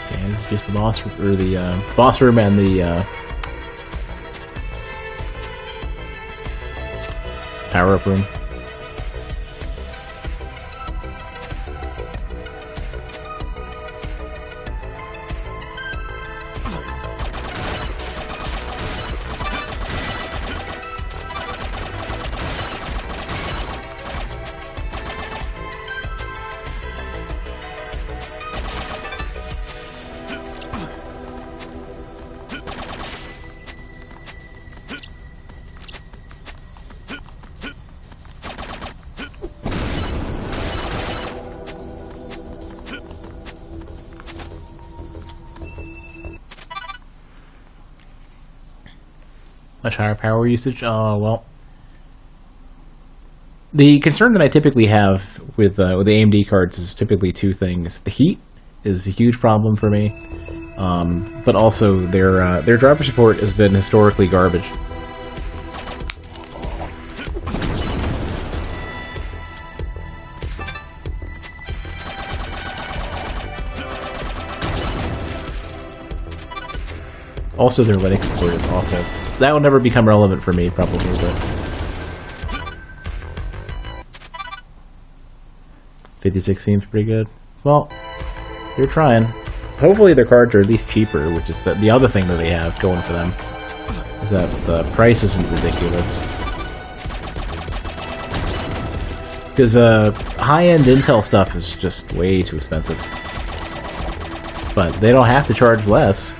Okay, this is just the boss, or the boss room and the power-up room. Much higher power usage. Oh, well. The concern that I typically have with the AMD cards is typically two things. The heat is a huge problem for me, but also their driver support has been historically garbage. Also, their Linux support is awful. That will never become relevant for me, probably, but 56 seems pretty good. Well, they're trying. Hopefully their cards are at least cheaper, which is the other thing that they have going for them, is that the price isn't ridiculous. Because high-end Intel stuff is just way too expensive. But they don't have to charge less.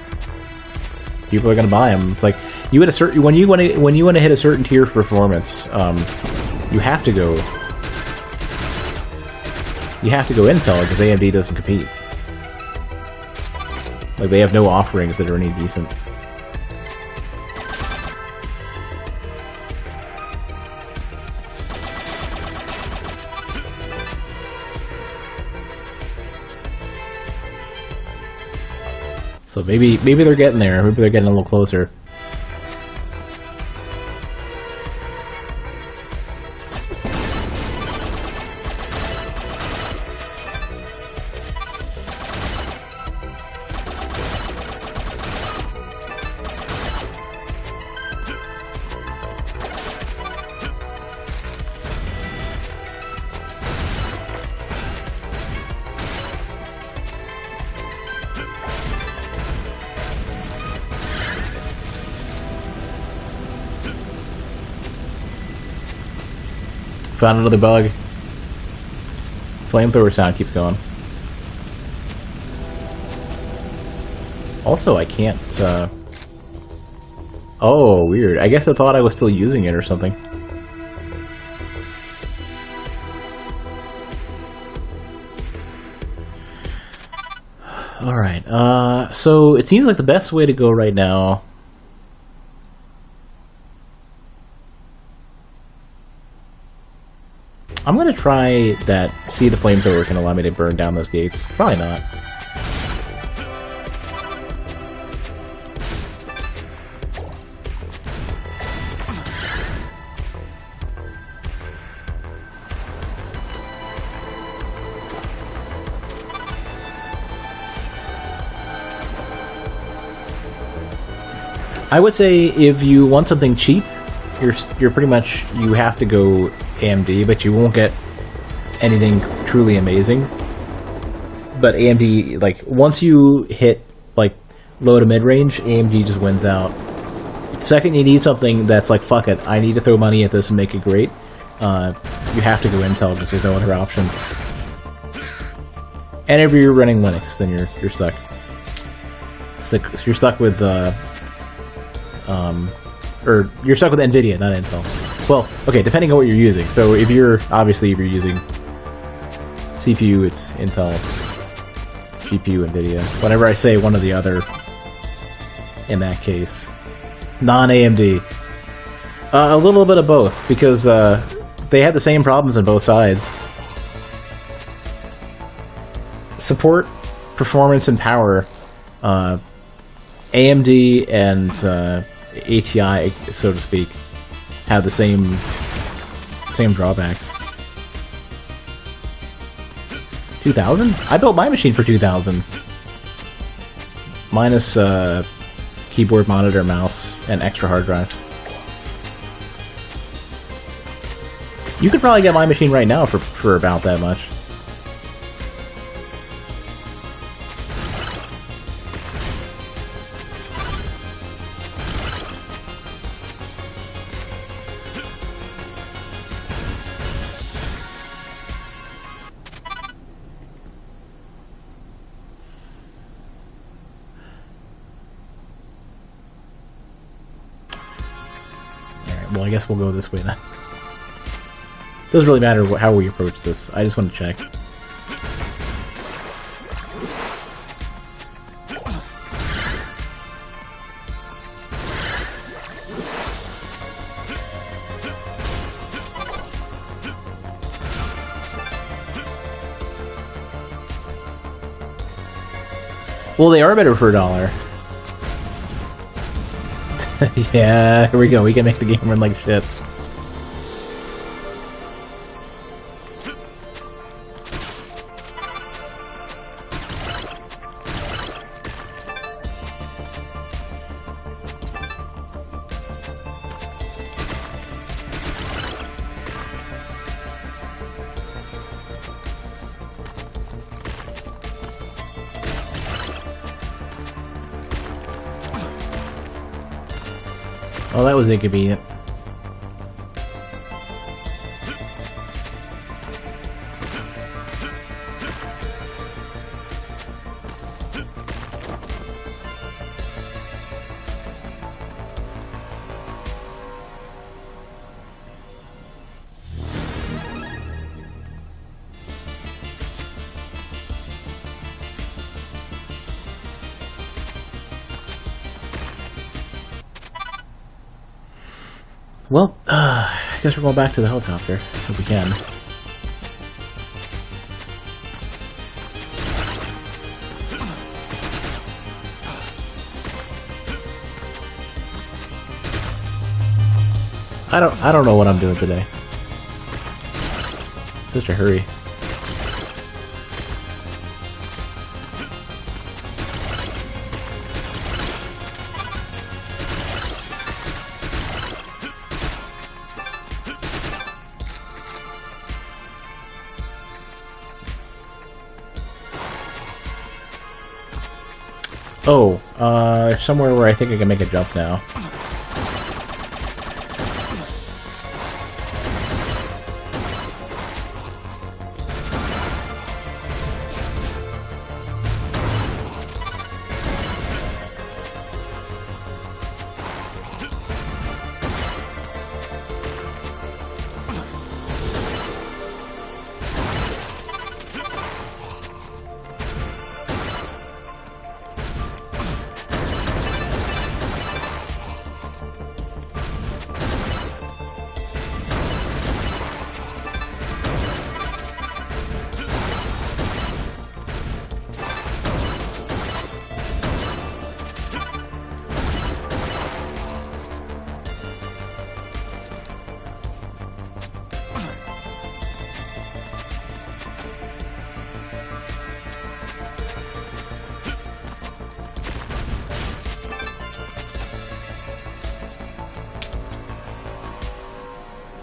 People are going to buy them. It's like you at a certain when you want to hit a certain tier of performance, you have to go Intel because AMD doesn't compete. Like they have no offerings that are any decent. So maybe they're getting there. Maybe they're getting a little closer. Found another bug. Flamethrower sound keeps going. Also, I can't, oh, weird. I guess I thought I was still using it or something. Alright, so it seems like the best way to go right now... I'm gonna try that. See, the flamethrower can allow me to burn down those gates. Probably not. I would say if you want something cheap, you're pretty much, you have to go AMD, but you won't get anything truly amazing. But AMD, like, once you hit, like, low to mid-range, AMD just wins out. The second you need something that's like, fuck it, I need to throw money at this and make it great, you have to go Intel because there's no other option. And if you're running Linux, then you're stuck. You're stuck with, or you're stuck with NVIDIA, not Intel. Well, okay, depending on what you're using. So if you're using CPU, it's Intel. GPU, NVIDIA. Whenever I say one or the other, in that case. Non-AMD. A little bit of both, because they had the same problems on both sides. Support, performance, and power. AMD and ATI, so to speak, have the same drawbacks. 2000? I built my machine for 2000. Minus keyboard, monitor, mouse, and extra hard drives. You could probably get my machine right now for about that much. Well, I guess we'll go this way then. Doesn't really matter how we approach this. I just want to check. Well, they are better for $1. Yeah, here we go. We can make the game run like shit. Oh, that was inconvenient. Well, I guess we're going back to the helicopter, if we can. I don't know what I'm doing today. Such a hurry. Oh, somewhere where I think I can make a jump now.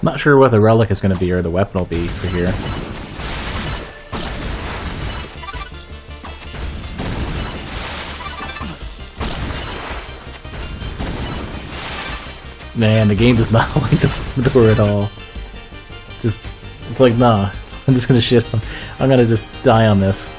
Not sure what the relic is going to be or the weapon will be for here. Man, the game does not like the door at all. It's like, nah, I'm just gonna shit. I'm gonna just die on this.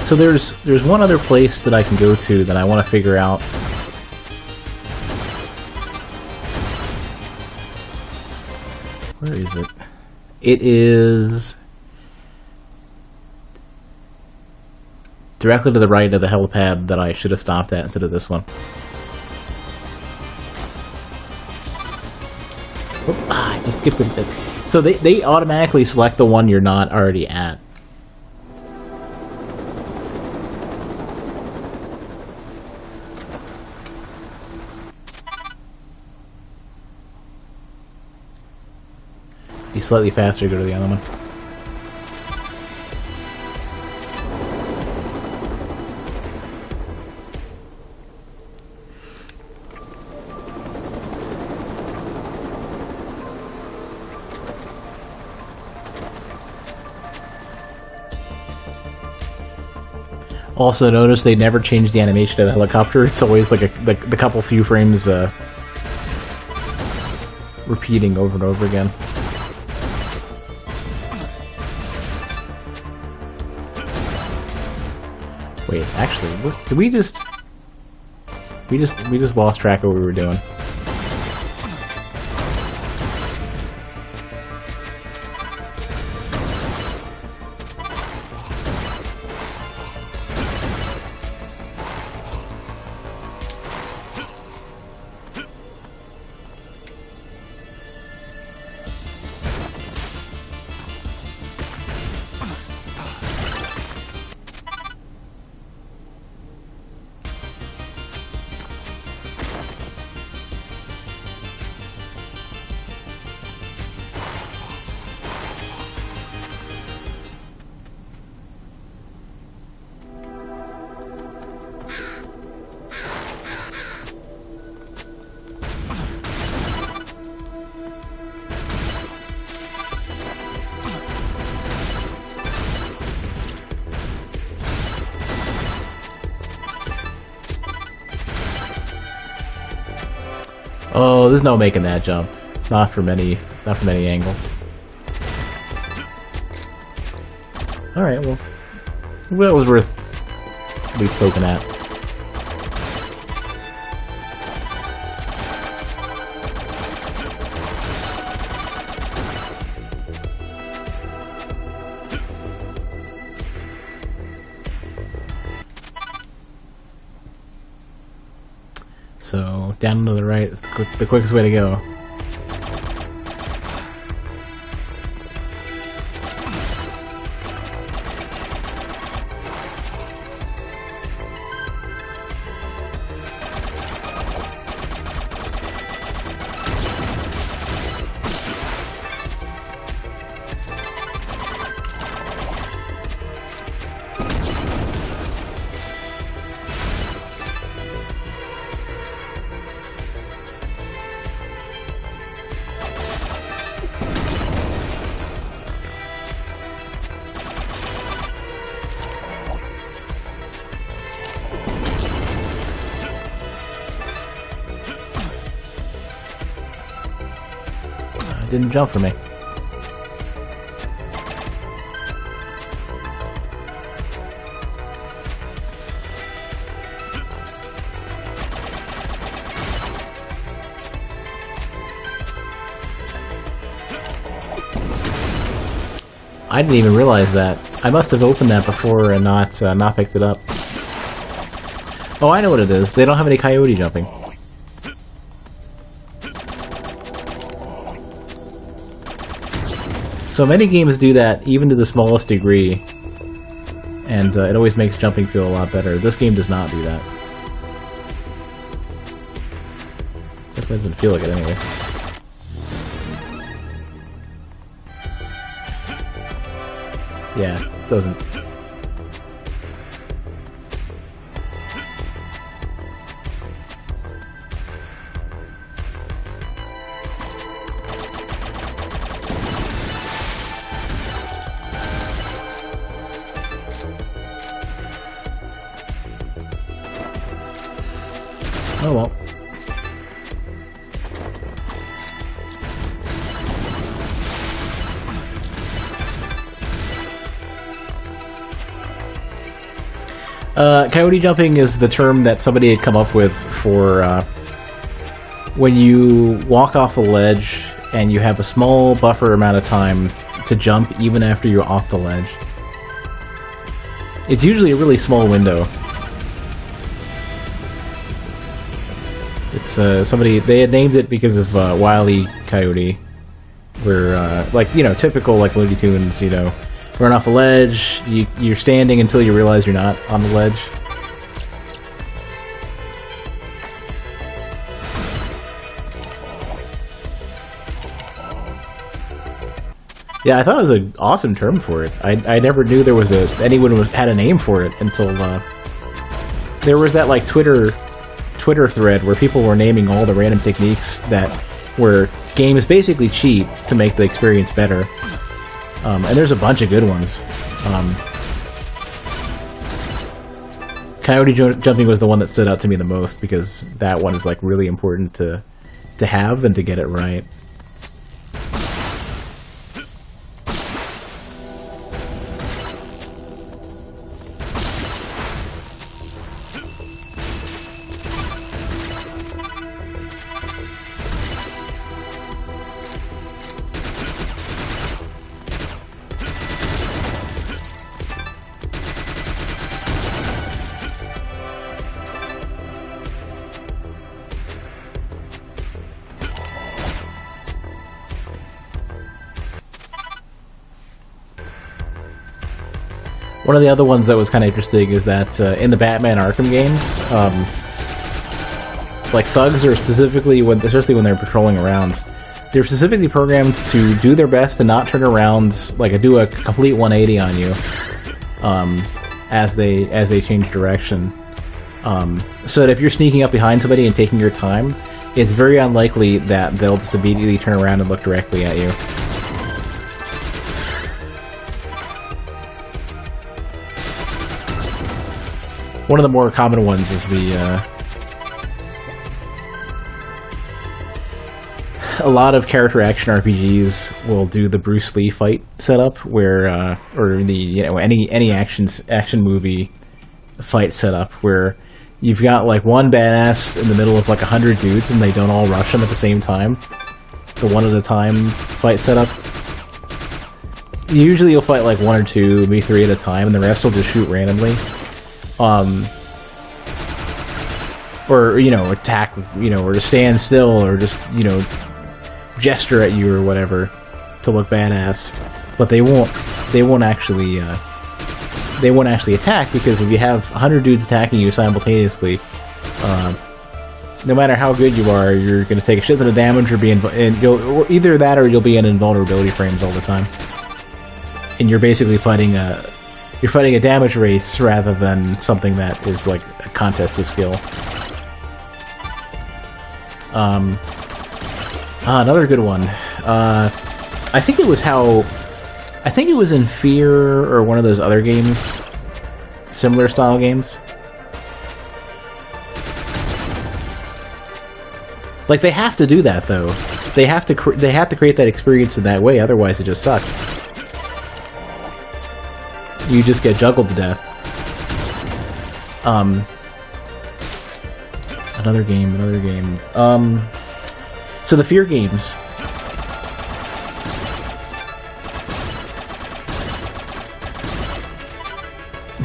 So there's one other place that I can go to that I want to figure out. Where is it? It is directly to the right of the helipad that I should have stopped at instead of this one. Oh, I just skipped it. So they automatically select the one you're not already at. Be slightly faster, go to the other one. Also notice they never change the animation of the helicopter. It's always like the couple few frames repeating over and over again. Wait, actually, what, did we just lost track of what we were doing. Oh, there's no making that jump. Not from any angle. Alright, well, it was worth at least poking at. So down and to the right is the quickest way to go. Didn't jump for me. I didn't even realize that. I must have opened that before and not picked it up. Oh, I know what it is. They don't have any coyote jumping. So many games do that, even to the smallest degree, and it always makes jumping feel a lot better. This game does not do that. It doesn't feel like it anyway. Yeah, it doesn't. Oh well. Coyote jumping is the term that somebody had come up with for when you walk off a ledge and you have a small buffer amount of time to jump even after you're off the ledge. It's usually a really small window. It's somebody, they had named it because of Wile E. Coyote, where like, you know, typical like Looney Tunes, you know, run off a ledge, you're standing until you realize you're not on the ledge. Yeah, I thought it was an awesome term for it. I never knew there was anyone had a name for it until there was that like Twitter thread where people were naming all the random techniques that were games basically cheat to make the experience better. And there's a bunch of good ones. Coyote jumping was the one that stood out to me the most because that one is like really important to have and to get it right. One of the other ones that was kind of interesting is that in the Batman Arkham games, like thugs are specifically, especially when they're patrolling around, they're specifically programmed to do their best to not turn around, like do a complete 180 on you as they change direction. So that if you're sneaking up behind somebody and taking your time, it's very unlikely that they'll just immediately turn around and look directly at you. One of the more common ones is a lot of character action RPGs will do the Bruce Lee fight setup, where or the, you know, any action movie fight setup where you've got like one badass in the middle of like 100 dudes and they don't all rush them at the same time. The one at a time fight setup. Usually you'll fight like one or two, maybe three at a time, and the rest will just shoot randomly. or attack, or to stand still, or just gesture at you or whatever to look badass. But they won't actually attack, because if you have 100 dudes attacking you simultaneously, no matter how good you are, you're going to take a shit ton of damage, or either that or you'll be in invulnerability frames all the time, and you're basically fighting a damage race rather than something that is like a contest of skill. Another good one. I think it was in Fear or one of those other games, similar style games. Like, they have to do that though. They have to create that experience in that way, otherwise it just sucks. You just get juggled to death. Another game. So the Fear games.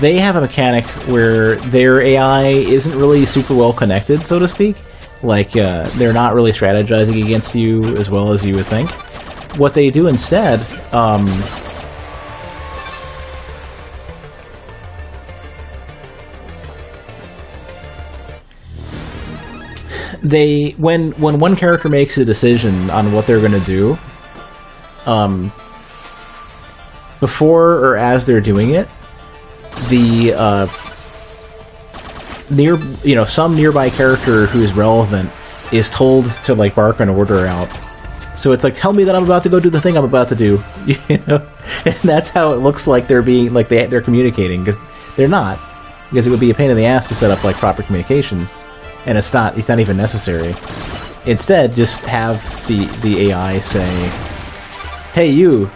They have a mechanic where their AI isn't really super well connected, so to speak. Like, they're not really strategizing against you as well as you would think. What they do instead, when one character makes a decision on what they're going to do, before or as they're doing it, some nearby character who is relevant is told to like bark an order out. So it's like, tell me that I'm about to go do the thing I'm about to do, and that's how it looks like they're being like they're communicating, because they're not, because it would be a pain in the ass to set up like proper communication, and it's not even necessary. Instead, just have the AI say, "Hey, you.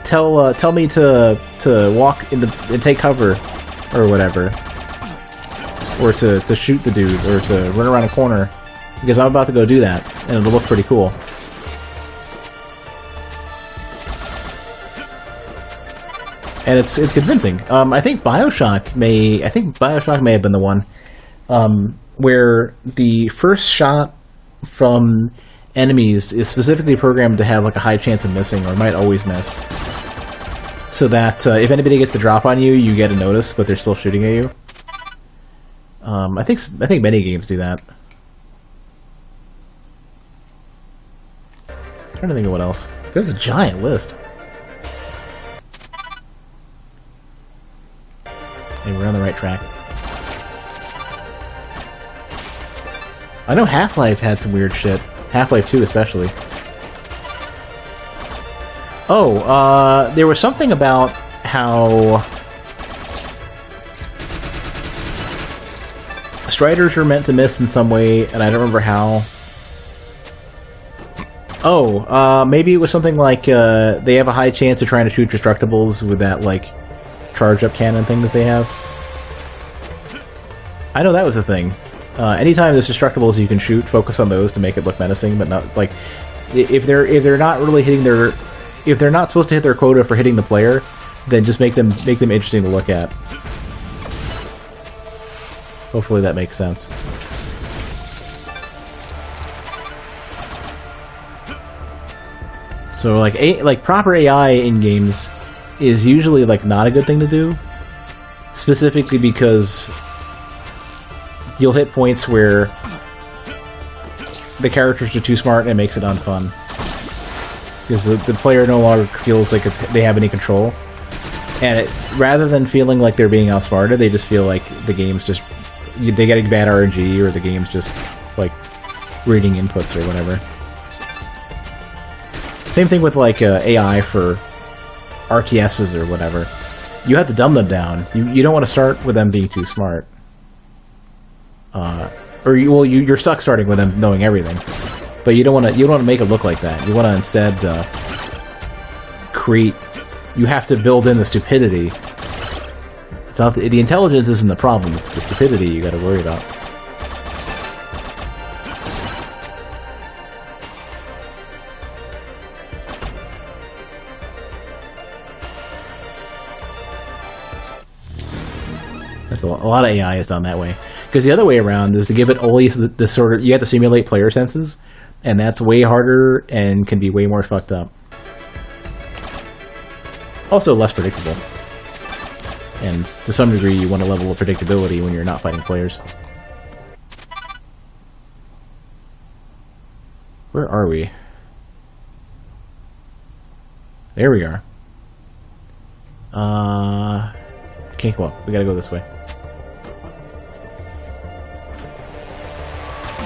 Tell me to walk and take cover, or whatever, or to shoot the dude, or to run around a corner, because I'm about to go do that, and it'll look pretty cool." And it's convincing. I think Bioshock may have been the one where the first shot from enemies is specifically programmed to have like a high chance of missing, or might always miss, so that if anybody gets the drop on you, you get a notice, but they're still shooting at you. I think many games do that. I'm trying to think of what else. There's a giant list. Hey, we're on the right track. I know Half-Life had some weird shit. Half-Life 2 especially. Oh, there was something about how Striders are meant to miss in some way, and I don't remember how. Oh, maybe it was something like they have a high chance of trying to shoot Destructibles with that, like, charge-up cannon thing that they have. I know that was a thing. Anytime there's Destructibles you can shoot, focus on those to make it look menacing, but not, like, if they're not really hitting their... If they're not supposed to hit their quota for hitting the player, then just make them interesting to look at. Hopefully that makes sense. So like proper AI in games is usually like not a good thing to do, specifically because you'll hit points where the characters are too smart and it makes it unfun. Because the player no longer feels like they have any control. And rather than feeling like they're being outsmarted, they just feel like the game's just... They get a bad RNG, or the game's just, like, reading inputs or whatever. Same thing with, like, AI for RTSs or whatever. You have to dumb them down. You don't want to start with them being too smart. You're stuck starting with them knowing everything. But you don't want to make it look like that. You want to instead create. You have to build in the stupidity. It's not the intelligence isn't the problem. It's the stupidity you got to worry about. That's a lot of AI is done that way. Because the other way around is to give it only the sort of... You have to simulate player senses, and that's way harder and can be way more fucked up. Also less predictable. And to some degree, you want a level of predictability when you're not fighting players. Where are we? There we are. Can't go up. We gotta go this way.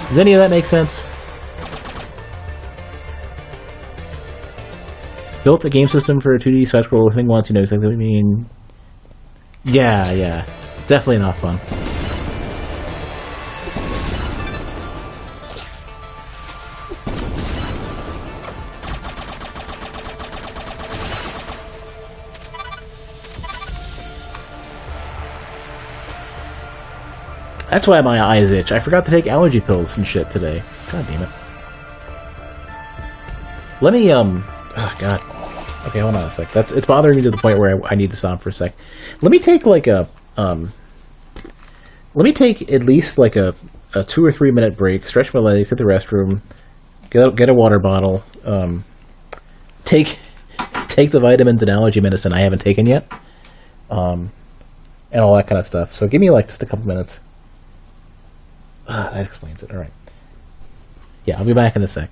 Does any of that make sense? Built the game system for a 2D side-scroll thing once, you know exactly what I mean. Yeah. Definitely not fun. That's why my eyes itch. I forgot to take allergy pills and shit today. God damn it. Let me, oh god. Okay, hold on a sec. It's bothering me to the point where I need to stop for a sec. Let me take like a, let me take at least like a 2 or 3 minute break, stretch my legs, hit the restroom, get a water bottle, take the vitamins and allergy medicine I haven't taken yet, and all that kind of stuff. So give me like just a couple minutes. That explains it. Alright. Yeah, I'll be back in a sec.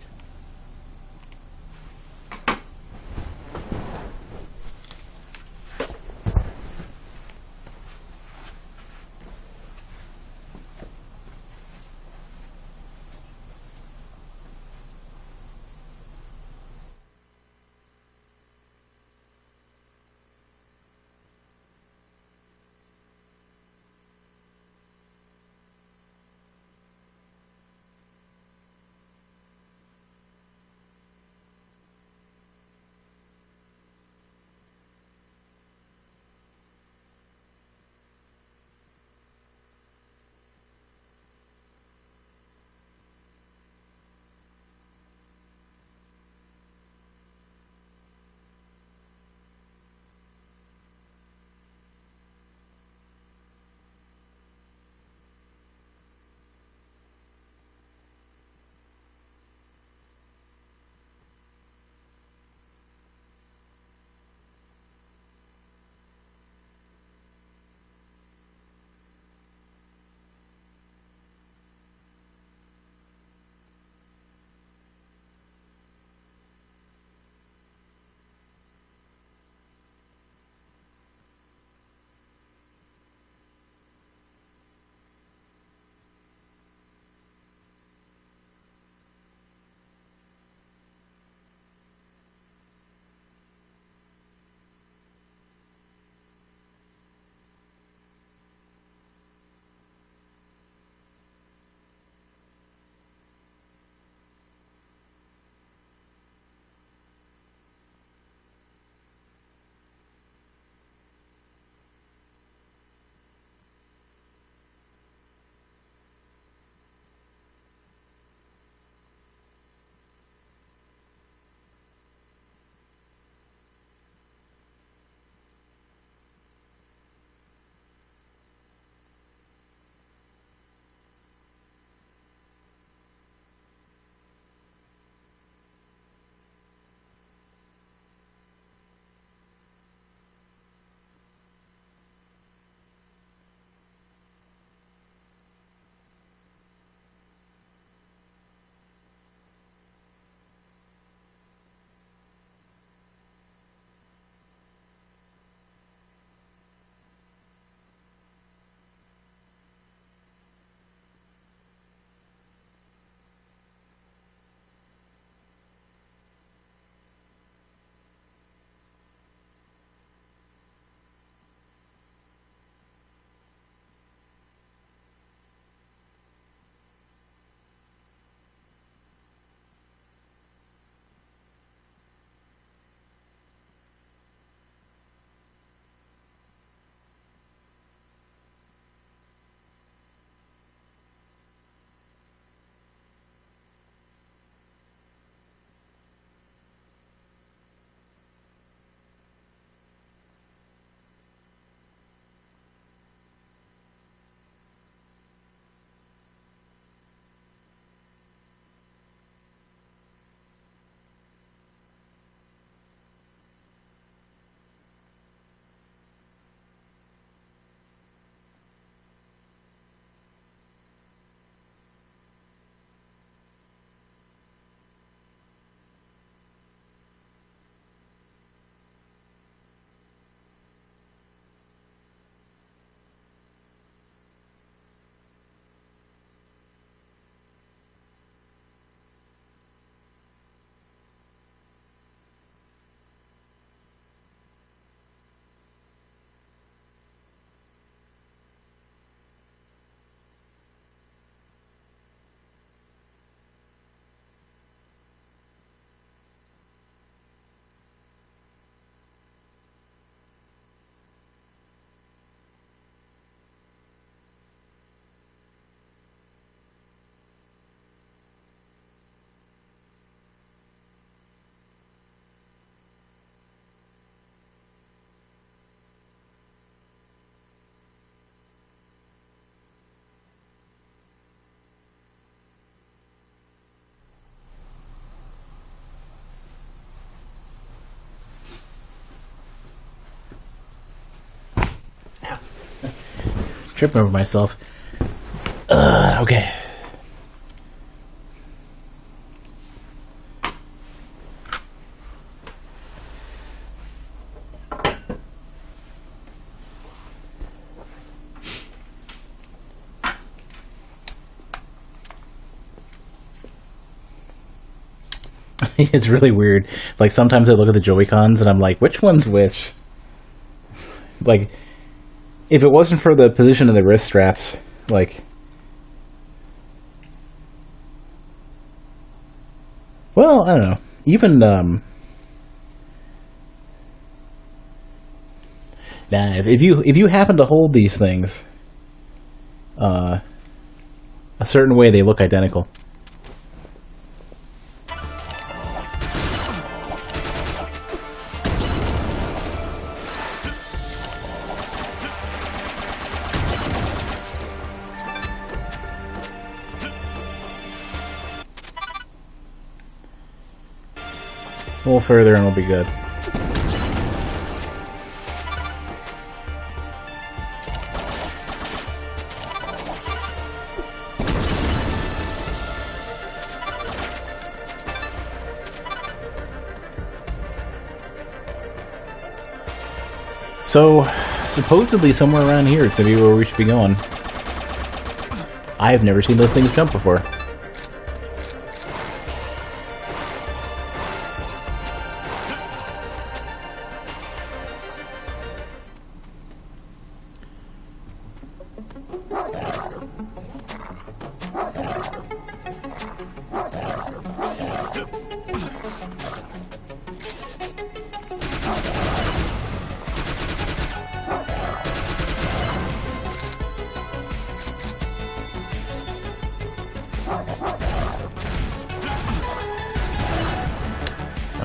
Tripping over myself. Okay. It's really weird. Like, sometimes I look at the Joy-Cons and I'm like, which one's which? Like, if it wasn't for the position of the wrist straps, like... Well, I don't know. Even, Nah, if you happen to hold these things, a certain way they look identical. A little further and we'll be good. So, supposedly somewhere around here is going to be where we should be going. I have never seen those things jump before.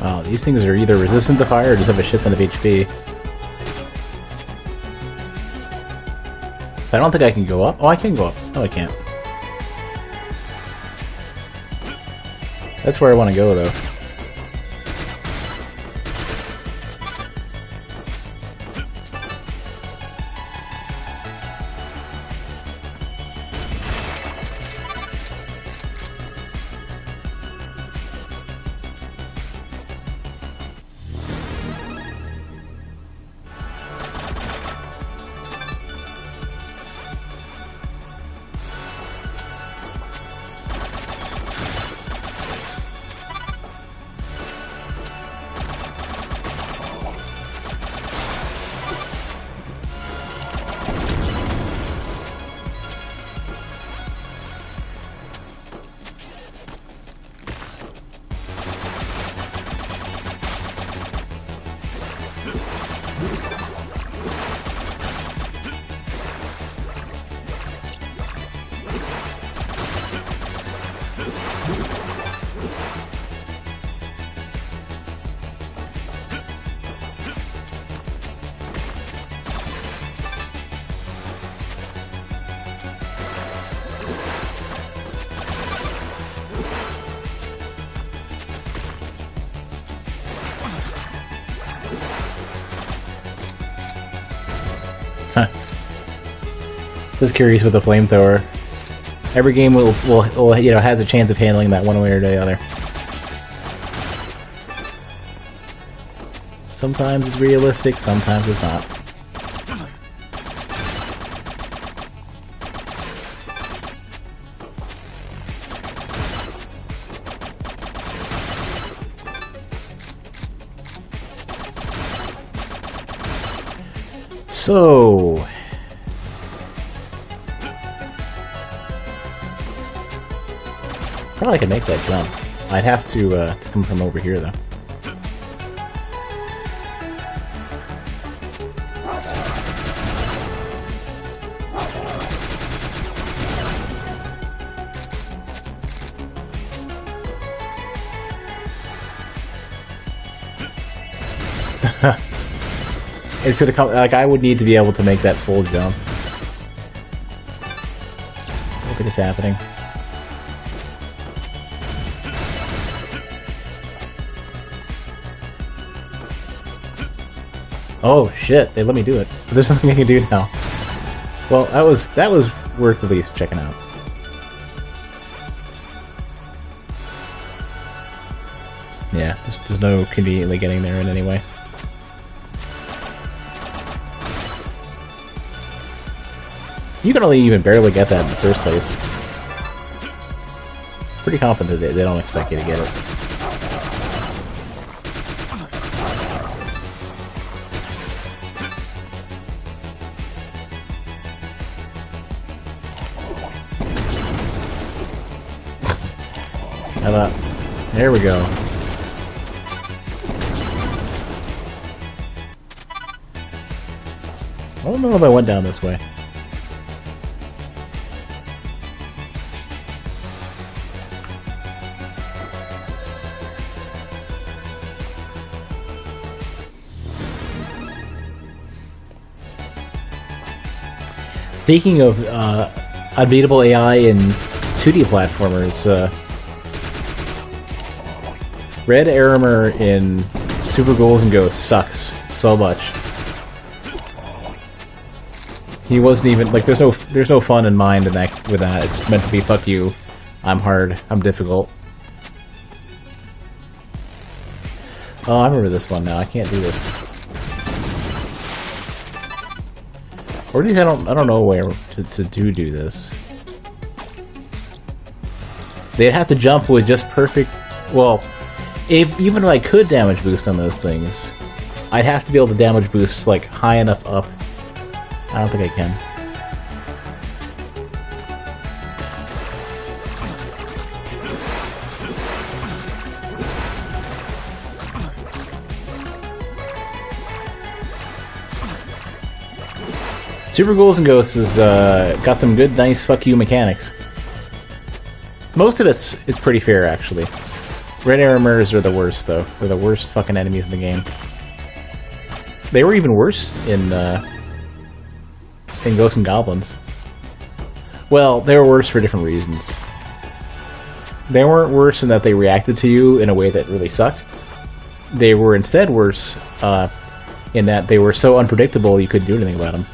Wow, these things are either resistant to fire or just have a shit ton of HP. I don't think I can go up. Oh, I can go up. No, I can't. That's where I want to go, though. Just curious with the flamethrower. Every game will you know, has a chance of handling that one way or the other. Sometimes it's realistic, sometimes it's not. So probably could make that jump. I'd have to come from over here, though. It's gonna come. Like, I would need to be able to make that full jump. Look at this happening. Oh shit, they let me do it. There's something I can do now. Well, that was worth at least checking out. Yeah, there's no conveniently getting there in any way. You can only even barely get that in the first place. Pretty confident that they don't expect you to get it. How about... There we go. I don't know if I went down this way. Speaking of unbeatable AI in 2D platformers, Red Arimer in Super Ghouls and Ghosts sucks so much. He wasn't even like there's no fun in mind in that with that. It's meant to be fuck you. I'm hard. I'm difficult. Oh, I remember this one now. I can't do this. Or at least I don't know where to do this. They'd have to jump with just perfect. Well, even if I could damage boost on those things, I'd have to be able to damage boost like high enough up. I don't think I can. Super Ghouls and Ghosts has got some good, nice fuck you mechanics. Most of it's pretty fair, actually. Red Arimers are the worst, though. They're the worst fucking enemies in the game. They were even worse in Ghosts and Goblins. Well, they were worse for different reasons. They weren't worse in that they reacted to you in a way that really sucked. They were instead worse in that they were so unpredictable you couldn't do anything about them.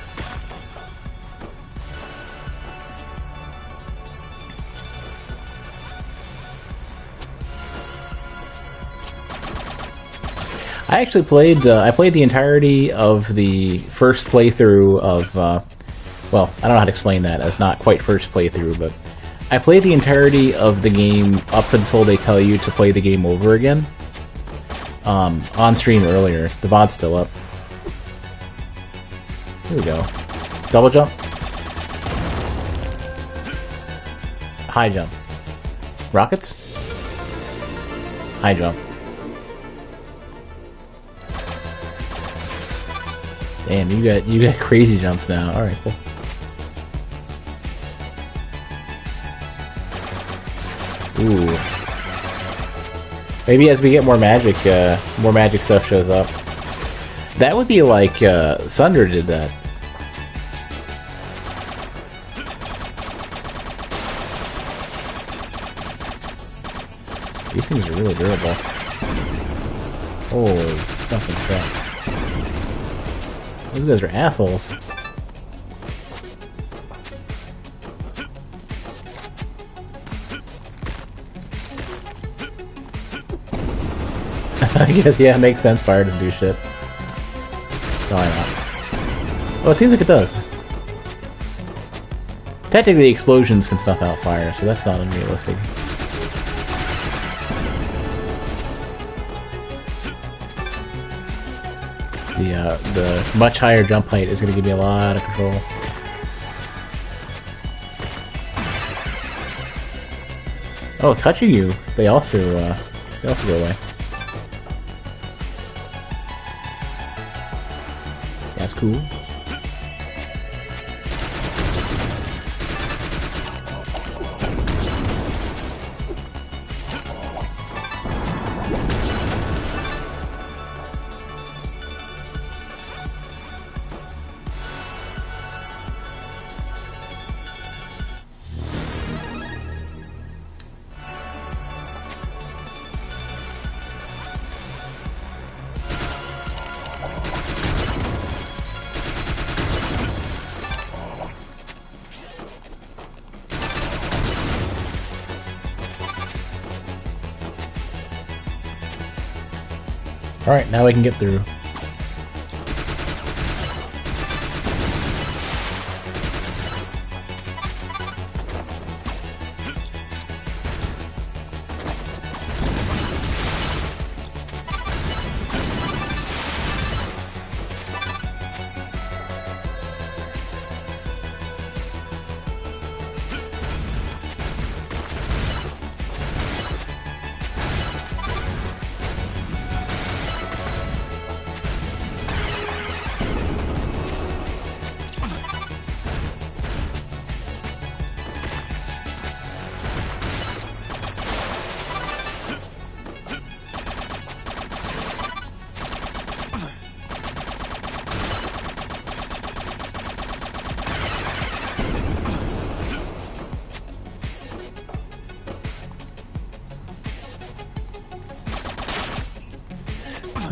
I actually played the entirety of the first playthrough of, well, I don't know how to explain that as not quite first playthrough, but I played the entirety of the game up until they tell you to play the game over again. On stream earlier. The VOD's still up. Here we go. Double jump. High jump. Rockets? High jump. Damn, you got crazy jumps now. All right, cool. Ooh. Maybe as we get more magic stuff shows up. That would be like Sunder did that. These things are really durable. Holy fucking crap. Those guys are assholes. I guess, yeah, it makes sense fire to do shit. Why not? Well, it seems like it does. Technically, explosions can snuff out fire, so that's not unrealistic. The much higher jump height is going to give me a lot of control. Oh, touching you, they also go away. That's cool. Alright, now we can get through.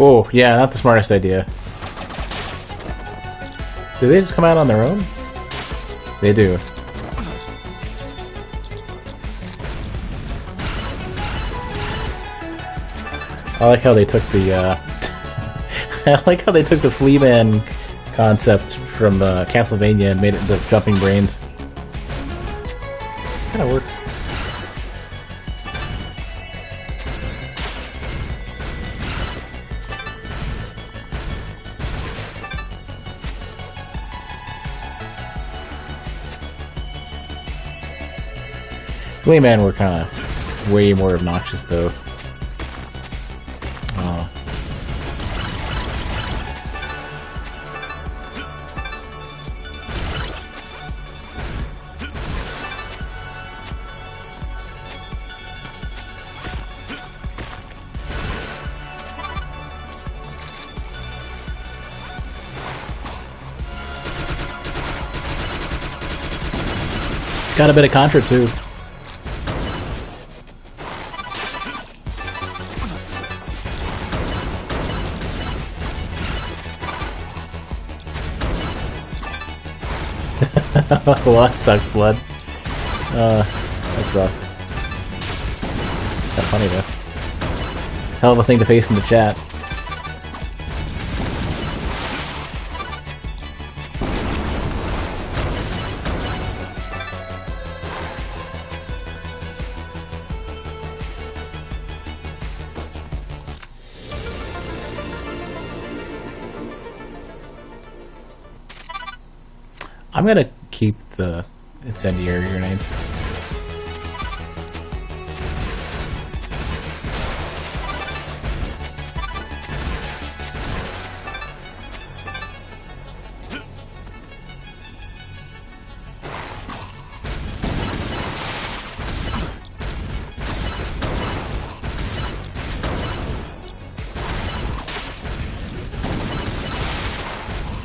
Oh, yeah, not the smartest idea. Do they just come out on their own? They do. I like how they took the, I like how they took the Fleaman concept from Castlevania and made it into jumping brains. Kinda works. Fleaman were kind of way more obnoxious, though. Oh. It's got a bit of Contra, too. Well, that sucks, blood. That's rough. Kinda funny, though. Hell of a thing to face in the chat. I'm gonna keep the incendiary grenades.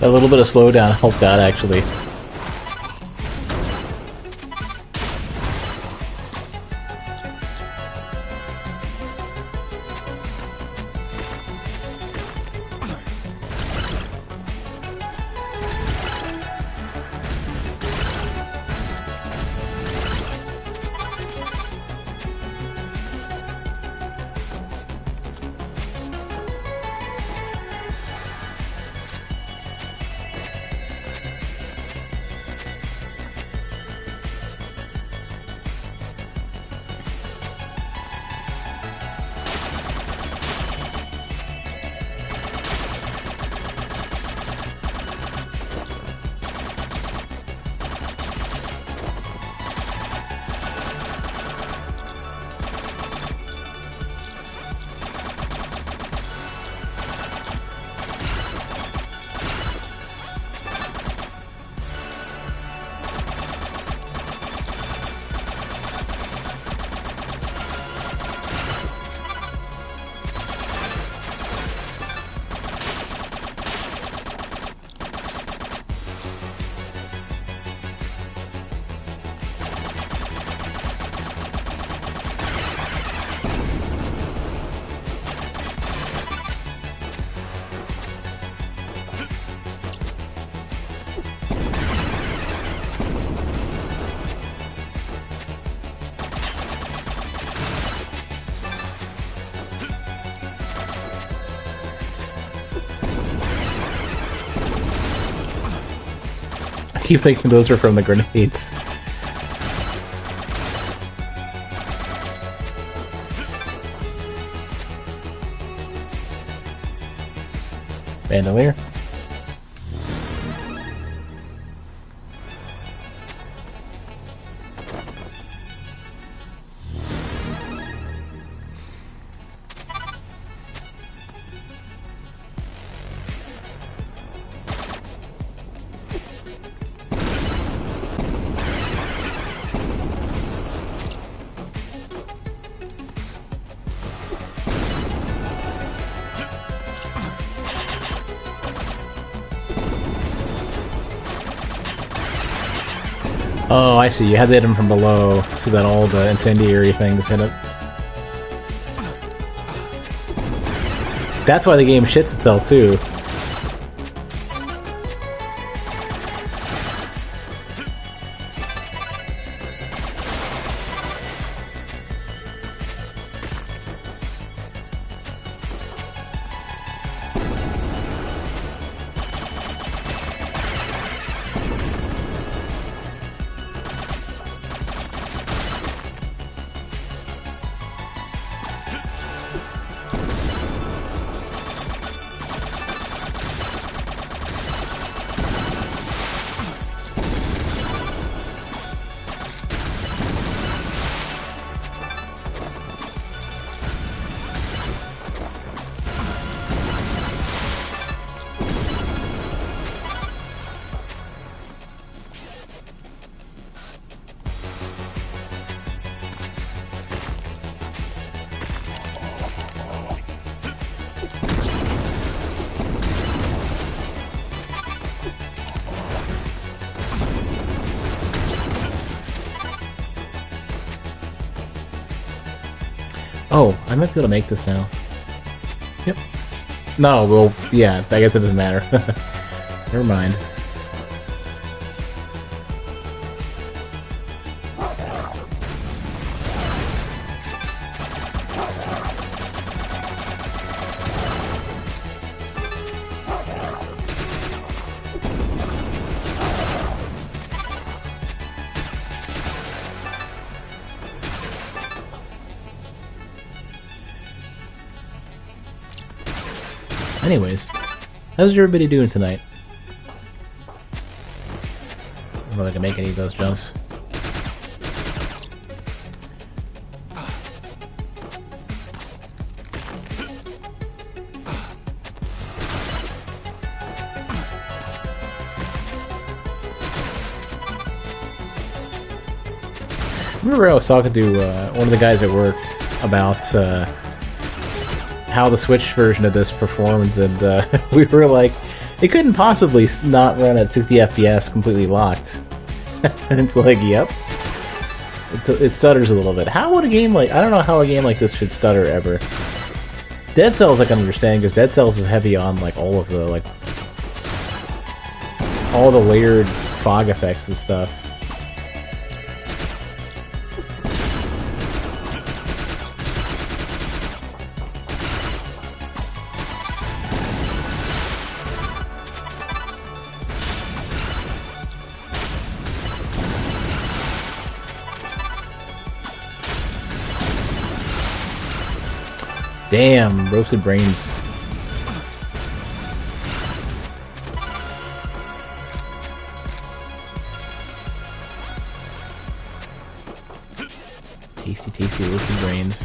A little bit of slowdown helped out, actually. keep thinking those are from the grenades. Bandolier. Oh, I see. You had to hit him from below so that all the incendiary things hit it. That's why the game shits itself, too. Oh, I might be able to make this now. Yep. No, well, yeah, I guess it doesn't matter. Never mind. Anyways, how's everybody doing tonight? I don't know if I can make any of those jumps. I remember I was talking to one of the guys at work about how the Switch version of this performs, and we were like, it couldn't possibly not run at 60 FPS completely locked. And it's like, yep. It stutters a little bit. How would a game like... I don't know how a game like this should stutter ever. Dead Cells I can understand, because Dead Cells is heavy on like all of the like... all the layered fog effects and stuff. Damn, roasted brains. Tasty, tasty roasted brains.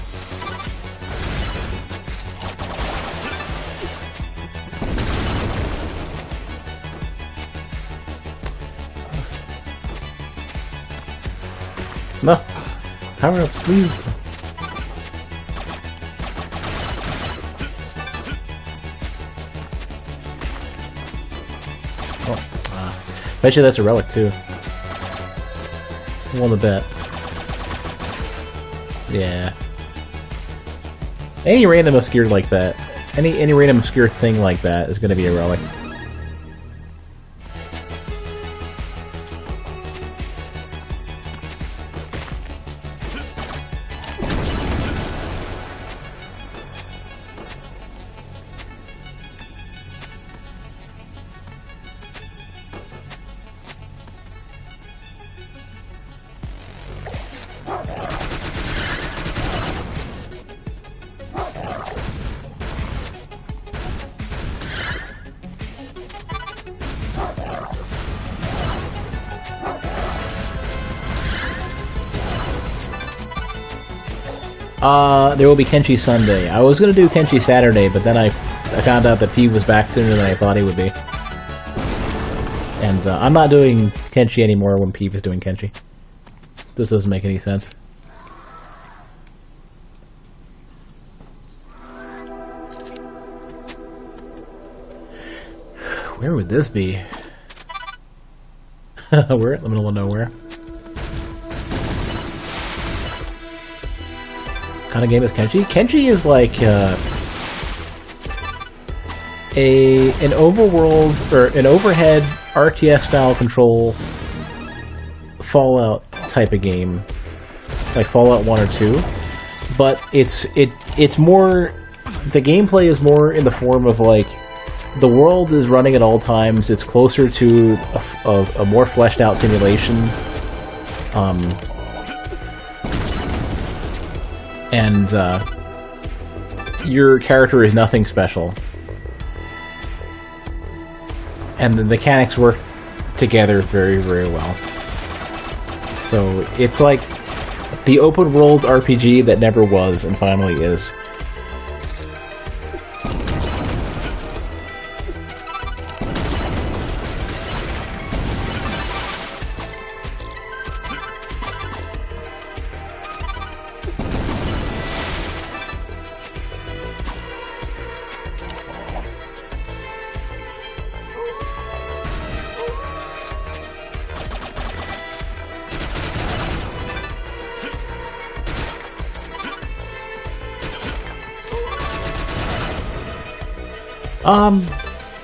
No! Power-ups, please! Bet you that's a relic too. Won the bet. Yeah. Any random obscure like that, any random obscure thing like that is gonna be a relic. There will be Kenshi Sunday. I was gonna do Kenshi Saturday, but then I found out that Peeve was back sooner than I thought he would be. And I'm not doing Kenshi anymore when Peeve is doing Kenshi. This doesn't make any sense. Where would this be? We're in the middle of nowhere. What kind of game is Kenshi? Kenshi is like an overworld or an overhead RTS style control Fallout type of game, like Fallout 1 or 2. But it's more, the gameplay is more in the form of like the world is running at all times. It's closer to a more fleshed out simulation. And your character is nothing special. And the mechanics work together very, very well. So it's like the open world RPG that never was and finally is.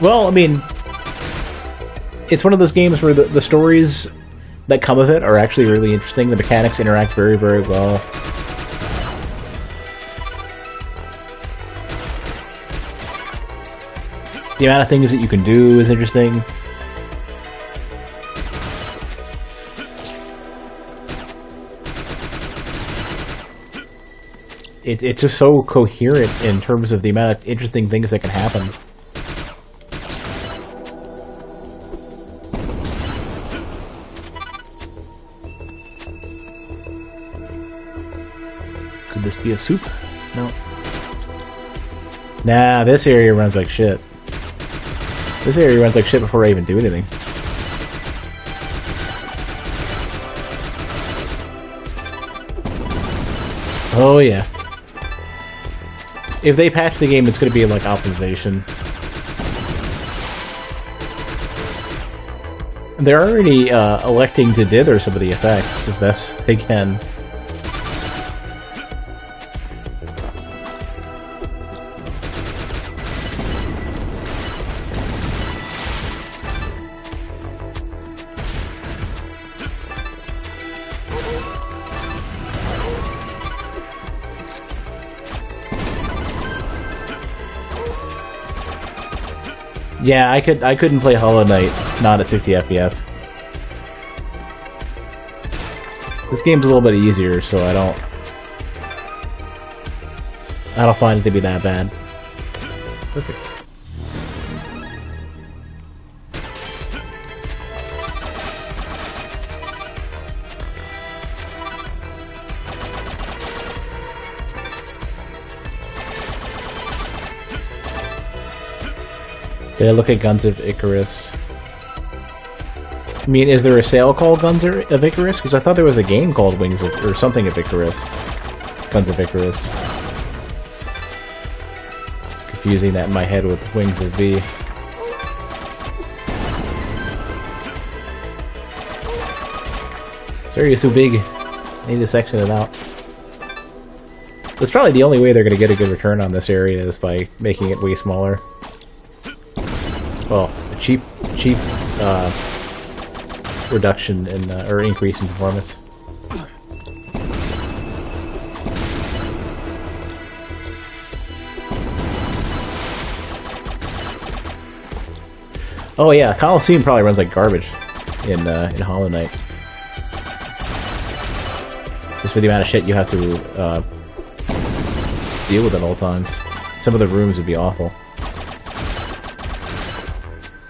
Well, I mean, it's one of those games where the stories that come of it are actually really interesting. The mechanics interact very, very well. The amount of things that you can do is interesting. It's just so coherent in terms of the amount of interesting things that can happen. Could this be a soup? No. Nah, this area runs like shit. This area runs like shit before I even do anything. Oh yeah. If they patch the game, it's going to be like optimization. They're already electing to dither some of the effects as best they can. Yeah, I couldn't play Hollow Knight not at 60 FPS. This game's a little bit easier, so I don't find it to be that bad. Perfect. Did I look at Guns of Icarus? I mean, is there a sale called Guns of Icarus? Because I thought there was a game called Wings of, or something of Icarus. Guns of Icarus. Confusing that in my head with Wings of V. This area is too big. I need to section it out. That's probably the only way they're going to get a good return on this area is by making it way smaller. Well, a cheap reduction in or increase in performance. Oh yeah, Coliseum probably runs like garbage in Hollow Knight. Just for the amount of shit you have to deal with at all times. Some of the rooms would be awful.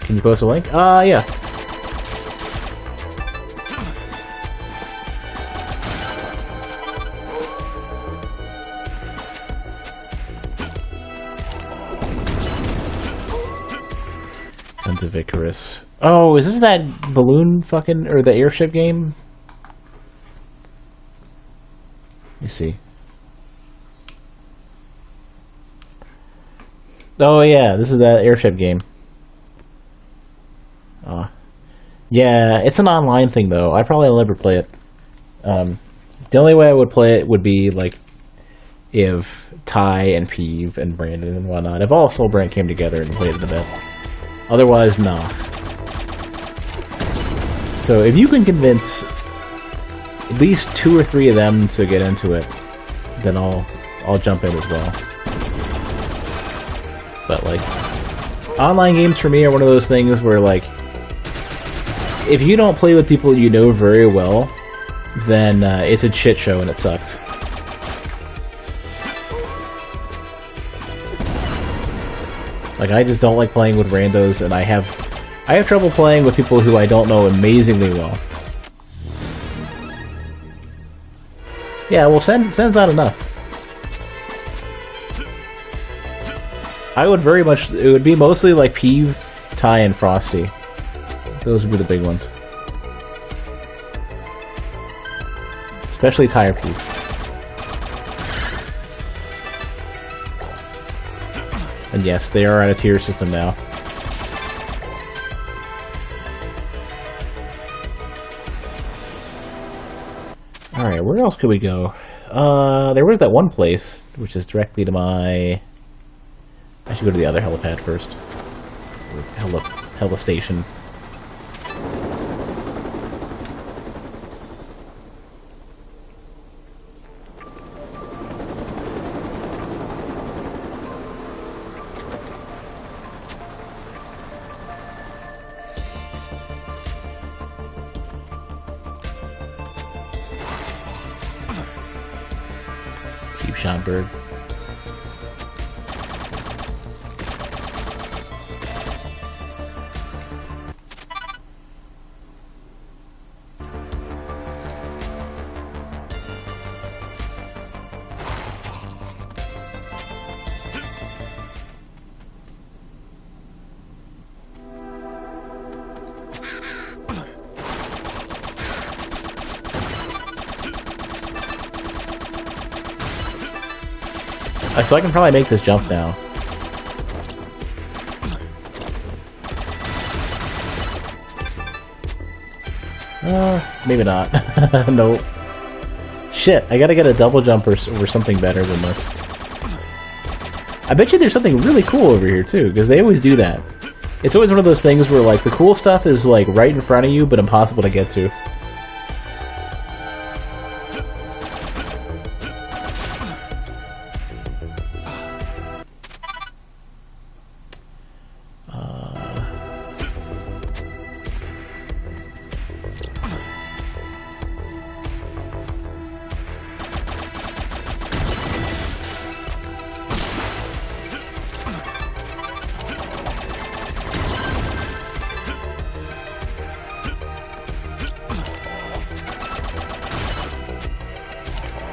Can you post a link? Yeah. Sons of Icarus. Oh, is this that balloon fucking... or the airship game? Let me see. Oh yeah, this is that airship game. Yeah, it's an online thing though. I probably will never play it. The only way I would play it would be like if Ty and Peeve and Brandon and whatnot, if all Soul Brand came together and played it a bit. Otherwise, nah. So if you can convince at least 2 or 3 of them to get into it, then I'll jump in as well. But like, online games for me are one of those things where like, if you don't play with people you know very well, then it's a shit show and it sucks. Like, I just don't like playing with randos, and I have trouble playing with people who I don't know amazingly well. Yeah, well, send's not enough. I would very much... It would be mostly like Peeve, Ty, and Frosty. Those would be the big ones. Especially Ty or Peeve. And yes, they are on a tier system now. Alright, where else could we go? There was that one place, which is directly to my... I should go to the other helipad first. Or heli station. Bird. So I can probably make this jump now. Maybe not. Nope. Shit, I gotta get a double jump or something better than this. I bet you there's something really cool over here too, because they always do that. It's always one of those things where like the cool stuff is like right in front of you, but impossible to get to.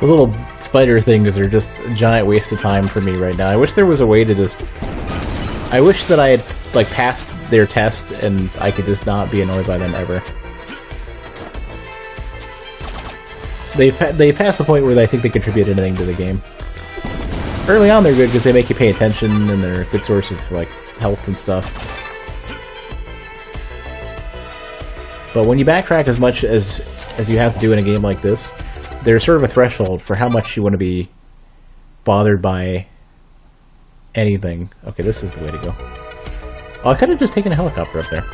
Those little spider things are just a giant waste of time for me right now. I wish there was a way to just... I wish that I had, like, passed their test and I could just not be annoyed by them ever. They passed the point where I think they contribute anything to the game. Early on they're good because they make you pay attention and they're a good source of, like, health and stuff. But when you backtrack as much as you have to do in a game like this, there's sort of a threshold for how much you want to be bothered by anything. Okay, this is the way to go. Oh, I could have just taken a helicopter up there.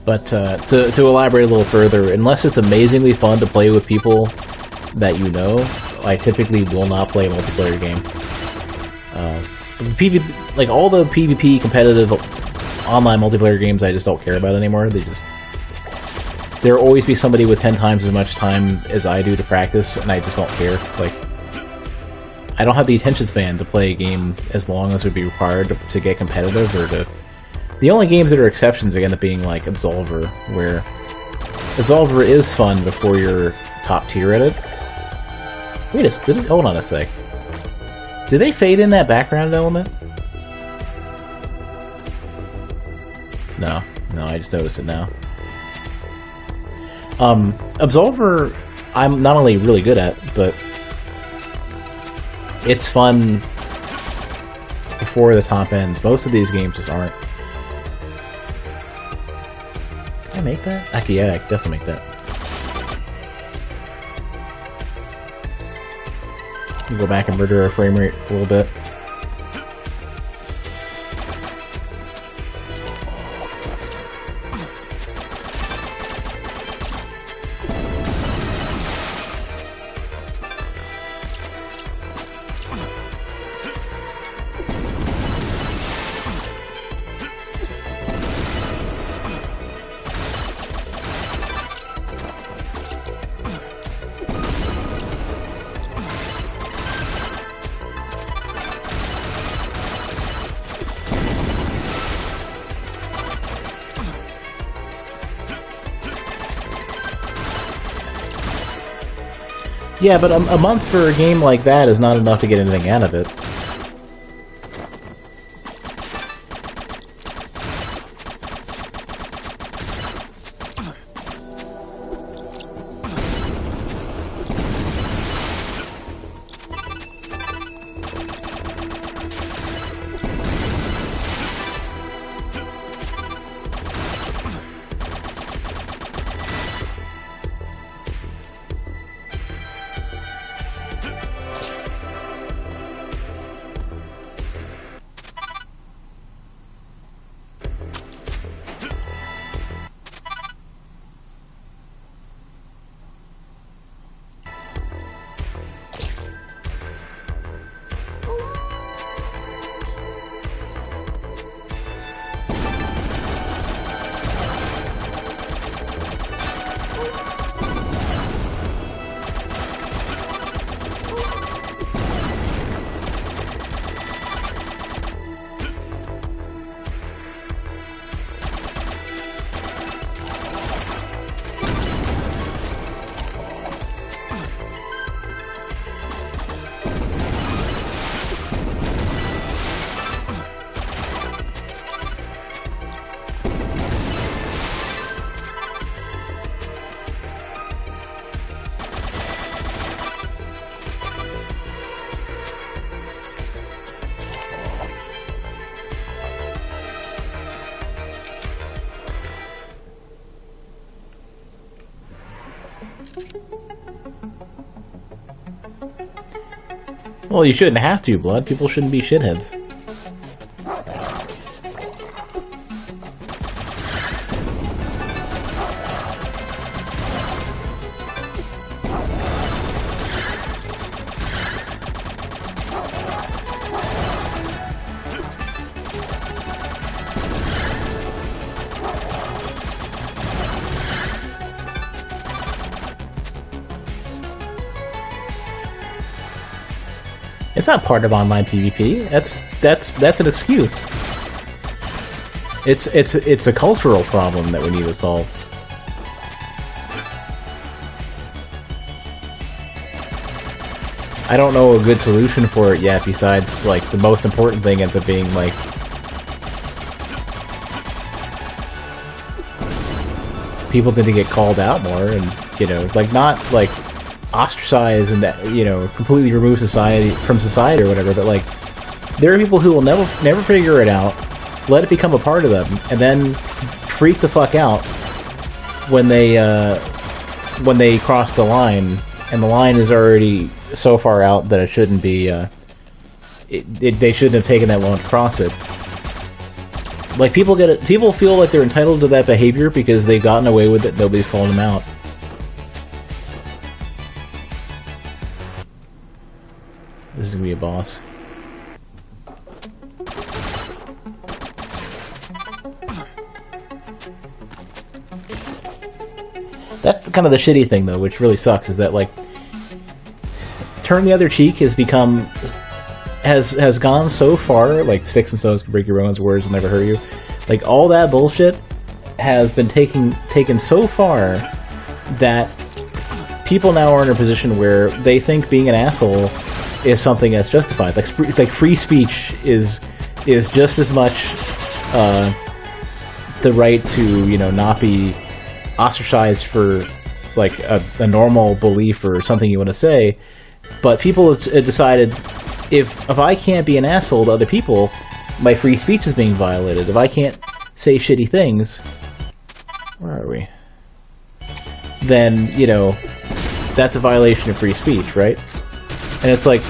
But to elaborate a little further, unless it's amazingly fun to play with people that you know, I typically will not play a multiplayer game. PvP, like all the PvP competitive online multiplayer games, I just don't care about anymore. They just there will always be somebody with 10 times as much time as I do to practice, and I just don't care. Like, I don't have the attention span to play a game as long as would be required to get competitive, or to... The only games that are exceptions end up being, like, Absolver, where Absolver is fun before you're top tier at it. Wait a... hold on a sec. Did they fade in that background element? No. No, I just noticed it now. Absolver, I'm not only really good at, but it's fun before the top ends. Most of these games just aren't. Can I make that? Actually, yeah, I can definitely make that. Go back and murder our frame rate a little bit. Yeah, but a month for a game like that is not enough to get anything out of it. Well, you shouldn't have to, Blood. People shouldn't be shitheads. It's not part of online PvP. That's an excuse. It's a cultural problem that we need to solve. I don't know a good solution for it yet, besides, like, the most important thing ends up being, like, people tend to get called out more, and, you know, like, not, like, ostracized and, you know, completely remove from society or whatever, but, like, there are people who will never figure it out, let it become a part of them, and then freak the fuck out when they cross the line, and the line is already so far out that it shouldn't be, they shouldn't have taken that long to cross it. Like, people feel like they're entitled to that behavior because they've gotten away with it, nobody's calling them out. This is gonna be a boss. That's kind of the shitty thing, though, which really sucks, is that, like, turn the other cheek has become... has gone so far, like, sticks and stones can break your bones, words will never hurt you. Like, all that bullshit has been taken so far that people now are in a position where they think being an asshole is something that's justified. Like free speech is just as much the right to, you know, not be ostracized for like a normal belief or something you want to say. But people have decided if I can't be an asshole to other people, my free speech is being violated. If I can't say shitty things, where are we? Then, you know, that's a violation of free speech, right? And it's like,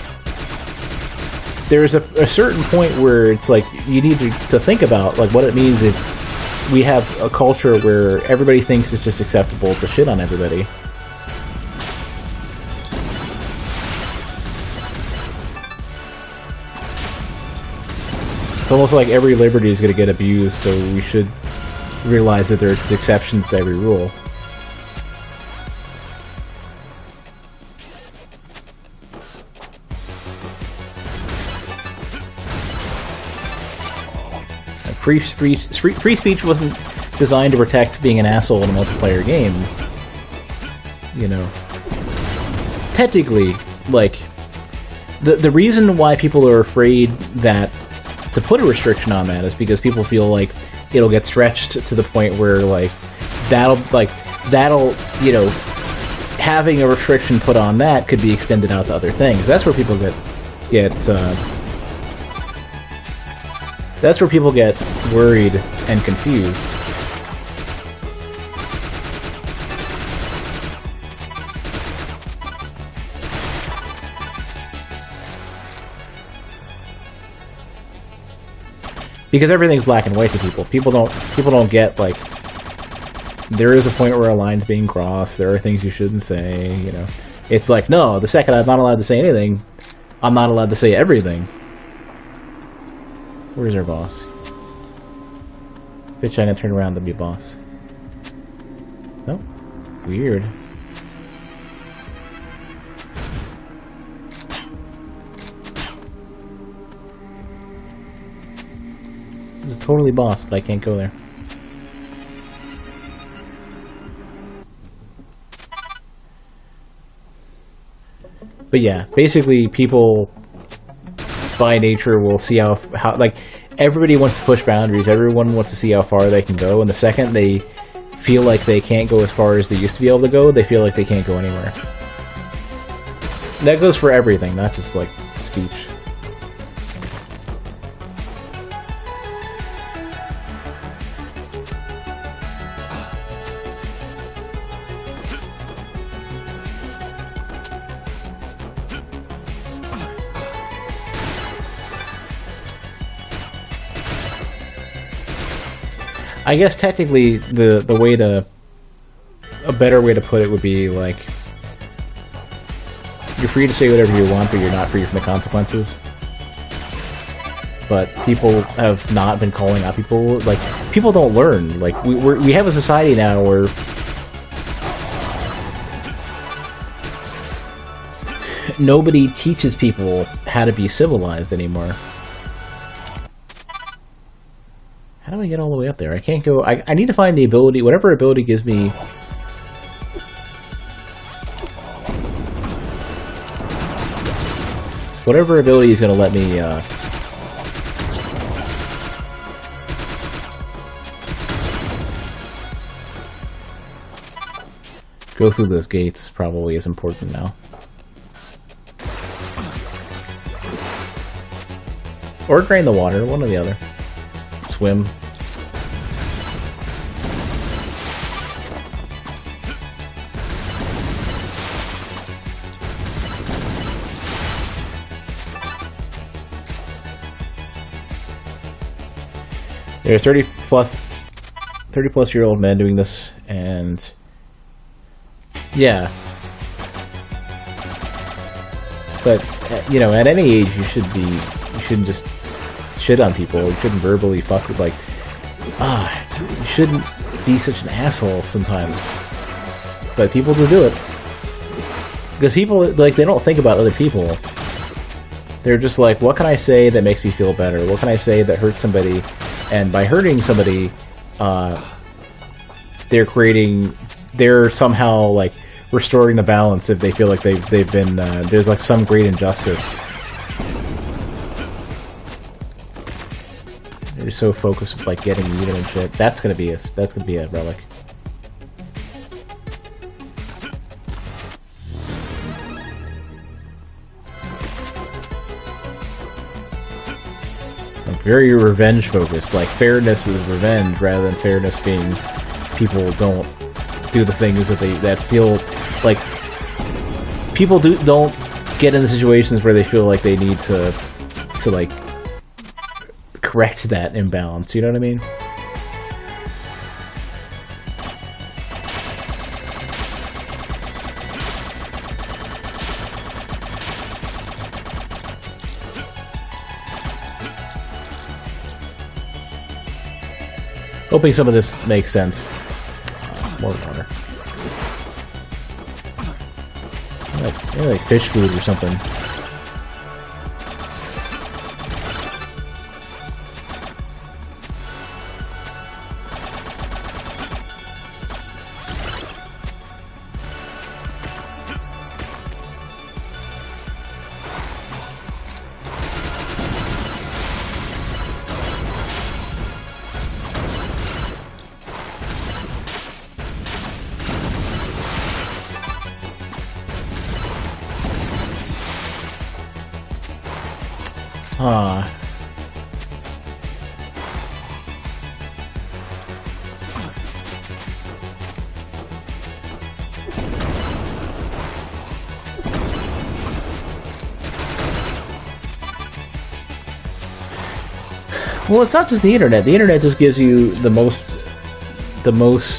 there's a certain point where it's like, you need to think about, like, what it means if we have a culture where everybody thinks it's just acceptable to shit on everybody. It's almost like every liberty is going to get abused, so we should realize that there's exceptions to every rule. Free speech wasn't designed to protect being an asshole in a multiplayer game. You know. Technically, like, the reason why people are afraid that to put a restriction on that is because people feel like it'll get stretched to the point where, like, that'll, you know, having a restriction put on that could be extended out to other things. That's where people that's where people get worried and confused. Because everything's black and white to people. People don't get, like, there is a point where a line's being crossed, there are things you shouldn't say, you know. It's like, no, the second I'm not allowed to say anything, I'm not allowed to say everything. Where's our boss? Bitch, I'm gonna turn around and be boss. Oh, weird. This is totally boss, but I can't go there. But yeah, basically people by nature will see how like, everybody wants to push boundaries, everyone wants to see how far they can go, and the second they feel like they can't go as far as they used to be able to go, they feel like they can't go anywhere. That goes for everything, not just, like, speech. I guess technically the way to... a better way to put it would be, like, you're free to say whatever you want, but you're not free from the consequences. But people have not been calling out people. Like, people don't learn. Like, we have a society now where nobody teaches people how to be civilized anymore. How do I get all the way up there? I can't go... I need to find the ability... whatever ability gives me... whatever ability is going to let me... go through those gates probably is important now. Or drain the water, one or the other. Swim. There are 30 plus year old men doing this, and yeah. But you know, at any age, you shouldn't just shit on people. You shouldn't verbally fuck with, like, you shouldn't be such an asshole sometimes. but people just do it. Because people, like, they don't think about other people. They're just like, what can I say that makes me feel better? What can I say that hurts somebody? And by hurting somebody, they're somehow, like, restoring the balance if they feel like they've been, there's, like, some great injustice. They're so focused with, like, getting even and shit. That's gonna be a relic. Very revenge focused, like fairness is revenge rather than fairness being people don't do the things that feel like people don't get into situations where they feel like they need to like correct that imbalance, you know what I mean? Hoping some of this makes sense. More water. Maybe like fish food or something. Well, it's not just the internet. The internet just gives you the most,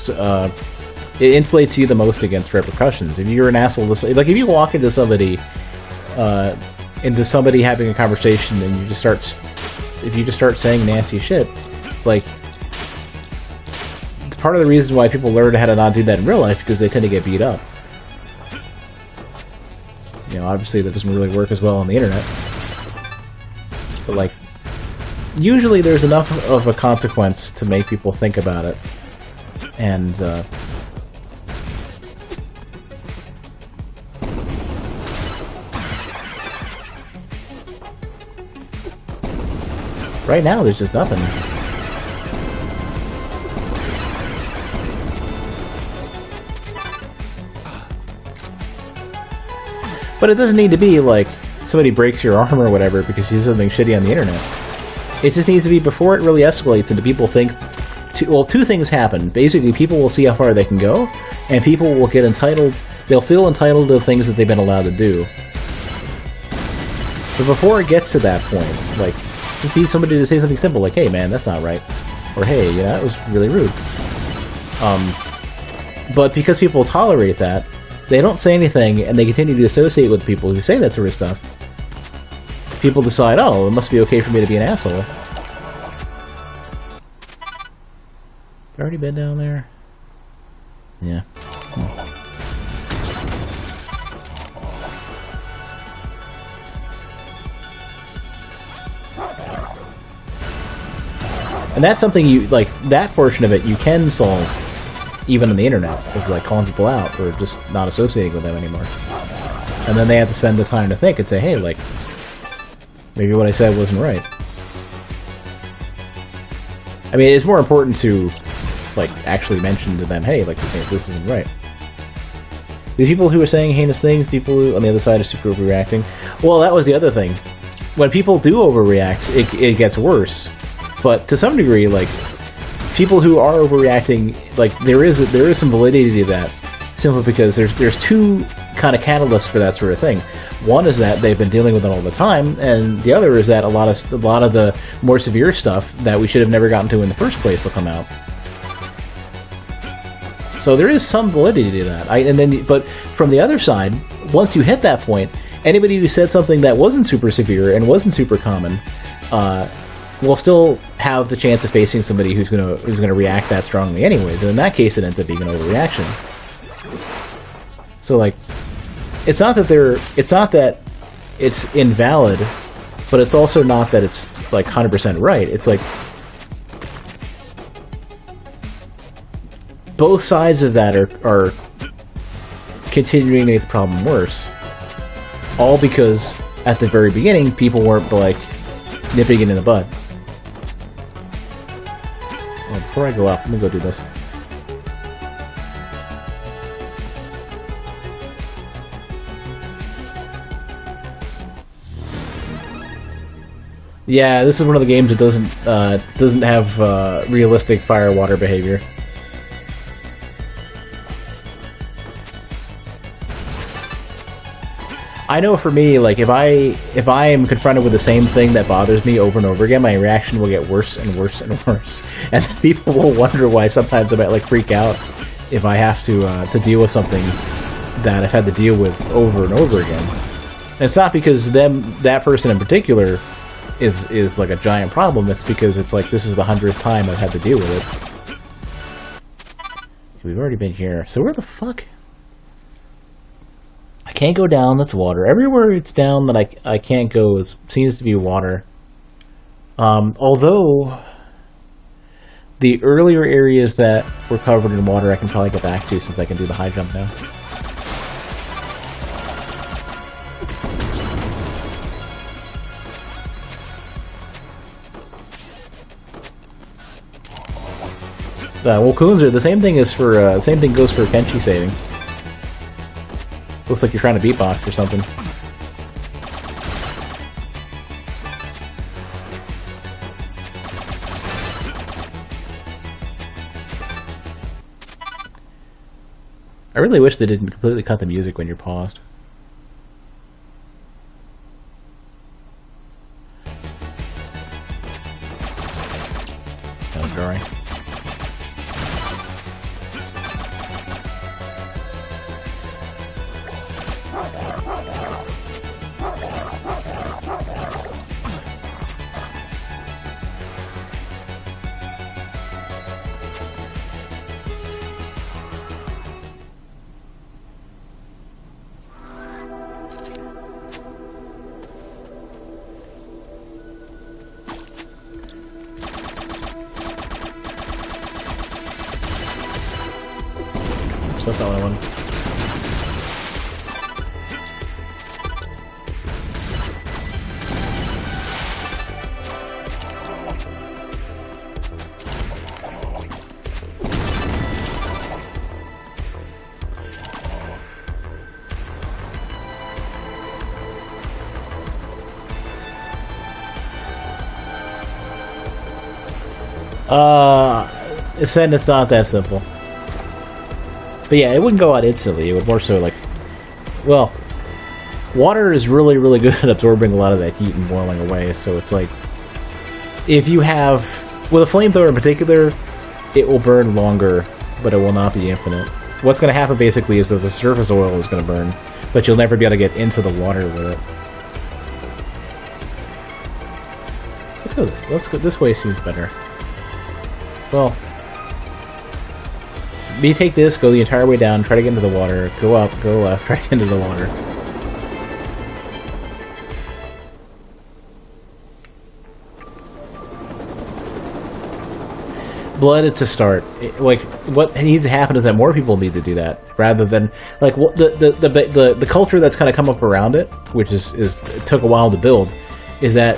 it insulates you the most against repercussions. If you're an asshole, like if you walk into somebody having a conversation and you just start saying nasty shit, like part of the reason why people learn how to not do that in real life because they tend to get beat up. You know, obviously that doesn't really work as well on the internet, but like. Usually there's enough of a consequence to make people think about it. And, right now there's just nothing. But it doesn't need to be like somebody breaks your arm or whatever because you did something shitty on the internet. It just needs to be before it really escalates into people think... two things happen. Basically, people will see how far they can go, and people will get entitled... They'll feel entitled to things that they've been allowed to do. But before it gets to that point, like, just need somebody to say something simple, like, hey, man, that's not right. Or, hey, yeah, that was really rude. But because people tolerate that, they don't say anything, and they continue to associate with people who say that sort of stuff. People decide, oh, it must be okay for me to be an asshole. Have I already been down there? Yeah. And that's something you, like, that portion of it you can solve even on the internet, with, like, calling people out or just not associating with them anymore. And then they have to spend the time to think and say, hey, like, maybe what I said wasn't right. I mean, it's more important to, like, actually mention to them, hey, like, this isn't right. The people who are saying heinous things, people who on the other side are super overreacting. Well, that was the other thing. When people do overreact, it gets worse. But to some degree, like, people who are overreacting, like, there is some validity to that, simply because there's two kind of catalysts for that sort of thing. One is that they've been dealing with it all the time, and the other is that a lot of the more severe stuff that we should have never gotten to in the first place will come out. So there is some validity to that. But from the other side, once you hit that point, anybody who said something that wasn't super severe and wasn't super common will still have the chance of facing somebody who's gonna react that strongly anyways. And in that case, it ends up being an overreaction. So like, it's not that it's invalid, but it's also not that it's like 100% right. It's like both sides of that are continuing to make the problem worse. All because at the very beginning, people weren't like nipping it in the bud. Well, before I go up, I'm gonna go do this. Yeah, this is one of the games that doesn't have realistic fire water behavior. I know for me, like if I am confronted with the same thing that bothers me over and over again, my reaction will get worse and worse and worse, and people will wonder why sometimes I might like freak out if I have to deal with something that I've had to deal with over and over again. And it's not because that person in particular is like a giant problem. It's because it's like this is the 100th time I've had to deal with it. We've already been here, so where the fuck? I can't go down, that's water. Everywhere it's down that I can't go seems to be water. Although, the earlier areas that were covered in water I can probably go back to since I can do the high jump now. Well, Kunzer, the same thing is for same thing goes for Kenshi saving. Looks like you're trying to beatbox or something. I really wish they didn't completely cut the music when you're paused. Kind of drawing. That's not what I want. It's not that simple. But yeah, it wouldn't go out instantly. It would more so like, well, water is really, really good at absorbing a lot of that heat and boiling away. So it's like, if you have, with a flamethrower in particular, it will burn longer, but it will not be infinite. What's going to happen basically is that the surface oil is going to burn, but you'll never be able to get into the water with it. Let's go this. Let's go this way. Seems better. Well. You take this, go the entire way down, try to get into the water, go up, go left, try to get into the water. Blood, it's a start. Like, what needs to happen is that more people need to do that, rather than, like, what the culture that's kind of come up around it, which is took a while to build, is that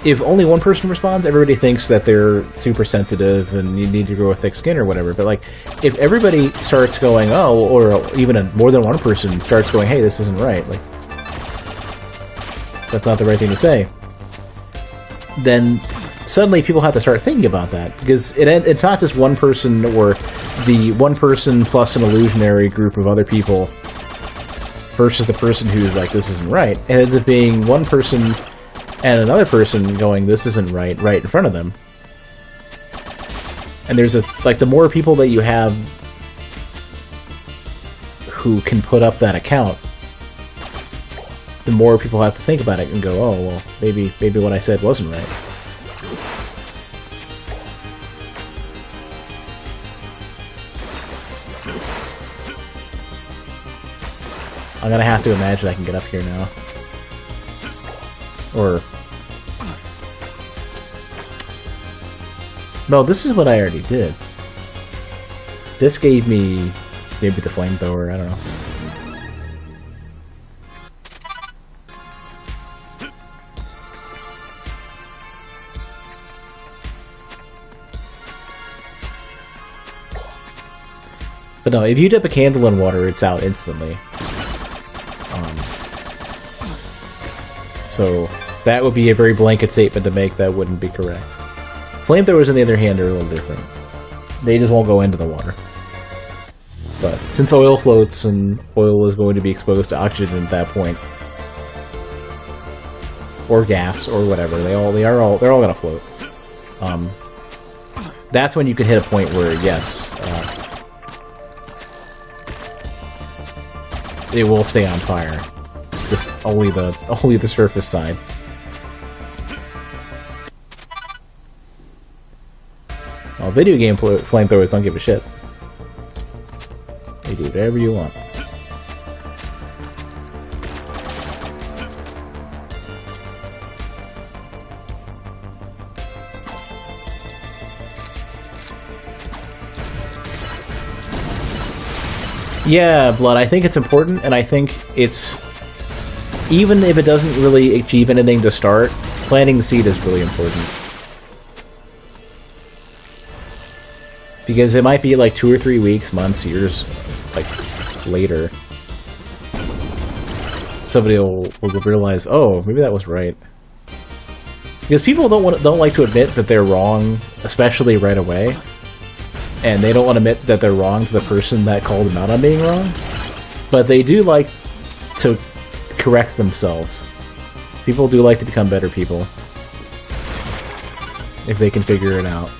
if only one person responds, everybody thinks that they're super sensitive and you need to grow a thick skin or whatever. But like, if everybody starts going, oh, or even more than one person starts going, hey, this isn't right, like, that's not the right thing to say, then suddenly people have to start thinking about that. Because it's not just one person or the one person plus an illusionary group of other people versus the person who's like, this isn't right. It ends up being one person and another person going, this isn't right in front of them. And there's like, the more people that you have who can put up that account, the more people have to think about it and go, oh, well, maybe what I said wasn't right. I'm gonna have to imagine I can get up here now. Or... No, this is what I already did. This gave me maybe the flamethrower, I don't know. But no, if you dip a candle in water, it's out instantly. So that would be a very blanket statement to make that wouldn't be correct. Flamethrowers, on the other hand, are a little different. They just won't go into the water. But since oil floats and oil is going to be exposed to oxygen at that point, or gas or whatever, they're all gonna float. That's when you can hit a point where yes, it will stay on fire. Just only the surface side. Well, video game flamethrowers don't give a shit. They do whatever you want. Yeah, Blood, I think it's important, and I think it's... Even if it doesn't really achieve anything to start, planting the seed is really important. Because it might be like 2 or 3 weeks, months, years, like, later. Somebody will realize, oh, maybe that was right. Because people don't like to admit that they're wrong, especially right away. And they don't want to admit that they're wrong to the person that called them out on being wrong. But they do like to correct themselves. People do like to become better people. If they can figure it out.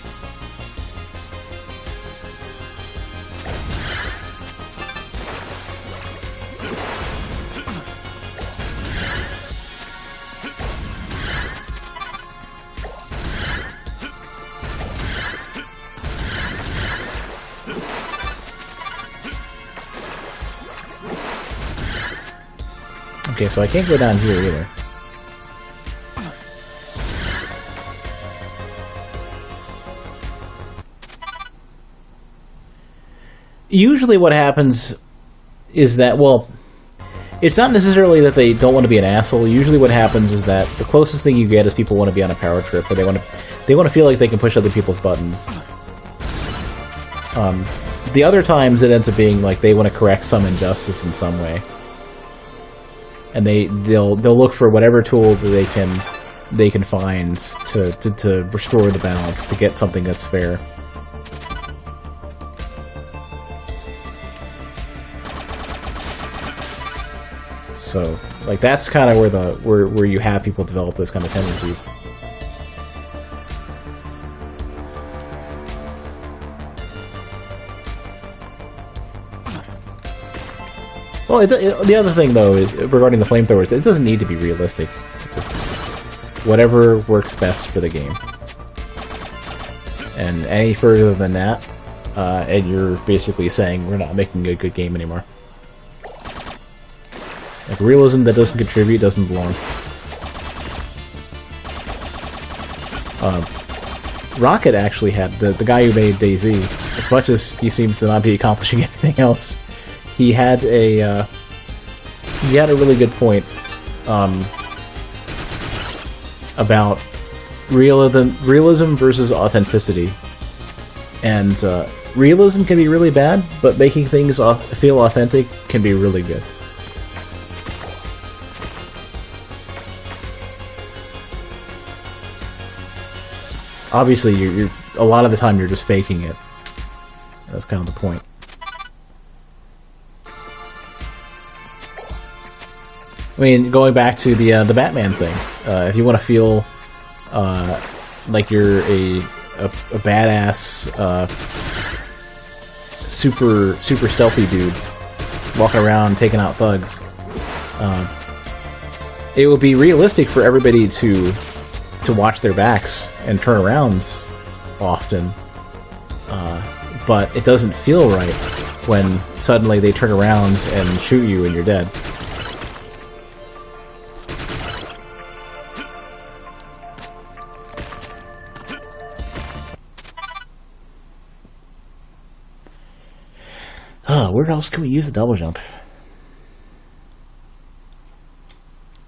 Okay, so I can't go down here either. Usually what happens is that, well, it's not necessarily that they don't want to be an asshole. Usually what happens is that the closest thing you get is people want to be on a power trip, or they want to feel like they can push other people's buttons. The other times it ends up being like they want to correct some injustice in some way. And they'll look for whatever tool that they can find to restore the balance, to get something that's fair. So, like, that's kind of where you have people develop those kind of tendencies. Well, the other thing, though, is regarding the flamethrowers, it doesn't need to be realistic. It's just whatever works best for the game. And any further than that, and you're basically saying we're not making a good game anymore. Like, realism that doesn't contribute doesn't belong. Rocket actually had, the guy who made DayZ, as much as he seems to not be accomplishing anything else, he had a really good point about realism versus authenticity. And realism can be really bad, but making things feel authentic can be really good. Obviously, you're a lot of the time you're just faking it. That's kind of the point. I mean, going back to the Batman thing, if you want to feel like you're a badass, super stealthy dude walking around taking out thugs, it would be realistic for everybody to watch their backs and turn around often, but it doesn't feel right when suddenly they turn around and shoot you and you're dead. Where else can we use the double jump?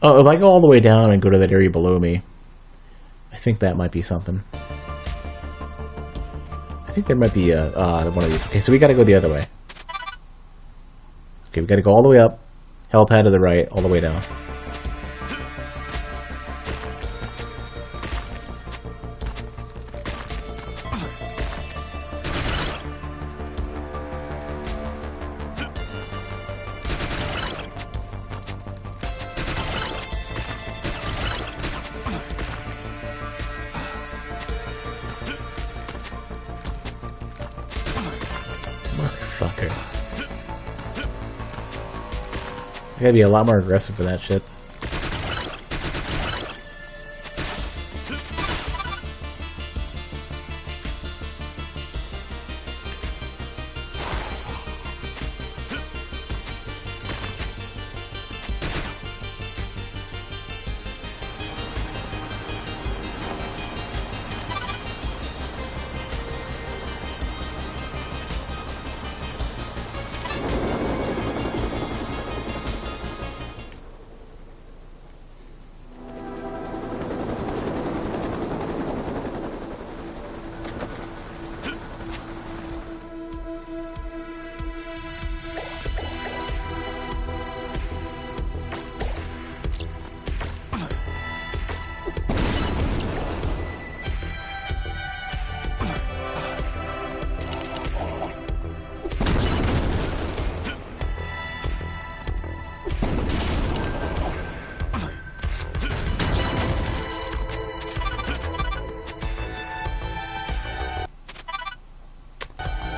Oh, if I go all the way down and go to that area below me, I think that might be something. I think there might be one of these. Okay, so we gotta go the other way. Okay, we gotta go all the way up, helipad to the right, all the way down. Motherfucker. I gotta be a lot more aggressive for that shit.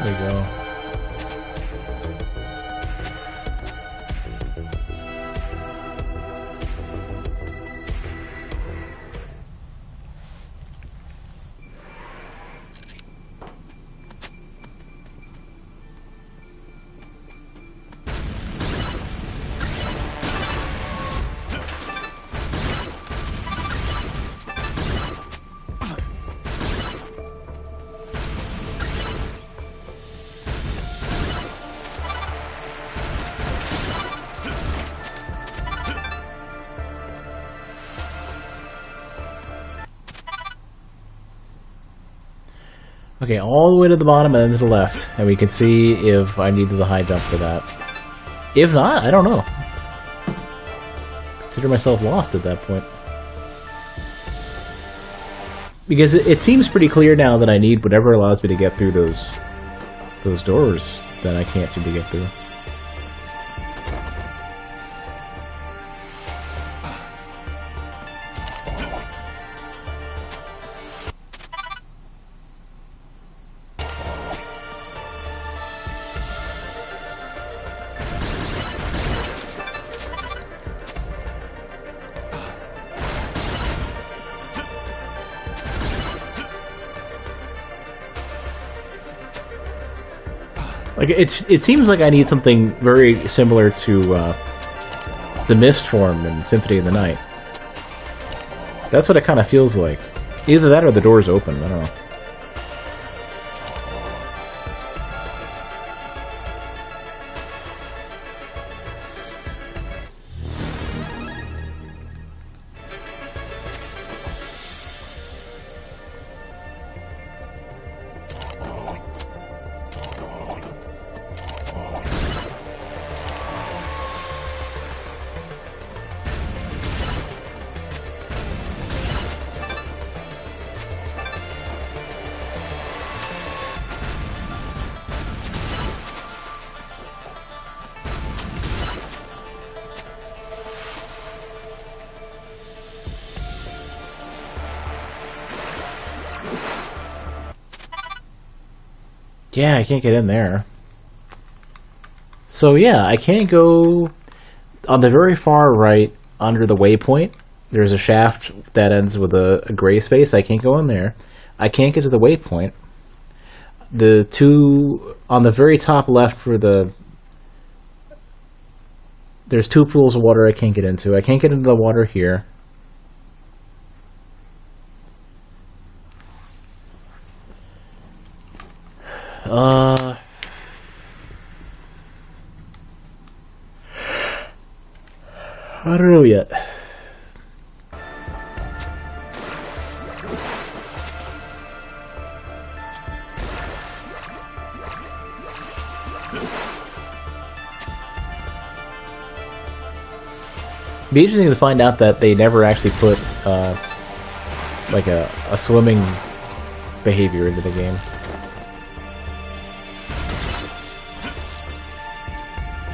There we go. Okay, all the way to the bottom and then to the left, and we can see if I needed the high jump for that. If not, I don't know. Consider myself lost at that point. Because it seems pretty clear now that I need whatever allows me to get through those doors that I can't seem to get through. Like it seems like I need something very similar to the mist form in Symphony of the Night. That's what it kind of feels like. Either that or the door's open. I don't know. Yeah, I can't get in there. So yeah, I can't go on the very far right under the waypoint. There's a shaft that ends with a gray space. I can't go in there. I can't get to the waypoint. The two on the very top left for the... There's two pools of water I can't get into. I can't get into the water here. I don't know yet. It'd be interesting to find out that they never actually put like a swimming behavior into the game.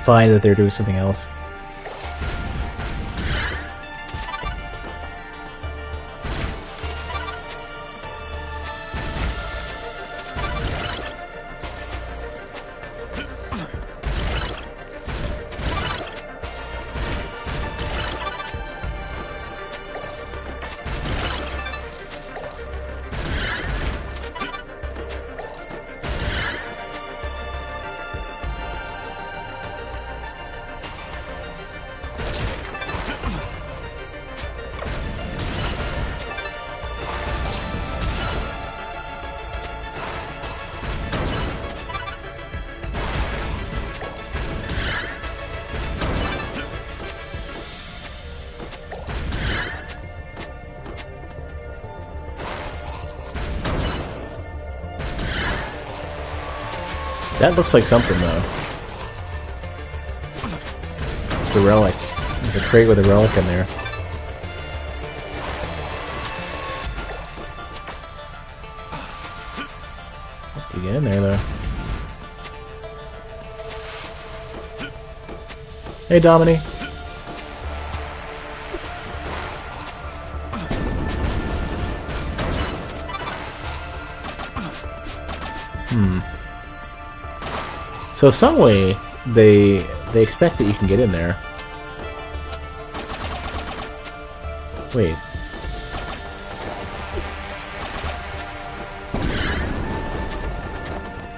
Find that they're doing something else. That looks like something, though. It's a relic. There's a crate with a relic in there. How do you get in there, though? Hey, Dominique. So some way they expect that you can get in there. Wait.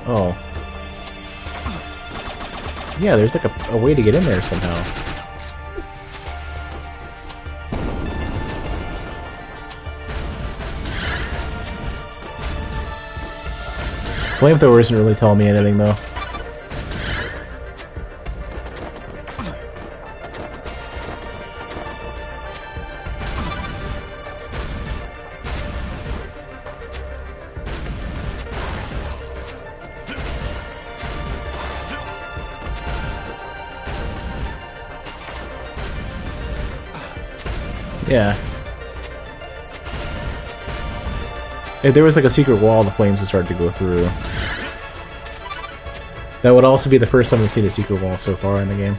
Oh. Yeah, there's like a way to get in there somehow. Flamethrower isn't really telling me anything, though. Yeah. If there was like a secret wall, the flames would start to go through. That would also be the first time we've seen a secret wall so far in the game.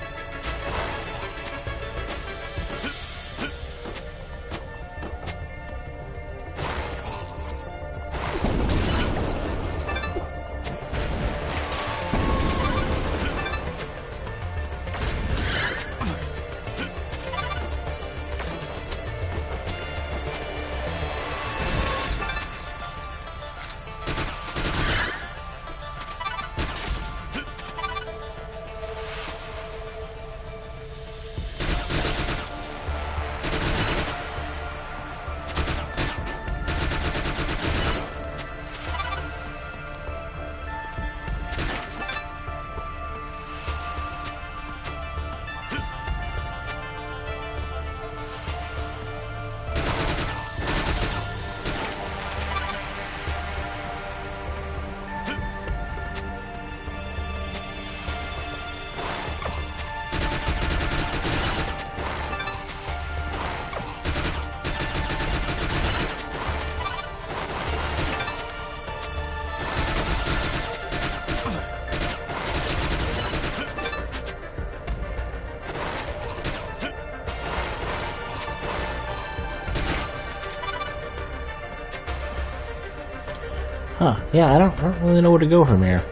Huh, yeah, I don't really know where to go from here.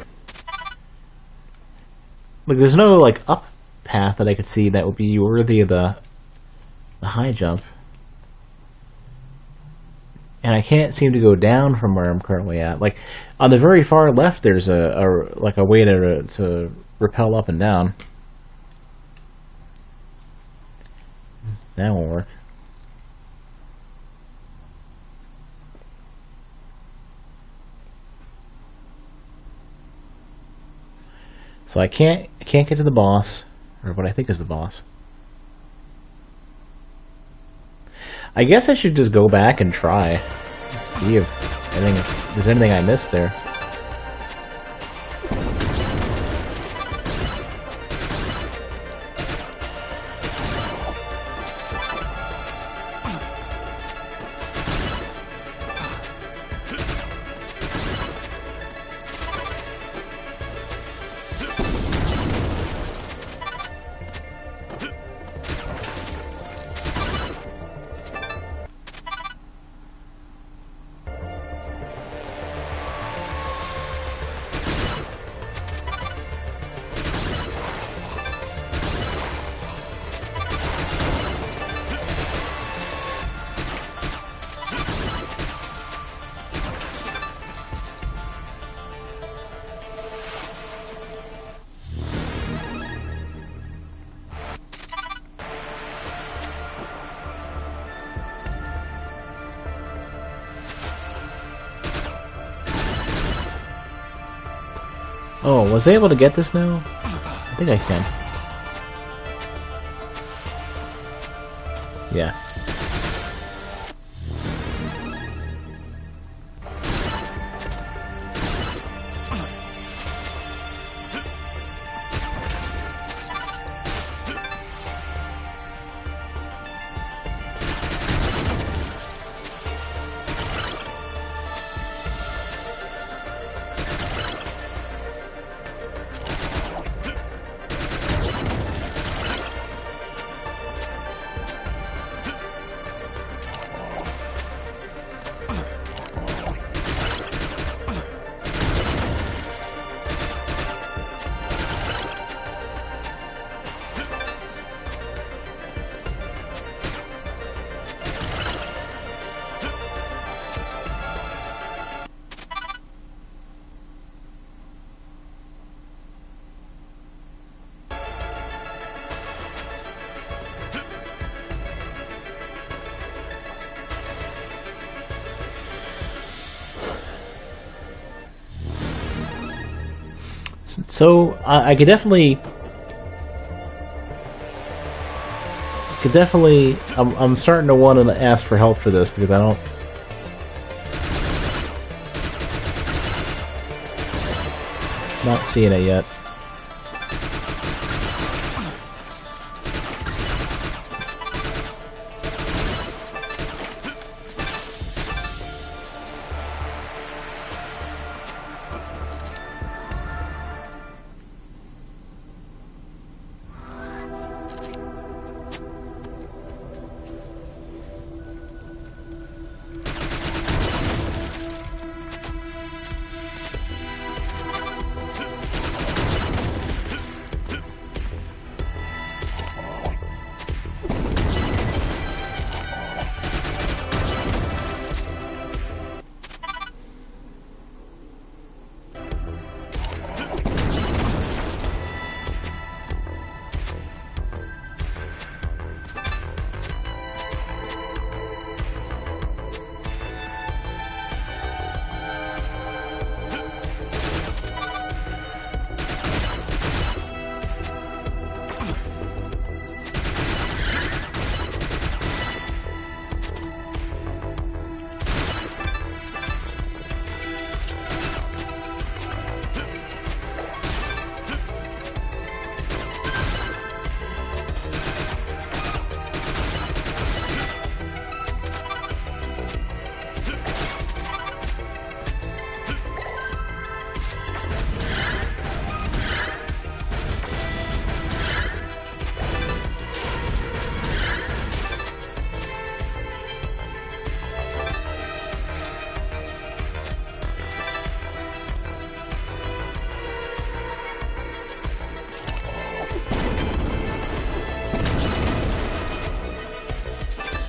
Like, there's no, like, up path that I could see that would be worthy of the high jump. And I can't seem to go down from where I'm currently at. Like, on the very far left, there's a way to rappel up and down. That won't work. So I can't get to the boss, or what I think is the boss. I guess I should just go back and try. See if there's anything I missed there. Oh, was I able to get this now? I think I can. Yeah. So I could definitely, I'm starting to want to ask for help for this because I don't. Not seeing it yet.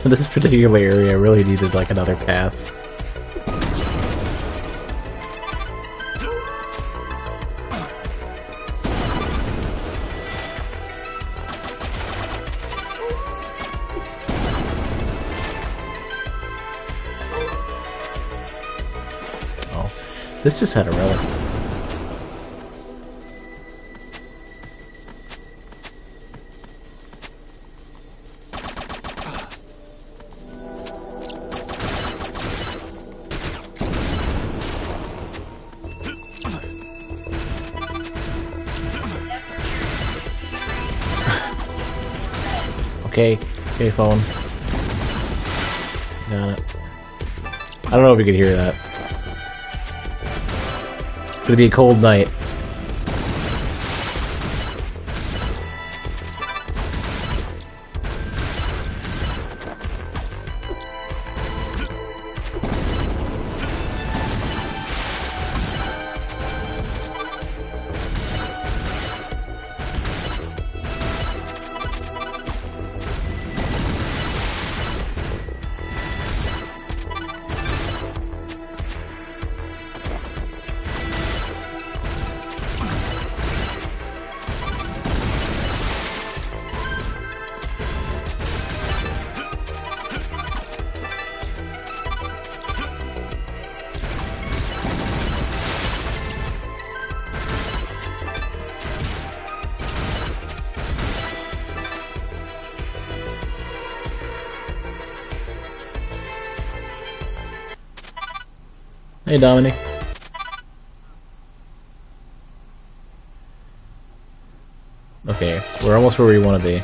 This particular area really needed like another pass. Oh, this just had a relic. Okay, okay, phone. Got it. I don't know if you could hear that. It's gonna be a cold night. Hey, Dominic. Okay, we're almost where we want to be.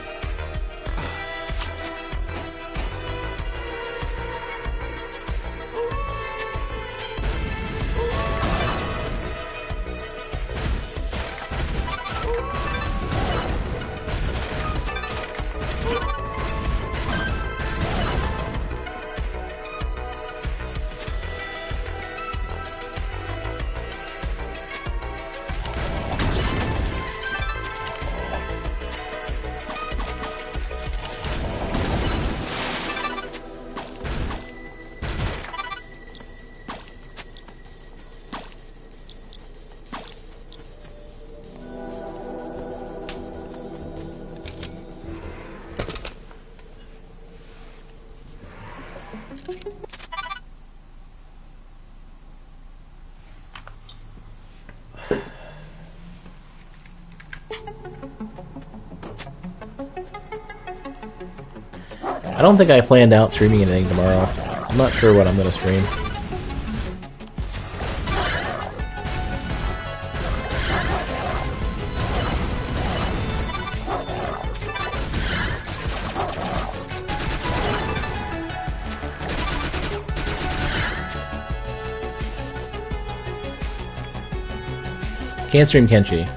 I don't think I planned out streaming anything tomorrow. I'm not sure what I'm gonna stream. Can't stream Kenshi.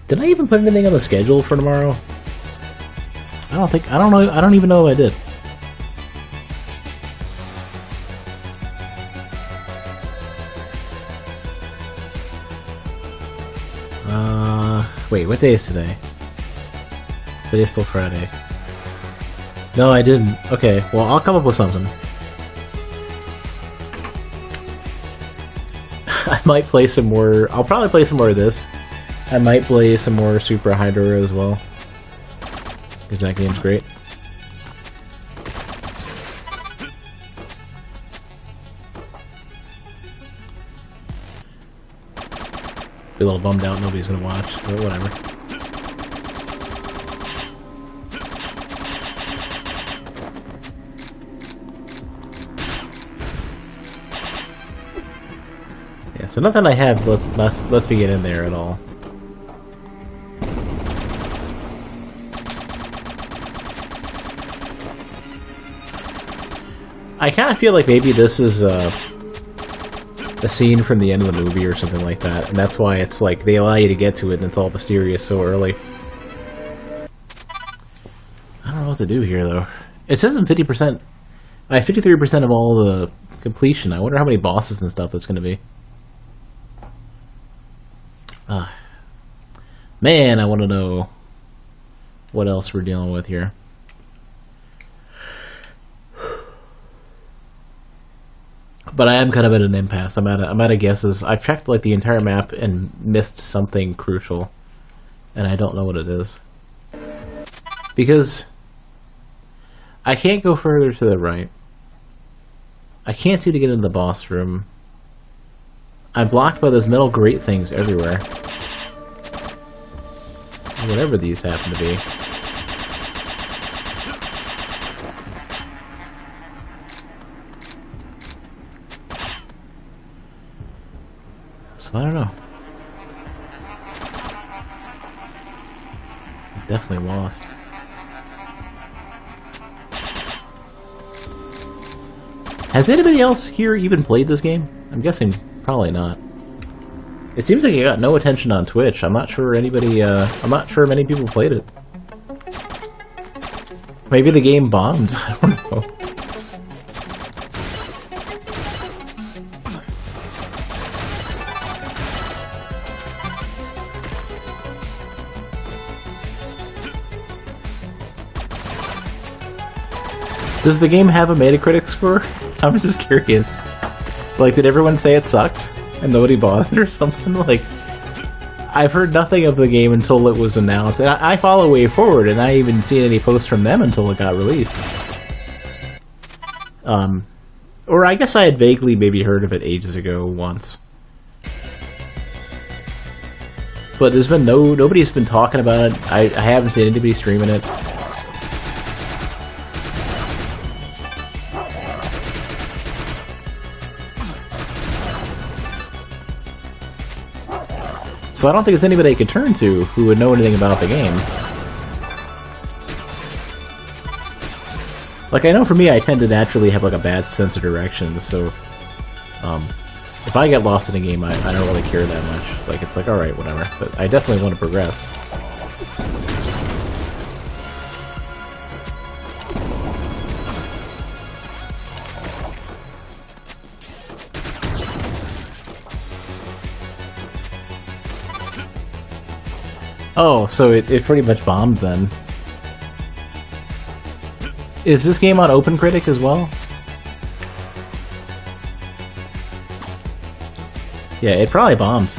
Did I even put anything on the schedule for tomorrow? I don't know, I don't even know if I did. Wait, what day is today? Today's still Friday. No, I didn't. Okay, well, I'll come up with something. I might play some more, I'll probably play some more of this. I might play some more Super Hydro as well, because that game's great. Be a little bummed out nobody's gonna watch, but whatever. Yeah, so nothing I have let's me get in there at all. I kind of feel like maybe this is a scene from the end of the movie or something like that, and that's why it's like they allow you to get to it and it's all mysterious so early. I don't know what to do here though. It says I'm 50%. I have 53% of all the completion. I wonder how many bosses and stuff that's going to be. Man, I want to know what else we're dealing with here. But I am kind of at an impasse. I'm out of guesses. I've checked like the entire map and missed something crucial, and I don't know what it is. Because I can't go further to the right. I can't seem to get into the boss room. I'm blocked by those metal grate things everywhere. Whatever these happen to be. So I don't know. I'm definitely lost. Has anybody else here even played this game? I'm guessing probably not. It seems like it got no attention on Twitch. I'm not sure anybody, I'm not sure many people played it. Maybe the game bombed. I don't know. Does the game have a Metacritic score? I'm just curious. Like, did everyone say it sucked and nobody bought it or something? Like, I've heard nothing of the game until it was announced. And I follow Way Forward, and I even seen any posts from them until it got released. Or I guess I had vaguely maybe heard of it ages ago once. But there's been nobody's been talking about it. I haven't seen anybody streaming it. So I don't think there's anybody I could turn to who would know anything about the game. Like, I know for me, I tend to naturally have like a bad sense of direction, so if I get lost in a game, I don't really care that much. Like, it's like, alright, whatever. But I definitely want to progress. Oh, so it pretty much bombed then. Is this game on OpenCritic as well? Yeah, it probably bombed.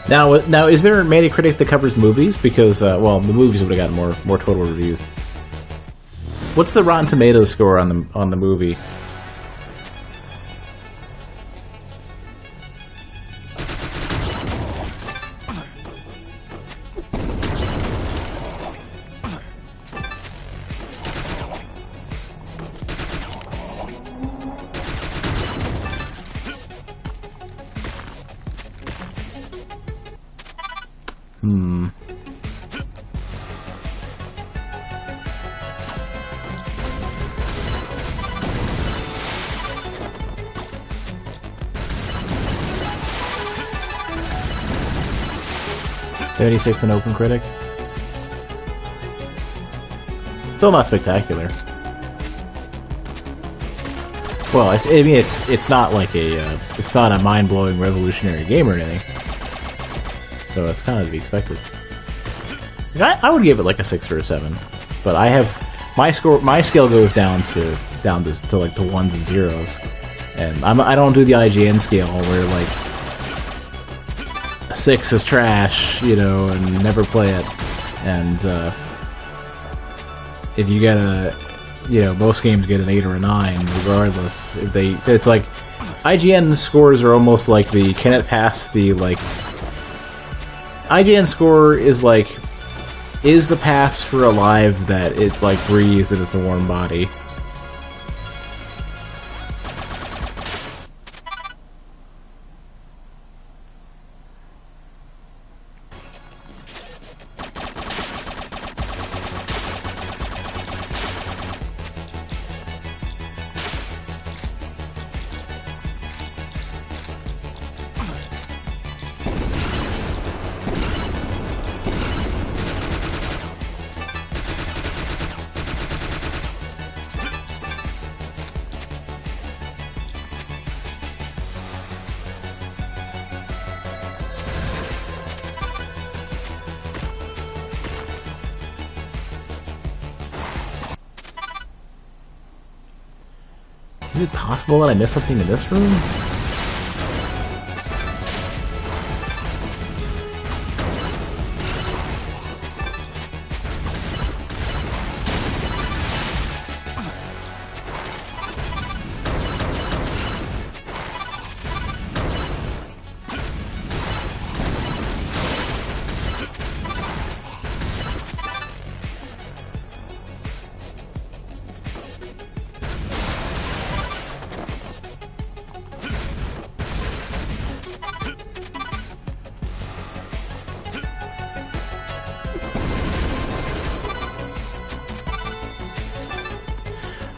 Now, is there a Metacritic that covers movies? Because, well, the movies would have gotten more total reviews. What's the Rotten Tomatoes score on the movie? Hmm. $76 on OpenCritic. Still not spectacular. Well, it's not like it's not a mind-blowing revolutionary game or anything. So it's kind of to be expected. I would give it like a 6 or a 7, but I have my scale goes down to like the 1s and 0s, and I don't do the IGN scale where like a 6 is trash, you know, and never play it, and if you get most games get an 8 or a 9 regardless. It's like IGN scores are almost like the can it pass the like. IGN score is like, is the pass for Alive that it like breathes and it's a warm body? Is it possible that I missed something in this room?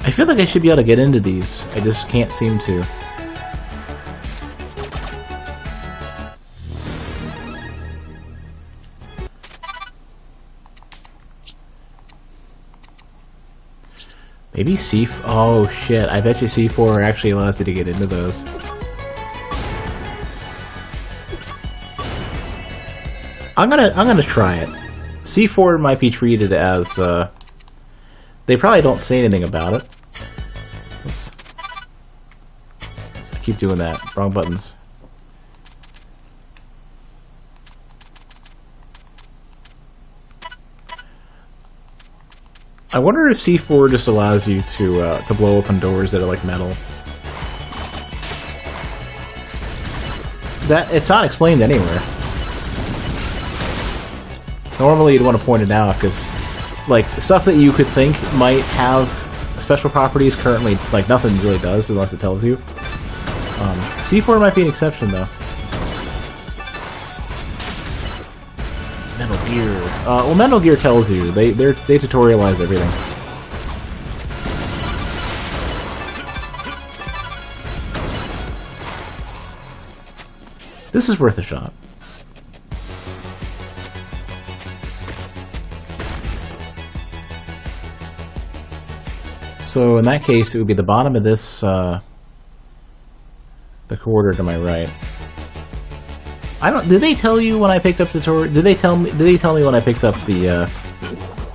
I feel like I should be able to get into these. I just can't seem to. Maybe oh shit, I bet you C4 actually allows you to get into those. I'm gonna try it. C4 might be treated as they probably don't say anything about it. Oops. I keep doing that. Wrong buttons. I wonder if C4 just allows you to blow open doors that are like metal. It's not explained anywhere. Normally you'd want to point it out, because like stuff that you could think might have special properties currently, like nothing really does unless it tells you. C4 might be an exception though. Metal Gear. Well, Metal Gear tells you. They tutorialize everything. This is worth a shot. So in that case, it would be the bottom of this, the corridor to my right. Did they tell you when I picked up the tutorial? Did they tell me when I picked up the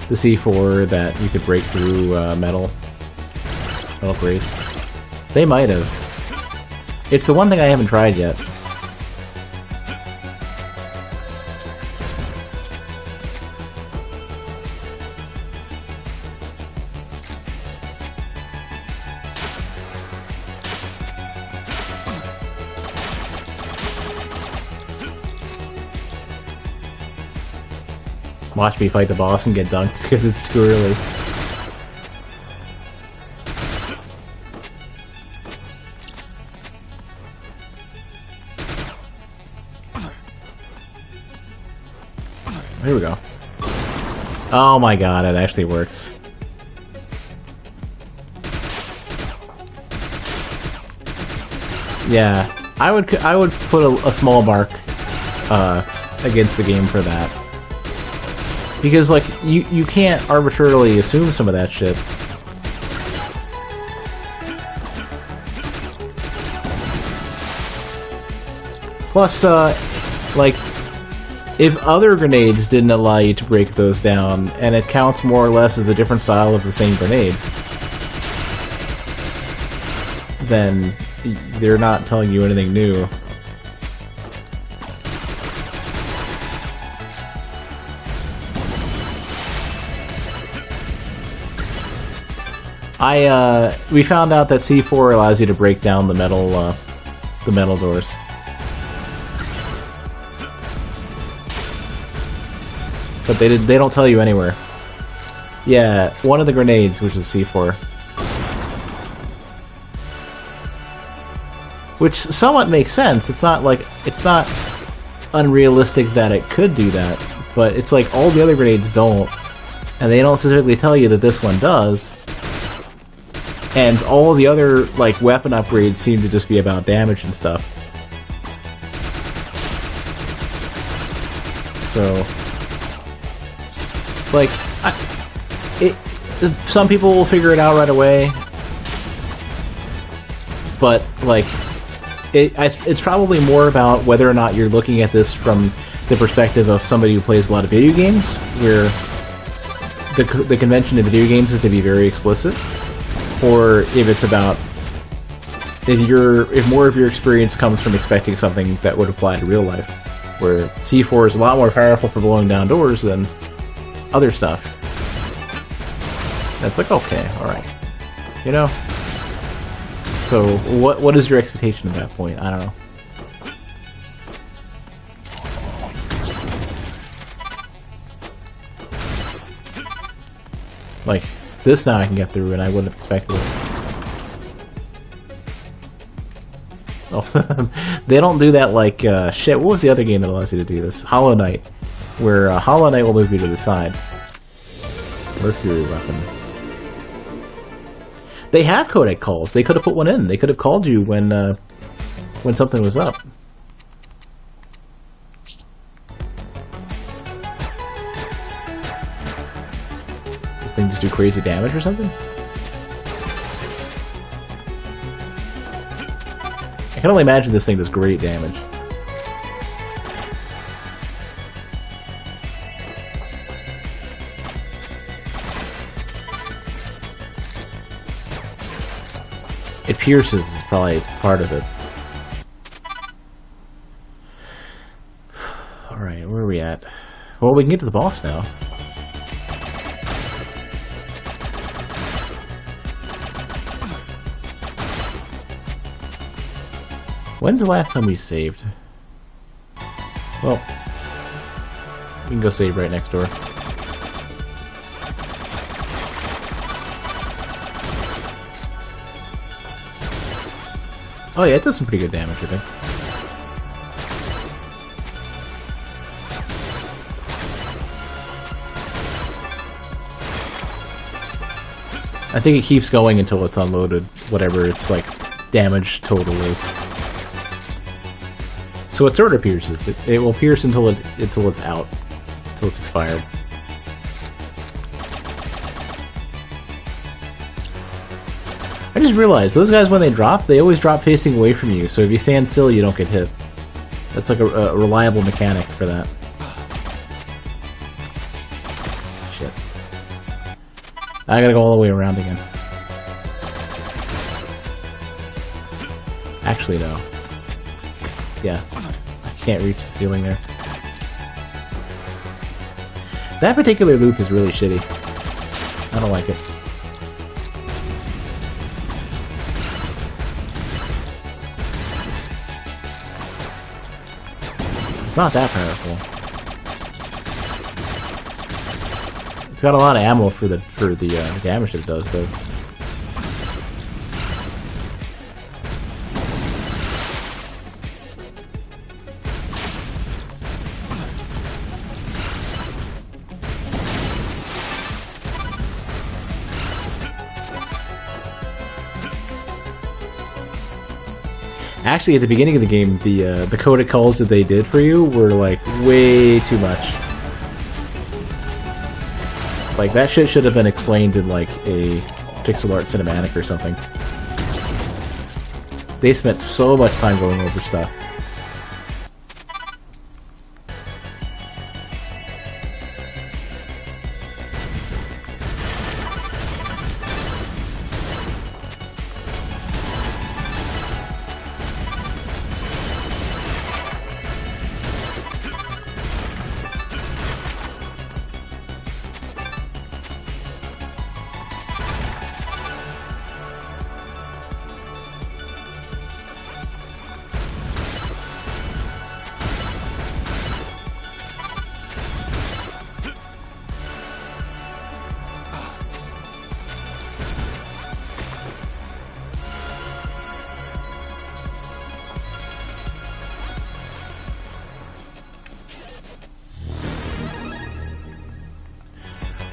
C4 that you could break through metal grates? They might have. It's the one thing I haven't tried yet. Watch me fight the boss and get dunked because it's too early. Here we go. Oh my god, it actually works. Yeah, I would put a small mark against the game for that. Because, like, you can't arbitrarily assume some of that shit. Plus, like, if other grenades didn't allow you to break those down, and it counts more or less as a different style of the same grenade, then they're not telling you anything new. We found out that C4 allows you to break down the metal doors. But they don't tell you anywhere. Yeah, one of the grenades, which is C4. Which somewhat makes sense. It's not unrealistic that it could do that, but it's like all the other grenades don't, and they don't specifically tell you that this one does. And all the other, like, weapon upgrades seem to just be about damage and stuff. So, like, some people will figure it out right away, but, like, it's probably more about whether or not you're looking at this from the perspective of somebody who plays a lot of video games, where the convention of video games is to be very explicit. Or if it's about if more of your experience comes from expecting something that would apply to real life, where C4 is a lot more powerful for blowing down doors than other stuff. That's like, okay, alright. You know? So, what is your expectation at that point? I don't know. Like, this now I can get through, and I wouldn't have expected it. Oh, they don't do that like, shit, what was the other game that allows you to do this? Hollow Knight. Where Hollow Knight will move you to the side. Mercury weapon. They have codec calls. They could have put one in. They could have called you when something was up. This thing just do crazy damage or something? I can only imagine this thing does great damage. It pierces is probably part of it. Alright, where are we at? Well, we can get to the boss now. When's the last time we saved? Well, we can go save right next door. Oh yeah, it does some pretty good damage, I think. I think it keeps going until it's unloaded, whatever its, like, damage total is. So it sort of pierces. It will pierce until it's out. Until it's expired. I just realized, those guys when they drop, they always drop facing away from you, so if you stand still, you don't get hit. That's like a reliable mechanic for that. Shit. I gotta go all the way around again. Actually, no. Yeah. I can't reach the ceiling there. That particular loop is really shitty. I don't like it. It's not that powerful. It's got a lot of ammo for the damage that it does, though. Actually, at the beginning of the game, the codec calls that they did for you were, like, way too much. Like, that shit should have been explained in, like, a pixel art cinematic or something. They spent so much time going over stuff.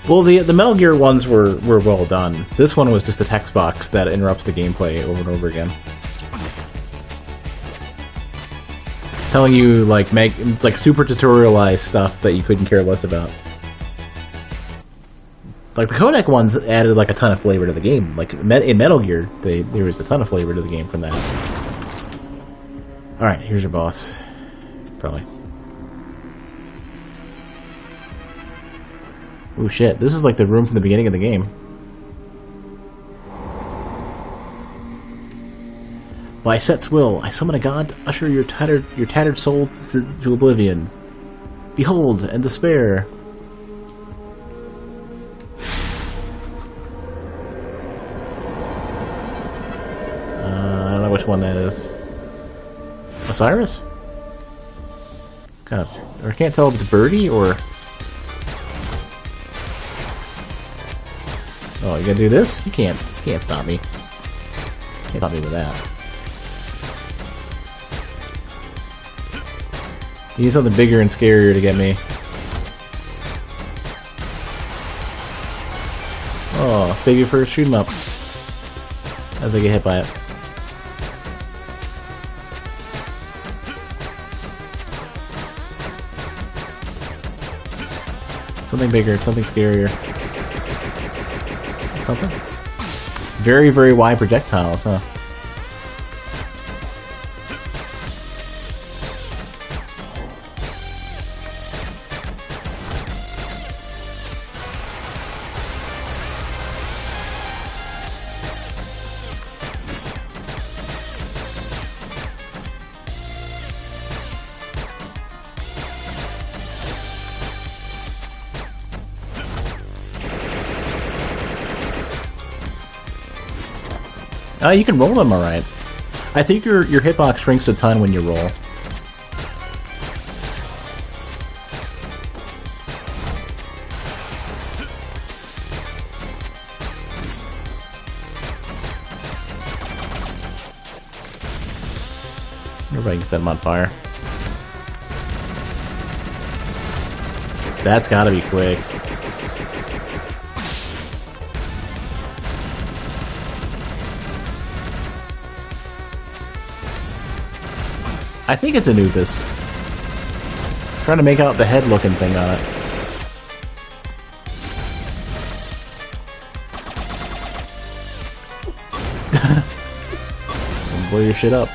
Well, the Metal Gear ones were well done. This one was just a text box that interrupts the gameplay over and over again. Telling you, like, super tutorialized stuff that you couldn't care less about. Like, the codec ones added, like, a ton of flavor to the game. Like, in Metal Gear, there was a ton of flavor to the game from that. Alright, here's your boss. Probably. Oh shit, this is like the room from the beginning of the game. By Set's will, I summon a god to usher your tattered soul to oblivion. Behold, and despair. I don't know which one that is. Osiris? It's kind of... I can't tell if it's Birdie or... Oh, you gonna do this? You can't stop me. Can't stop me with that. You need something bigger and scarier to get me. Oh, it's baby first, shoot him up. As I get hit by it. Something bigger, something scarier. Something? Very, very wide projectiles, huh? You can roll them alright. I think your hitbox shrinks a ton when you roll. Everybody can set them on fire. That's gotta be quick. I think it's Anubis. Trying to make out the head-looking thing on it. Blow your shit up.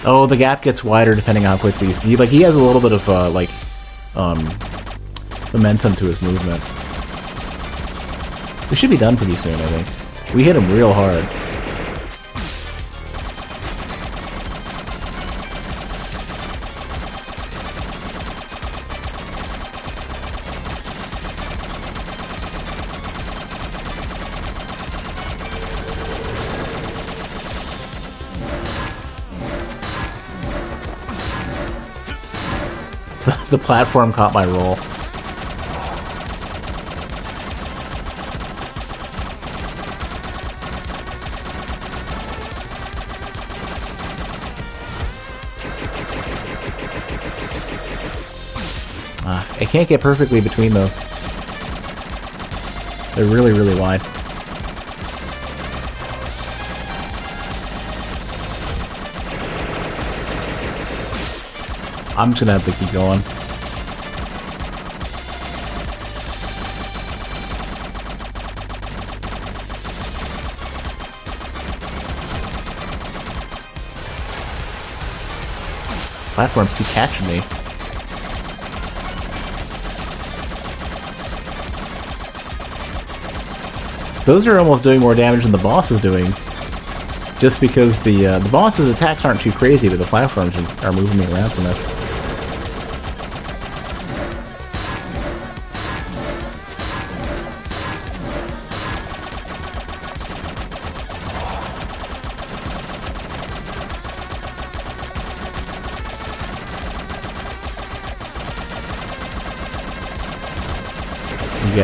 Oh, the gap gets wider depending on how quickly he has a little bit of momentum to his movement. We should be done pretty soon, I think. We hit him real hard. The platform caught my roll. I can't get perfectly between those. They're really, really wide. I'm just gonna have to keep going. Platforms keep catching me. Those are almost doing more damage than the boss is doing. Just because the boss's attacks aren't too crazy, but the platforms are moving me around too much.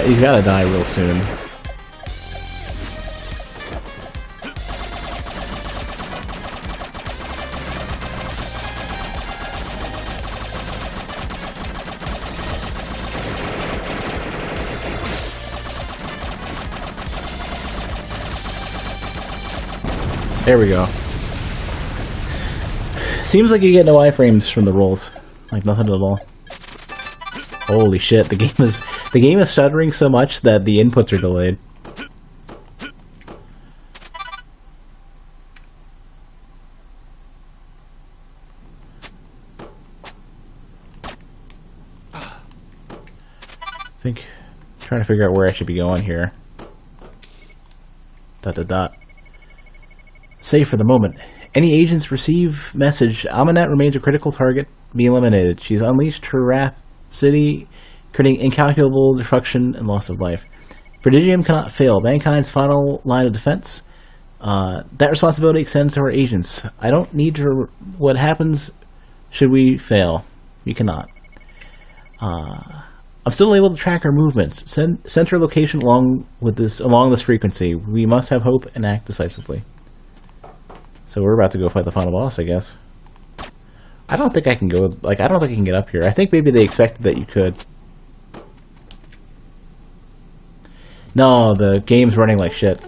He's gotta die real soon. There we go. Seems like you get no iframes from the rolls. Like nothing at all. Holy shit, the game is stuttering so much that the inputs are delayed. I Trying to figure out where I should be going here. ... Safe for the moment. Any agents receive message. Amunet remains a critical target. Be eliminated. She's unleashed her wrath. City, creating incalculable destruction and loss of life. Prodigium cannot fail. Mankind's final line of defense. That responsibility extends to our agents. I don't need to... What happens should we fail? We cannot. I'm still able to track our movements. Center location along this frequency. We must have hope and act decisively. So we're about to go fight the final boss, I guess. I don't think I can go... Like, I don't think I can get up here. I think maybe they expected that you could. No, the game's running like shit.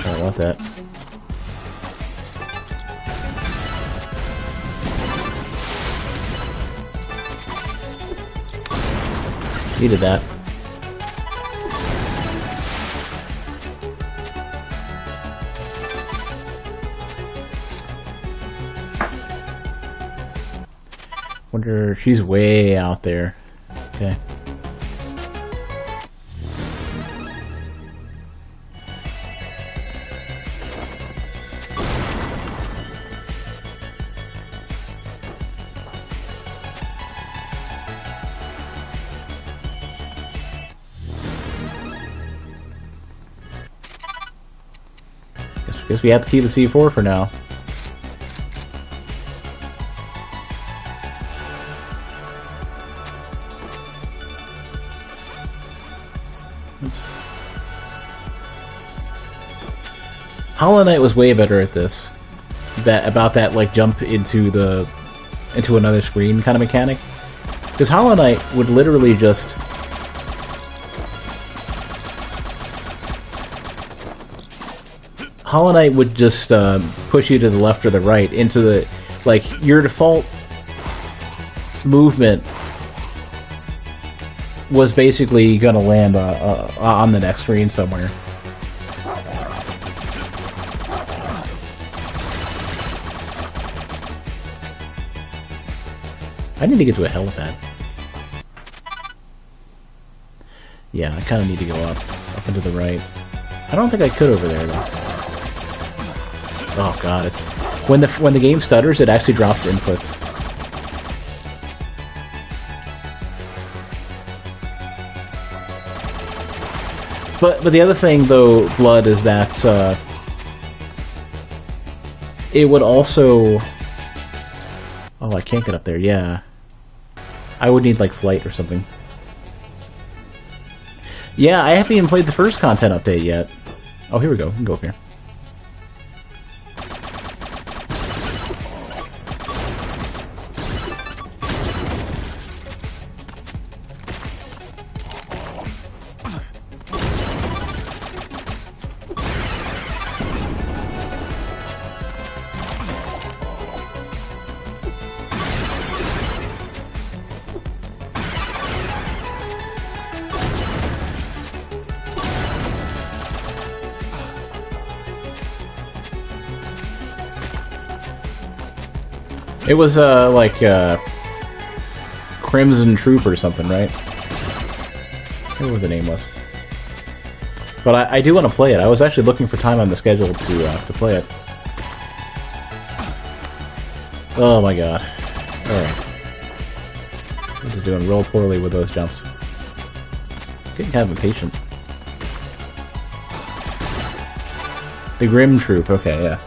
I don't want that. Needed that. Wonder, she's way out there. Okay. Guess we have to keep the C4 for now. Oops. Hollow Knight was way better at this. About that like jump into another screen kind of mechanic. Because Hollow Knight would literally just push you to the left or the right into the, like, your default movement was basically gonna land on the next screen somewhere. I need to get to a helipad. Yeah, I kind of need to go up and to the right. I don't think I could over there though. Oh god, it's when the game stutters, it actually drops inputs. But the other thing though, Blood, is that it would also... Oh, I can't get up there. Yeah, I would need like flight or something. Yeah, I haven't even played the first content update yet. Oh, here we go. We can go up here. It was, like, Crimson Troop or something, right? I don't know what the name was. But I do want to play it. I was actually looking for time on the schedule to play it. Oh my god. Alright. This is doing real poorly with those jumps. Getting kind of impatient. The Grim Troop, okay, yeah.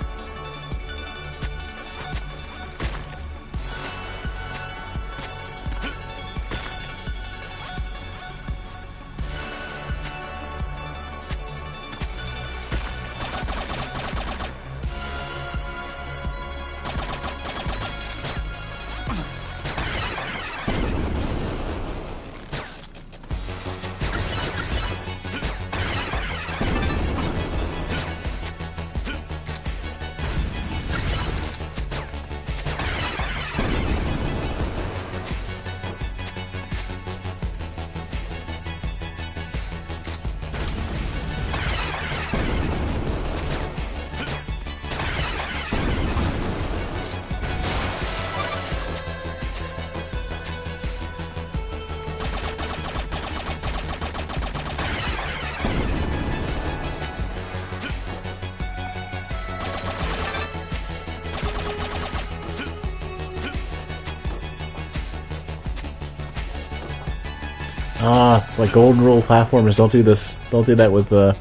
Like golden rule platformers, don't do this. Don't do that with the...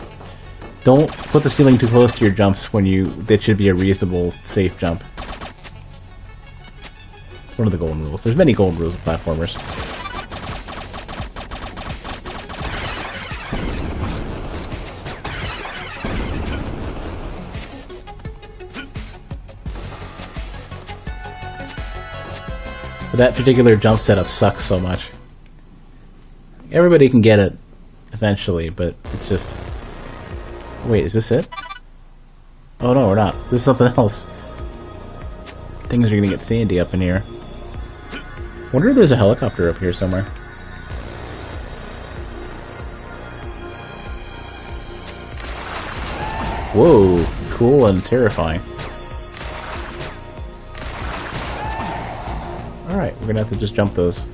Don't put the ceiling too close to your jumps when you... That should be a reasonable, safe jump. It's one of the golden rules. There's many golden rules of platformers. But that particular jump setup sucks so much. Everybody can get it eventually, but it's just... Wait, is this it? Oh no, we're not. This is something else. Things are gonna get sandy up in here. Wonder if there's a helicopter up here somewhere. Whoa, cool and terrifying. Alright, we're gonna have to just jump those.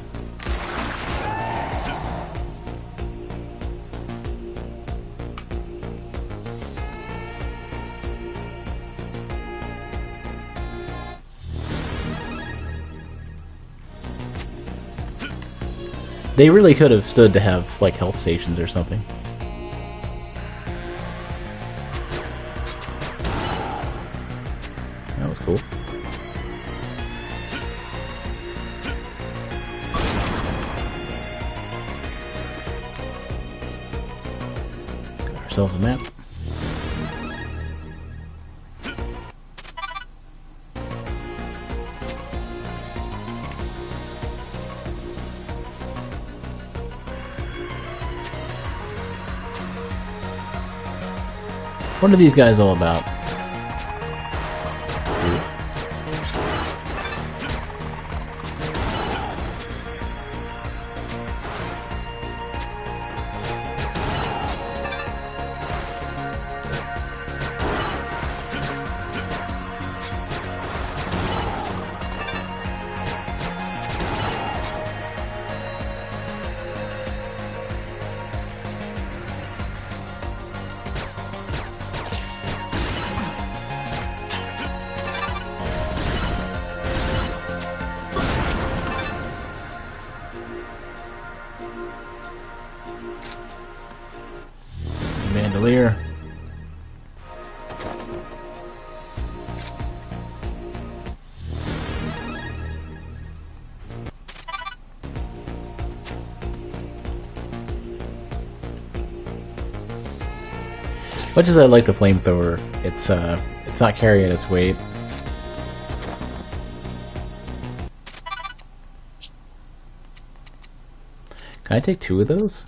They really could have stood to have, like, health stations or something. That was cool. Got ourselves a map. What are these guys all about? Bandolier. Much as I like the flamethrower, it's not carrying its weight. Can I take 2 of those?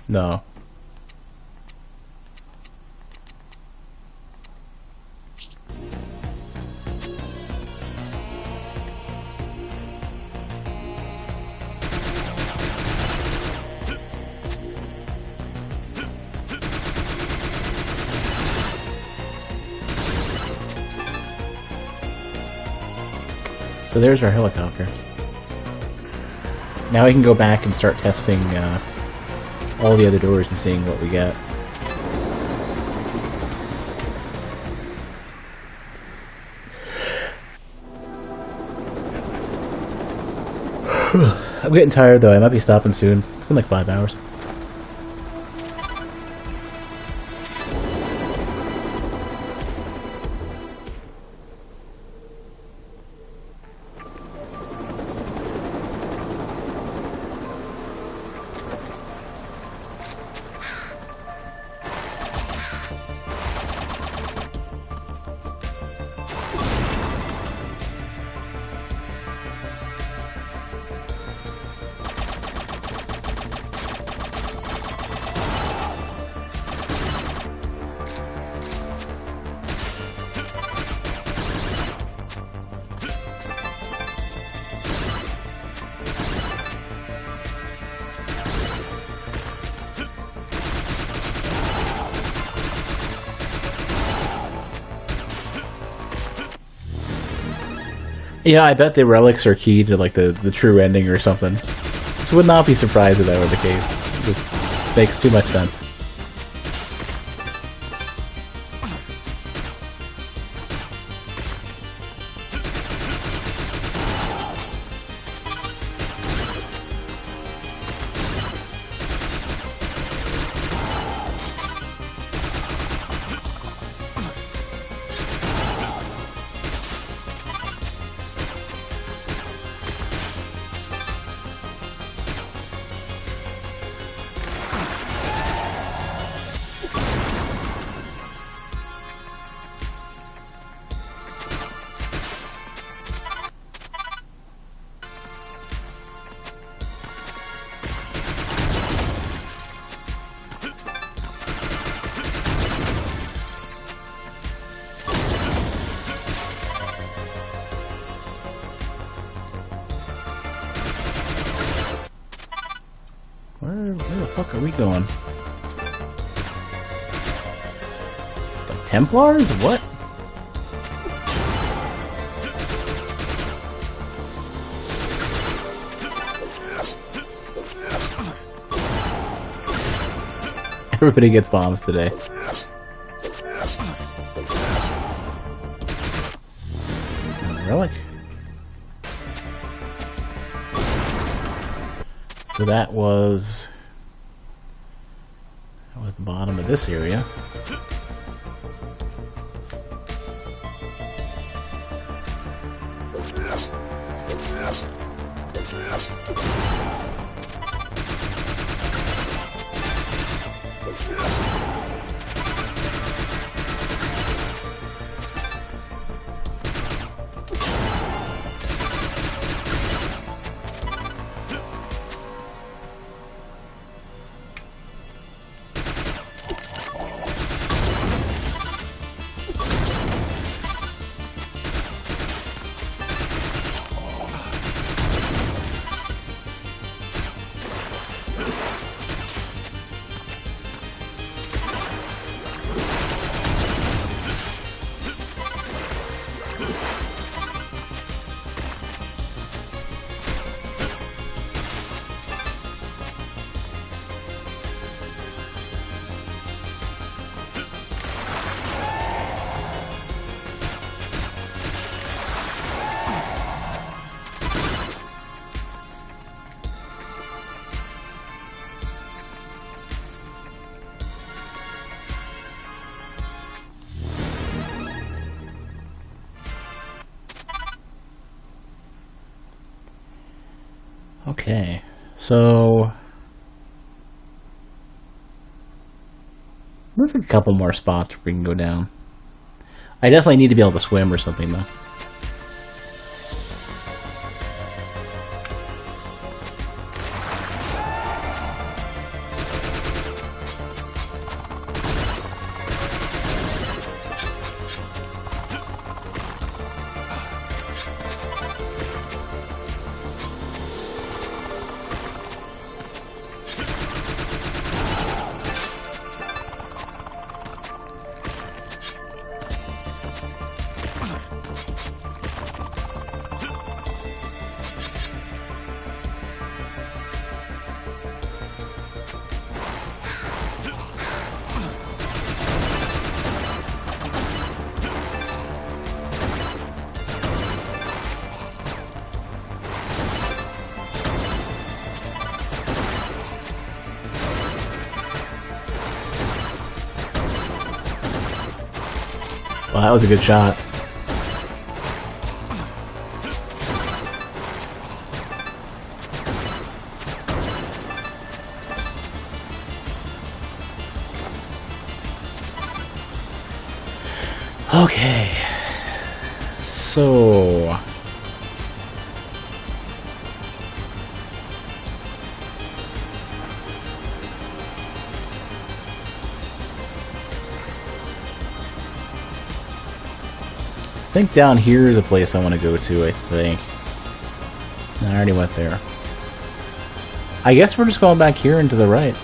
No. So there's our helicopter. Now we can go back and start testing all the other doors and seeing what we get. I'm getting tired though, I might be stopping soon. It's been like 5 hours. Yeah, I bet the relics are key to like the true ending or something. This would not be surprised if that were the case. It just makes too much sense. Where the fuck are we going? Like Templars? What? Everybody gets bombs today. Relic. So that was the bottom of this area. Okay, so there's a couple more spots where we can go down. I definitely need to be able to swim or something, though. Well, that was a good shot. Okay. So... I think down here is a place I want to go to, I think. I already went there. I guess we're just going back here and to the right.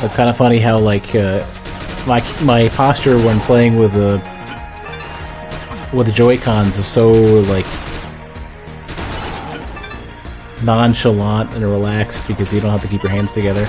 It's kind of funny how like my posture when playing with the Joy-Cons is so like nonchalant and relaxed because you don't have to keep your hands together.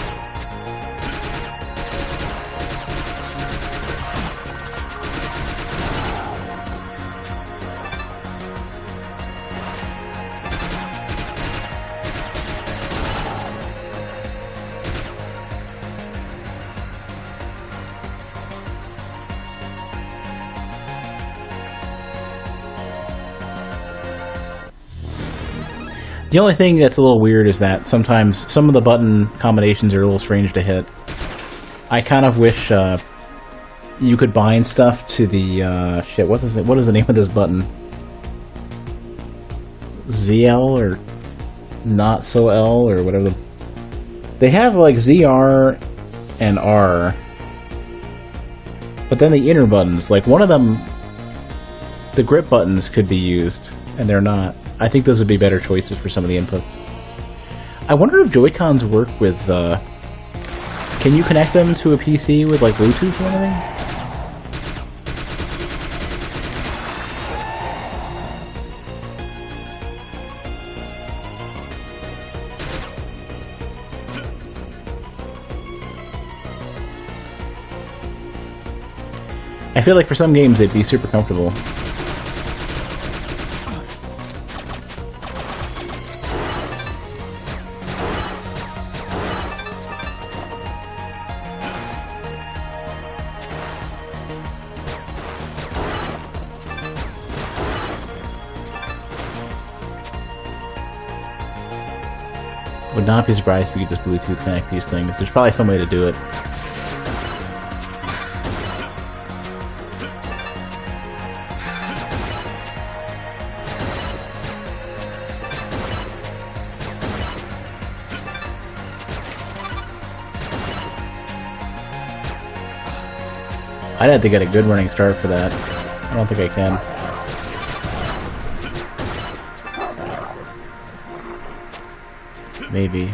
The only thing that's a little weird is that sometimes some of the button combinations are a little strange to hit. I kind of wish you could bind stuff to the shit. What is the name of this button? ZL or not so L or whatever. They have like ZR and R, but then the inner buttons, like one of them, the grip buttons could be used, and they're not. I think those would be better choices for some of the inputs. I wonder if Joy-Cons work with, can you connect them to a PC with, like, Bluetooth or anything? I feel like for some games they'd be super comfortable. Would not be surprised if you could just Bluetooth connect these things. There's probably some way to do it. I'd have to get a good running start for that. I don't think I can. Maybe.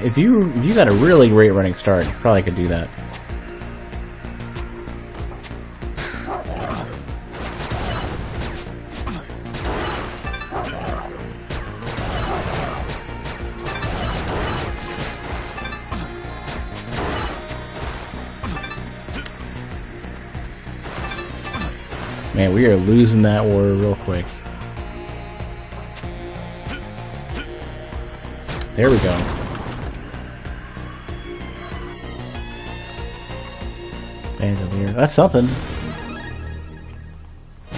If you got a really great running start, you probably could do that. Man, we are losing that war real quick. There we go. Bandolier. That's something.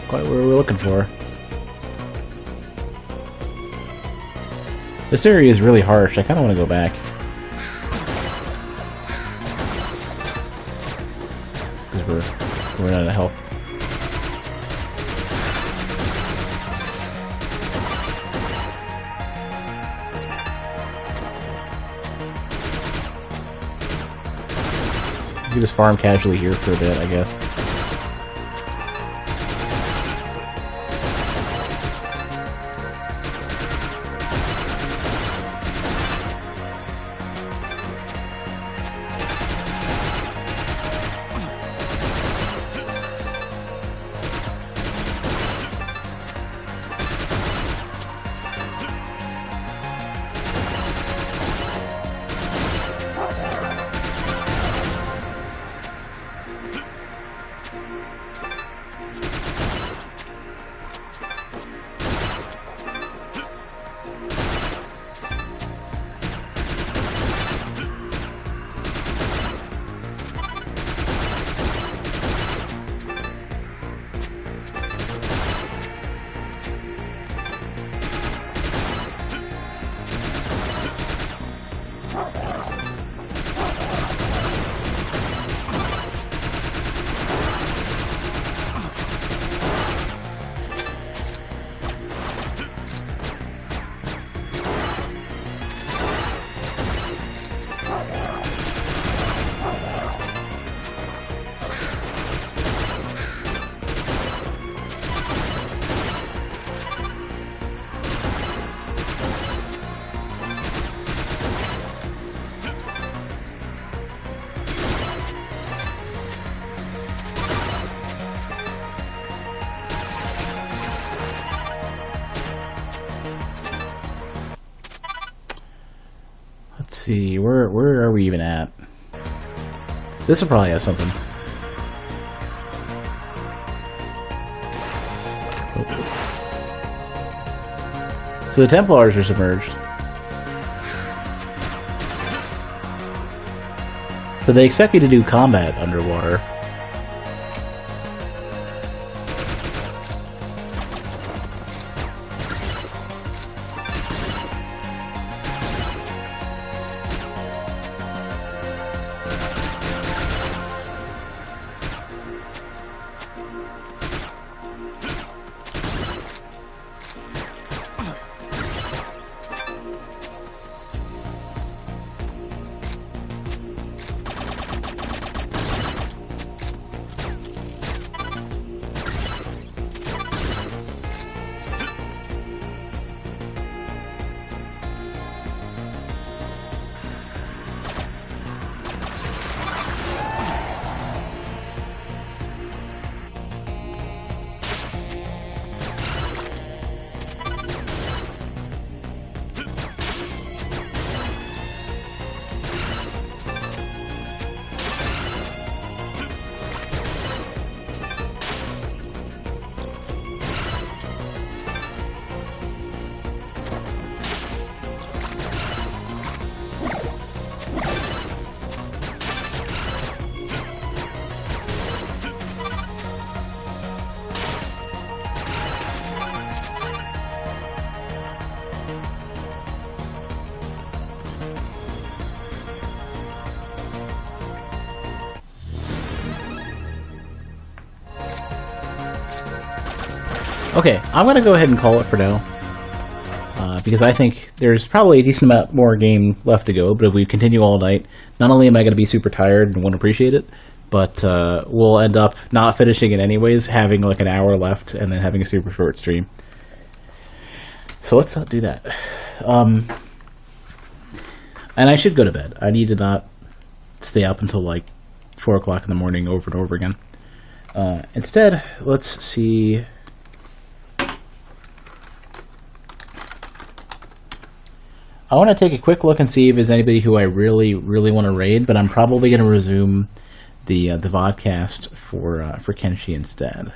Quite what we're looking for. This area is really harsh. I kind of want to go back. Because we're out of health. You can just farm casually here for a bit, I guess. see, where are we even at? This will probably have something. So the Templars are submerged. So they expect me to do combat underwater. Okay, I'm going to go ahead and call it for now, because I think there's probably a decent amount more game left to go, but if we continue all night, not only am I going to be super tired and won't appreciate it, but we'll end up not finishing it anyways, having like an hour left, and then having a super short stream. So let's not do that. And I should go to bed. I need to not stay up until like 4 o'clock in the morning over and over again. Instead, let's see... I want to take a quick look and see if there's anybody who I really, really want to raid, but I'm probably going to resume the vodcast for Kenshi instead.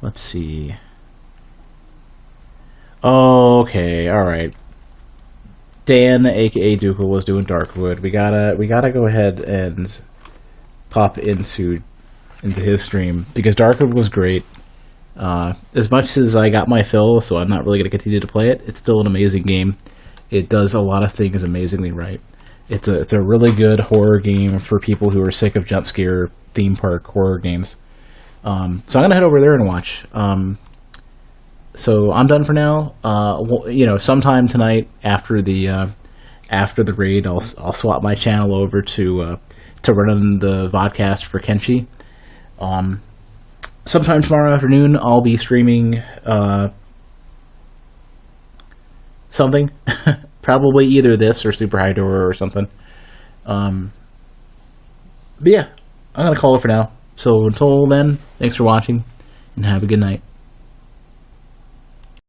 Let's see. Oh, okay, all right. Dan, aka Dukel, was doing Darkwood. We gotta go ahead and pop into his stream because Darkwood was great. As much as I got my fill, so I'm not really going to continue to play it, it's still an amazing game. It does a lot of things amazingly right. It's a really good horror game for people who are sick of jump scare theme park horror games. So I'm going to head over there and watch. So I'm done for now. Sometime tonight after the raid, I'll swap my channel over to run the vodcast for Kenshi. Sometime tomorrow afternoon, I'll be streaming something. Probably either this or Super High Door or something. But yeah, I'm going to call it for now. So until then, thanks for watching, and have a good night.